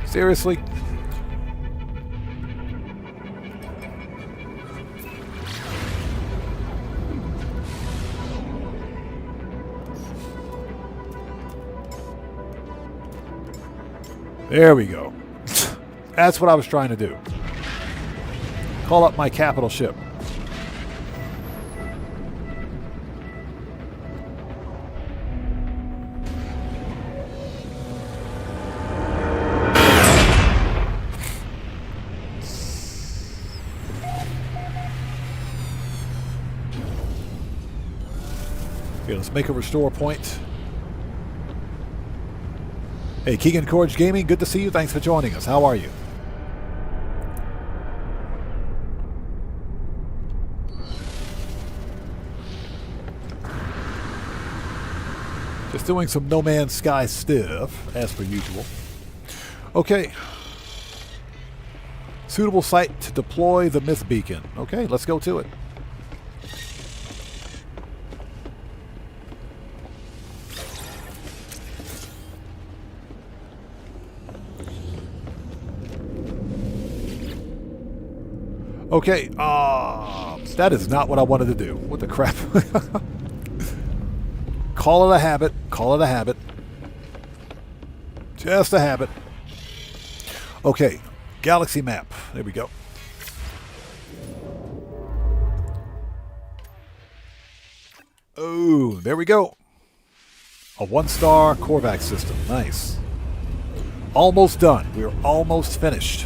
Seriously? There we go. That's what I was trying to do. Call up my capital ship. Okay, let's make a restore point. Hey, Keegan Courage Gaming, good to see you. Thanks for joining us. How are you? Just doing some No Man's Sky stuff, as per usual. Okay. Suitable site to deploy the Myth Beacon. Okay, let's go to it. Okay, that is not what I wanted to do. What the crap? Call it a habit. Call it a habit. Just a habit. Okay, galaxy map. There we go. Oh, there we go. A 1-star Korvax system. Nice. Almost done. We're almost finished.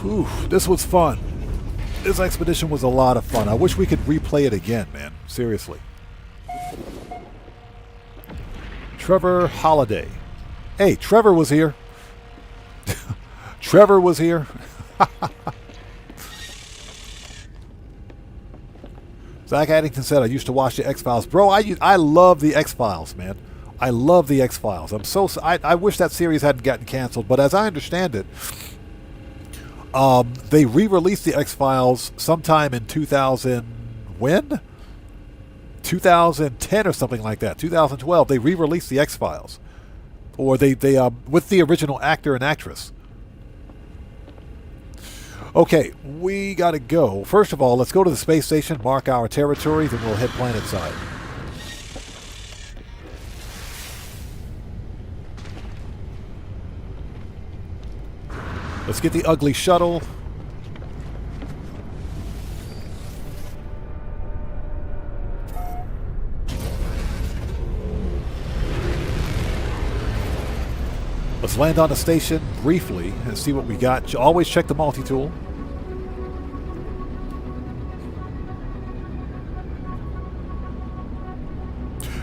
Ooh, this was fun. This expedition was a lot of fun. I wish we could replay it again, man. Seriously. Trevor Holiday. Hey, Trevor was here. Trevor was here. Zach Addington said, I used to watch the X-Files. Bro, I love the X-Files, man. I love the X-Files. I wish that series hadn't gotten canceled, but as I understand it, they re-released the X-Files sometime in 2000, when? 2010 or something like that. 2012, they re-released the X-Files. Or they with the original actor and actress. Okay, we gotta go. First of all, let's go to the space station, mark our territory, then we'll head planet side. Let's get the ugly shuttle. Let's land on the station briefly and see what we got. Always check the multi-tool.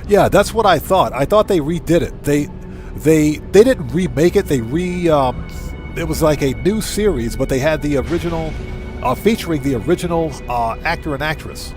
Yeah, that's what I thought. I thought they redid it. They didn't remake it. It was like a new series, but they had the original, featuring the original actor and actress.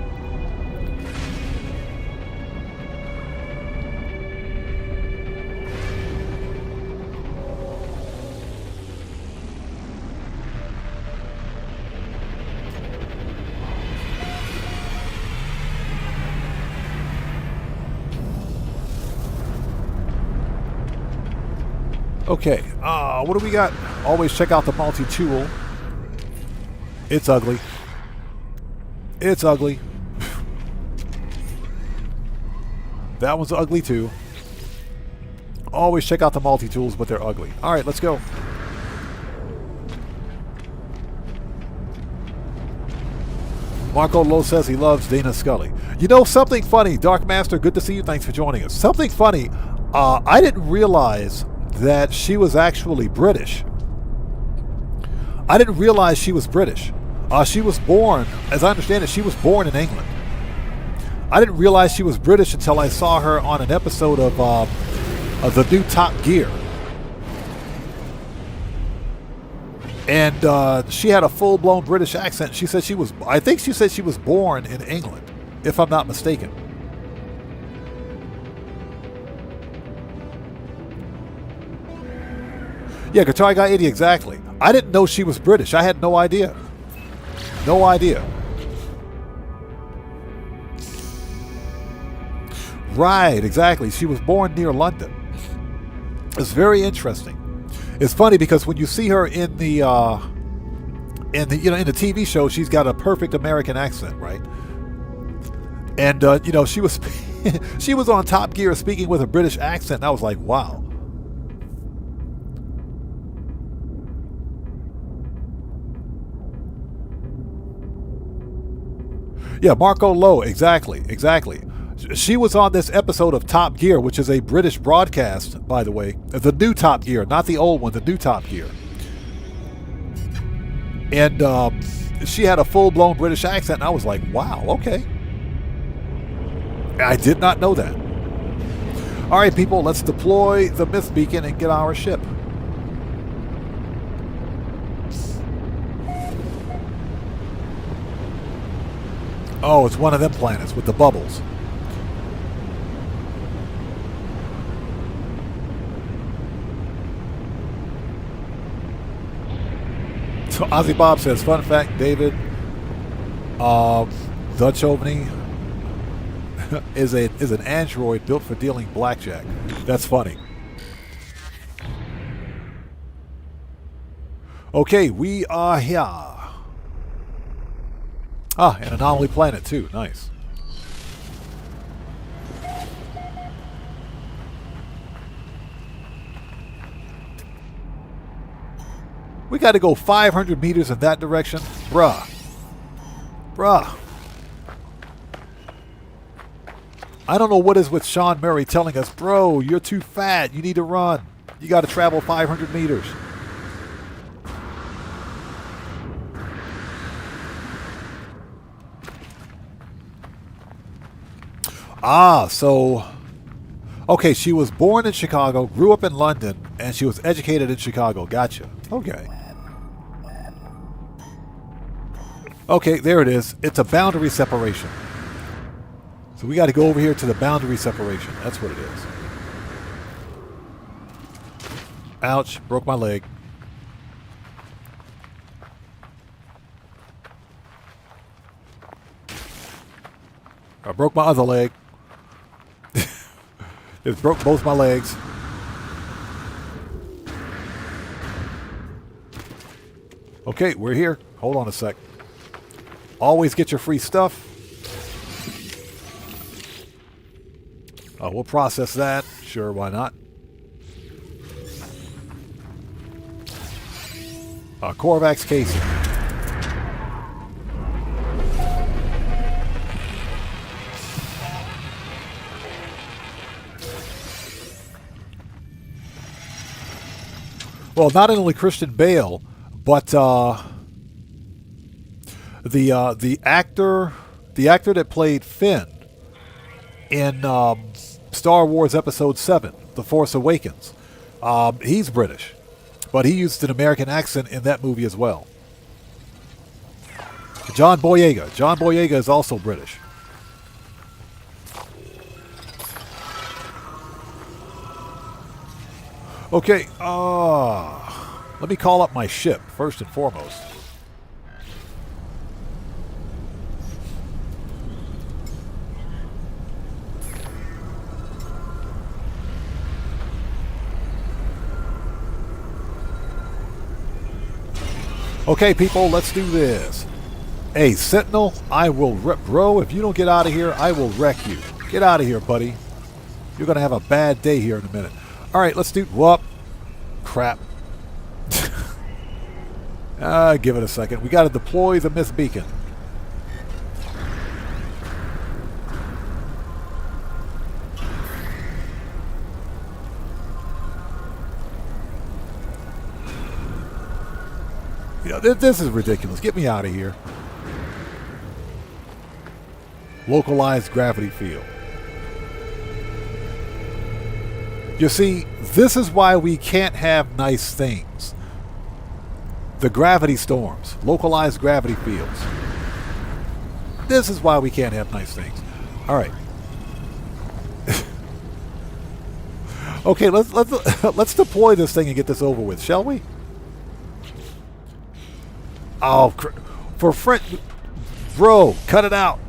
Okay, what do we got? Always check out the multi-tool. It's ugly. It's ugly. That one's ugly too. Always check out the multi-tools, but they're ugly. Alright, let's go. Marco Lowe says he loves Dana Scully. You know, something funny. Dark Master, good to see you. Thanks for joining us. Something funny. I didn't realize that she was actually British. I didn't realize she was British. She was born, as I understand it, she was born in England. I didn't realize she was British until I saw her on an episode of the new Top Gear. And she had a full-blown British accent. She said I think she said she was born in England, if I'm not mistaken. Yeah, Guitar Guy 80, exactly. I didn't know she was British. I had no idea. No idea. Right, exactly. She was born near London. It's very interesting. It's funny because when you see her in the TV show, she's got a perfect American accent, right? And she was she was on Top Gear speaking with a British accent, and I was like, wow. Yeah, Marco Lowe, exactly. She was on this episode of Top Gear, which is a British broadcast, by the way. The new Top Gear, not the old one, the new Top Gear. And she had a full-blown British accent, and I was like, wow, okay. I did not know that. All right, people, let's deploy the Myth Beacon and get our ship. Oh, it's one of them planets with the bubbles. So Ozzy Bob says, fun fact, David, the Chovny is an android built for dealing blackjack. That's funny. Okay, we are here. Ah, an anomaly planet too. Nice. We got to go 500 meters in that direction? Bruh. I don't know what is with Sean Murray telling us, bro, you're too fat. You need to run. You got to travel 500 meters. Okay, she was born in Chicago, grew up in London, and she was educated in Chicago. Gotcha. Okay. Okay, there it is. It's a boundary separation. So we got to go over here to the boundary separation. That's what it is. Ouch, broke my leg. I broke my other leg. It broke both my legs. Okay, we're here. Hold on a sec. Always get your free stuff. We'll process that. Sure, why not? Korvax casing. Well, not only Christian Bale, but the actor that played Finn in Star Wars Episode 7, The Force Awakens. He's British, but he used an American accent in that movie as well. John Boyega. John Boyega is also British. Okay, let me call up my ship, first and foremost. Okay, people, let's do this. Hey, Sentinel, I will bro, if you don't get out of here, I will wreck you. Get out of here, buddy. You're going to have a bad day here in a minute. All right, let's do... Whoop. Crap. Give it a second. We got to deploy the Myth Beacon. You know, this is ridiculous. Get me out of here. Localized gravity field. You see, this is why we can't have nice things. The gravity storms, localized gravity fields. This is why we can't have nice things. All right. Okay, let's deploy this thing and get this over with, shall we? Oh, for French, bro, cut it out.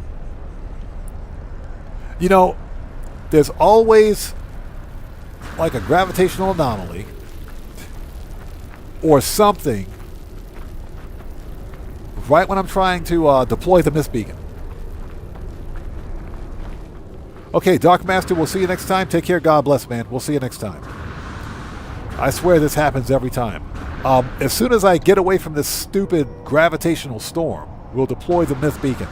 You know, there's always like a gravitational anomaly or something right when I'm trying to deploy the Myth Beacon. Okay, Dark Master, we'll see you next time. Take care. God bless, man. We'll see you next time. I swear this happens every time. As soon as I get away from this stupid gravitational storm, we'll deploy the Myth Beacon.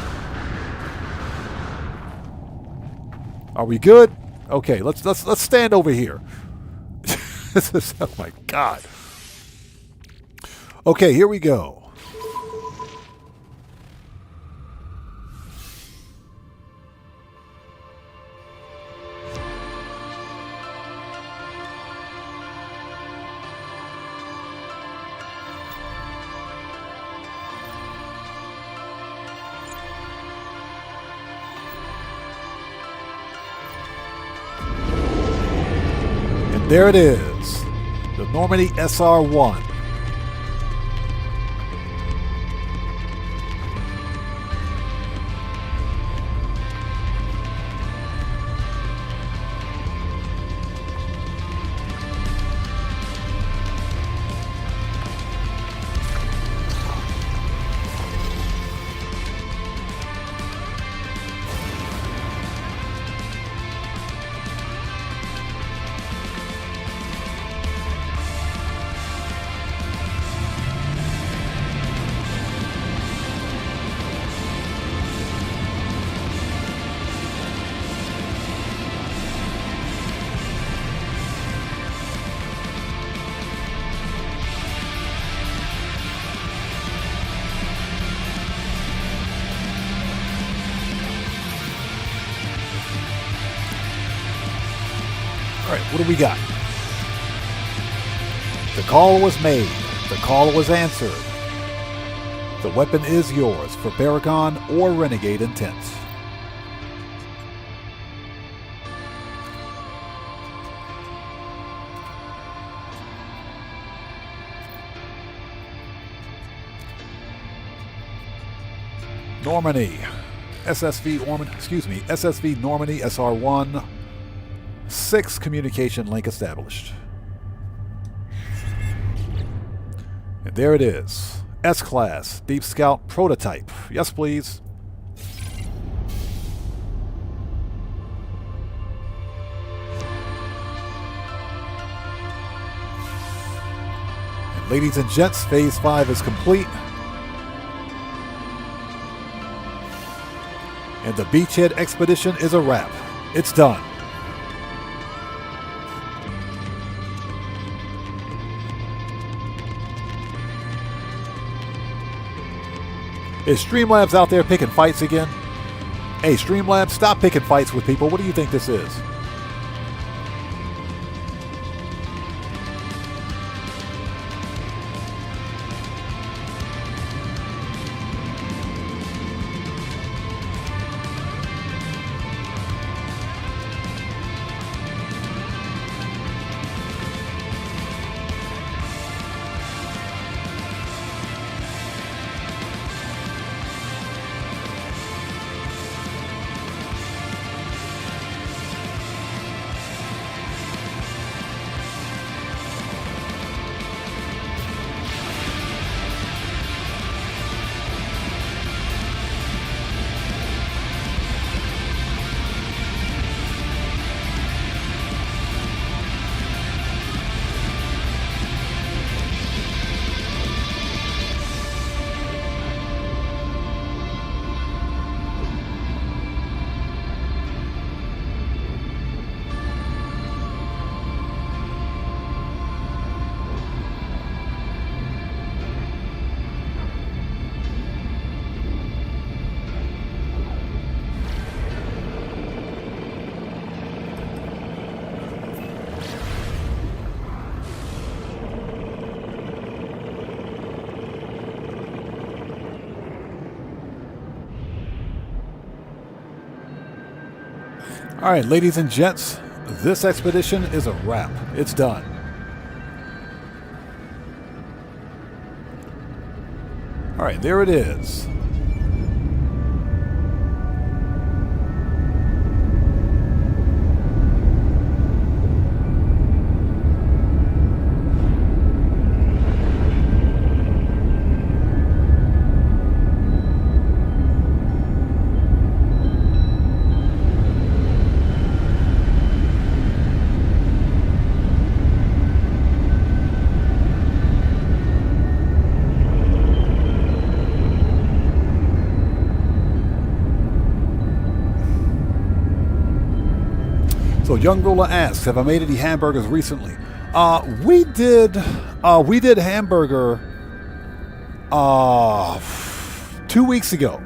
Are we good? Okay, let's stand over here. This is, oh my God. Okay, here we go. There it is, the Normandy SR-1. All right, what do we got? The call was made. The call was answered. The weapon is yours for Baragon or Renegade intents. Normandy. SSV Normandy SR-1. 6 communication link established. And there it is. S-Class Deep Scout prototype. Yes, please. And ladies and gents, Phase 5 is complete. And the Beachhead expedition is a wrap. It's done. Is Streamlabs out there picking fights again? Hey, Streamlabs, stop picking fights with people. What do you think this is? All right, ladies and gents, this expedition is a wrap. It's done. All right, there it is. So Young Ruler asks, have I made any hamburgers recently? We did hamburger 2 weeks ago.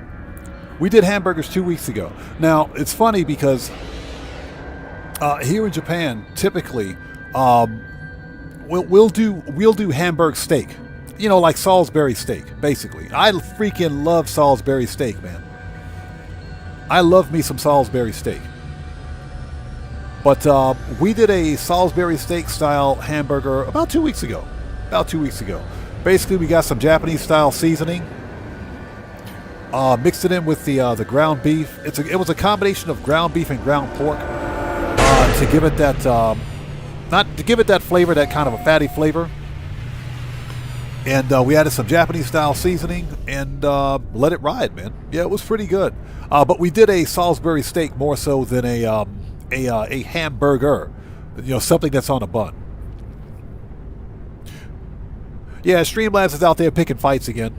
We did hamburgers 2 weeks ago. Now it's funny because here in Japan, typically we'll do Hamburg steak, you know, like Salisbury steak. Basically, I freaking love Salisbury steak, man. I love me some Salisbury steak. But we did a Salisbury steak style hamburger about 2 weeks ago. Basically, we got some Japanese style seasoning, mixed it in with the ground beef. It was a combination of ground beef and ground pork to give it that flavor, that kind of a fatty flavor. And we added some Japanese style seasoning and let it ride, man. Yeah, it was pretty good. But we did a Salisbury steak more so than a hamburger, you know, something that's on a bun. Yeah, Streamlabs is out there picking fights again.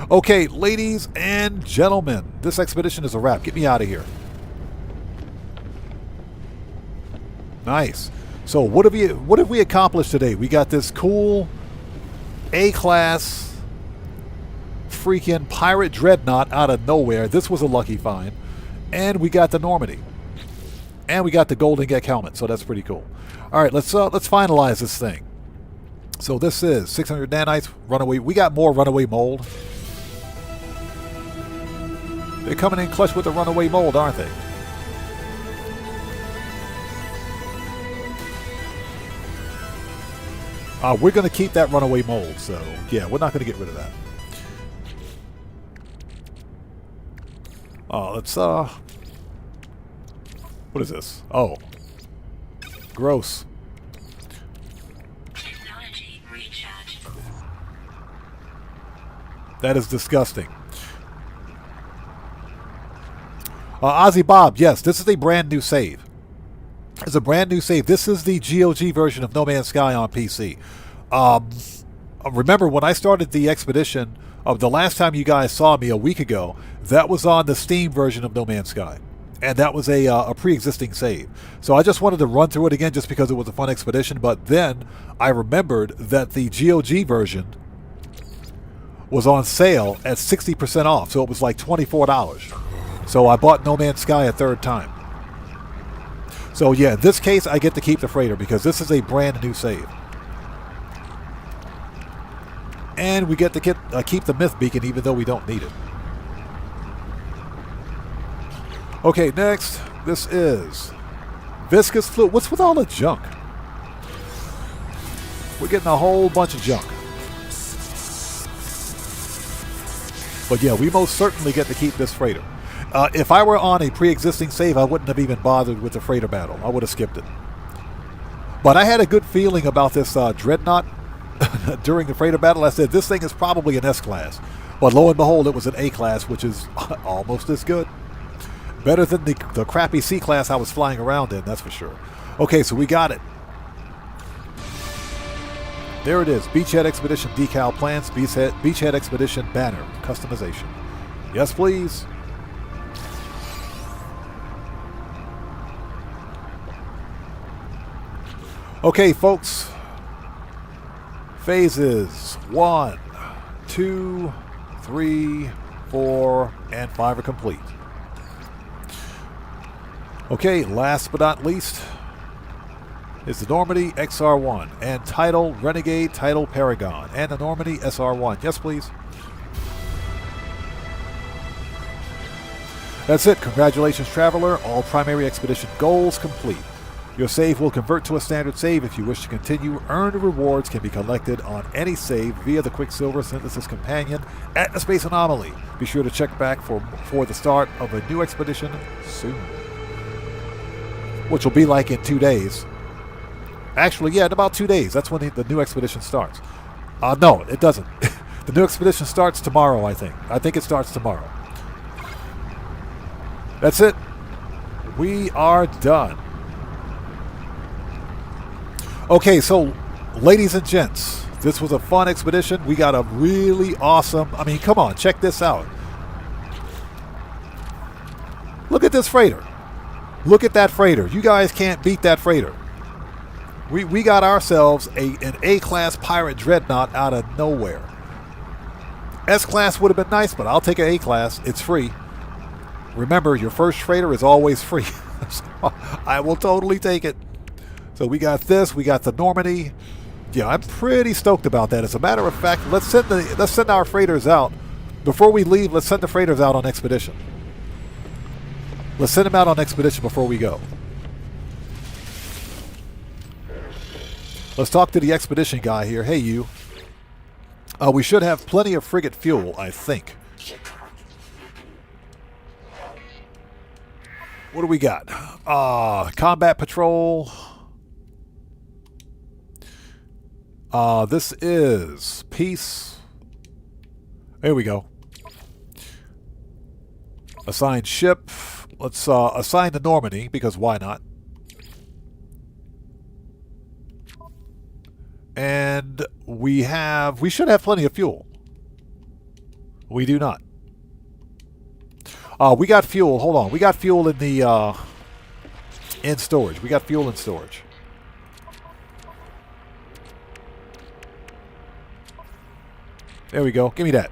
Okay, ladies and gentlemen, this expedition is a wrap. Get me out of here. Nice. So what have we accomplished today? We got this cool A-class freaking pirate dreadnought out of nowhere. This was a lucky find. And we got the Normandy. And we got the Golden Gek helmet, so that's pretty cool. All right, let's finalize this thing. So this is 600 nanites, runaway. We got more runaway mold. They're coming in clutch with the runaway mold, aren't they? We're going to keep that runaway mold, so yeah, we're not going to get rid of that. Let's what is this? Oh. Gross. Technology recharge. That is disgusting. Ozzy Bob, yes, this is a brand new save. It's a brand new save. This is the GOG version of No Man's Sky on PC. Remember, when I started the expedition, the last time you guys saw me a week ago, that was on the Steam version of No Man's Sky. And that was a pre-existing save. So I just wanted to run through it again just because it was a fun expedition. But then I remembered that the GOG version was on sale at 60% off. So it was like $24. So I bought No Man's Sky a third time. So yeah, in this case, I get to keep the freighter because this is a brand new save. And we get to keep the myth beacon even though we don't need it. Okay, next, this is viscous fluid. What's with all the junk? We're getting a whole bunch of junk. But yeah, we most certainly get to keep this freighter. If I were on a pre-existing save, I wouldn't have even bothered with the freighter battle. I would have skipped it. But I had a good feeling about this dreadnought during the freighter battle. I said, this thing is probably an S-class. But lo and behold, it was an A-class, which is almost as good. Better than the crappy C-class I was flying around in, that's for sure. Okay, so we got it. There it is. Beachhead Expedition decal plans. Beachhead Expedition banner customization. Yes, please. Okay, folks. Phases 1, 2, 3, 4, and 5 are complete. Okay, last but not least is the Normandy XR1 and Title Renegade, Title Paragon, and the Normandy SR1. Yes, please. That's it. Congratulations, Traveler. All primary expedition goals complete. Your save will convert to a standard save. If you wish to continue, earned rewards can be collected on any save via the Quicksilver Synthesis Companion at the Space Anomaly. Be sure to check back for the start of a new expedition soon. Which will be like in 2 days. Actually, yeah, in about 2 days. That's when the new expedition starts. No, it doesn't. The new expedition starts tomorrow, I think. I think it starts tomorrow. That's it. We are done. Okay, so ladies and gents, this was a fun expedition. We got a really awesome, I mean, come on, check this out. Look at this freighter. Look at that freighter. You guys can't beat that freighter. We got ourselves an A-class pirate dreadnought out of nowhere. S-class would have been nice, but I'll take an A-class. It's free. Remember, your first freighter is always free. So I will totally take it. So we got this. We got the Normandy. Yeah, I'm pretty stoked about that. As a matter of fact, let's send our freighters out. Before we leave, let's send the freighters out on expedition. Let's send them out on expedition before we go. Let's talk to the expedition guy here. Hey, you. We should have plenty of frigate fuel, I think. What do we got? Combat patrol. This is peace. There we go. Assign ship. Let's assign the Normandy, because why not? And we should have plenty of fuel. We do not. We got fuel. Hold on. We got fuel in the in storage. We got fuel in storage. There we go. Give me that.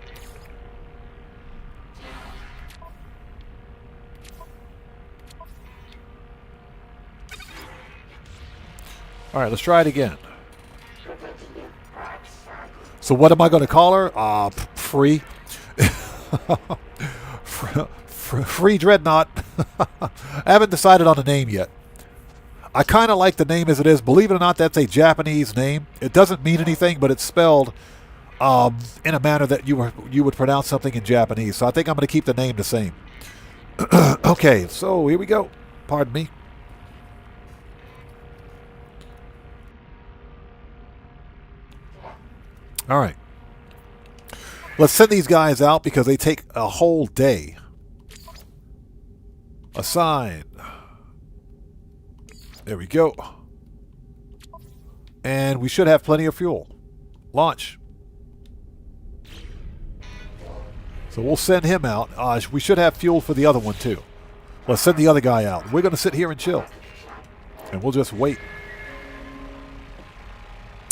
All right, let's try it again. So what am I going to call her? Free. Free Dreadnought. I haven't decided on a name yet. I kind of like the name as it is. Believe it or not, that's a Japanese name. It doesn't mean anything, but it's spelled in a manner that you would pronounce something in Japanese. So I think I'm going to keep the name the same. Okay, so here we go. Pardon me. All right. Let's send these guys out because they take a whole day. Assign. There we go. And we should have plenty of fuel. Launch. So we'll send him out. We should have fuel for the other one too. Let's send the other guy out. We're going to sit here and chill. And we'll just wait.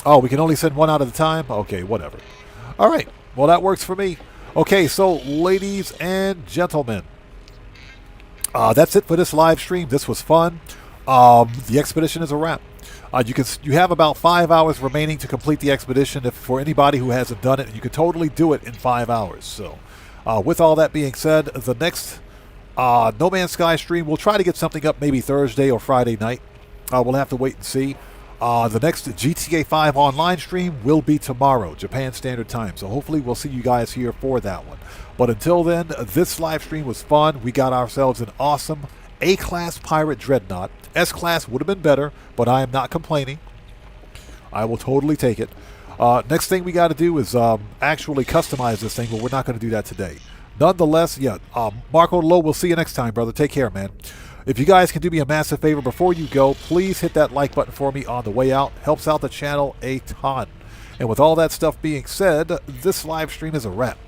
Oh, we can only send one out at a time? Okay, whatever. All right. Well, that works for me. Okay, so ladies and gentlemen, that's it for this live stream. This was fun. The expedition is a wrap. You have about 5 hours remaining to complete the expedition. If for anybody who hasn't done it, you can totally do it in 5 hours. So, with all that being said, the next No Man's Sky stream, we'll try to get something up maybe Thursday or Friday night. We'll have to wait and see. The next GTA 5 online stream will be tomorrow, Japan Standard Time. So hopefully we'll see you guys here for that one. But until then, this live stream was fun. We got ourselves an awesome A-class pirate dreadnought. S-class would have been better, but I am not complaining. I will totally take it. Next thing we got to do is actually customize this thing, but we're not going to do that today. Nonetheless, yeah, Marco Low, we'll see you next time, brother. Take care, man. If you guys can do me a massive favor before you go, please hit that like button for me on the way out. Helps out the channel a ton. And with all that stuff being said, this live stream is a wrap.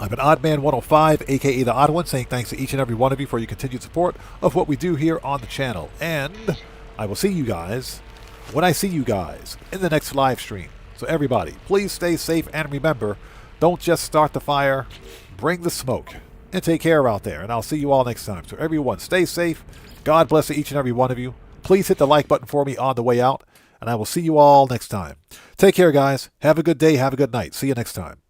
I'm an Oddman105, a.k.a. The Odd One, saying thanks to each and every one of you for your continued support of what we do here on the channel. And I will see you guys when I see you guys in the next live stream. So everybody, please stay safe and remember, don't just start the fire, bring the smoke. And take care out there, and I'll see you all next time. So everyone, stay safe. God bless each and every one of you. Please hit the like button for me on the way out, and I will see you all next time. Take care, guys. Have a good day. Have a good night. See you next time.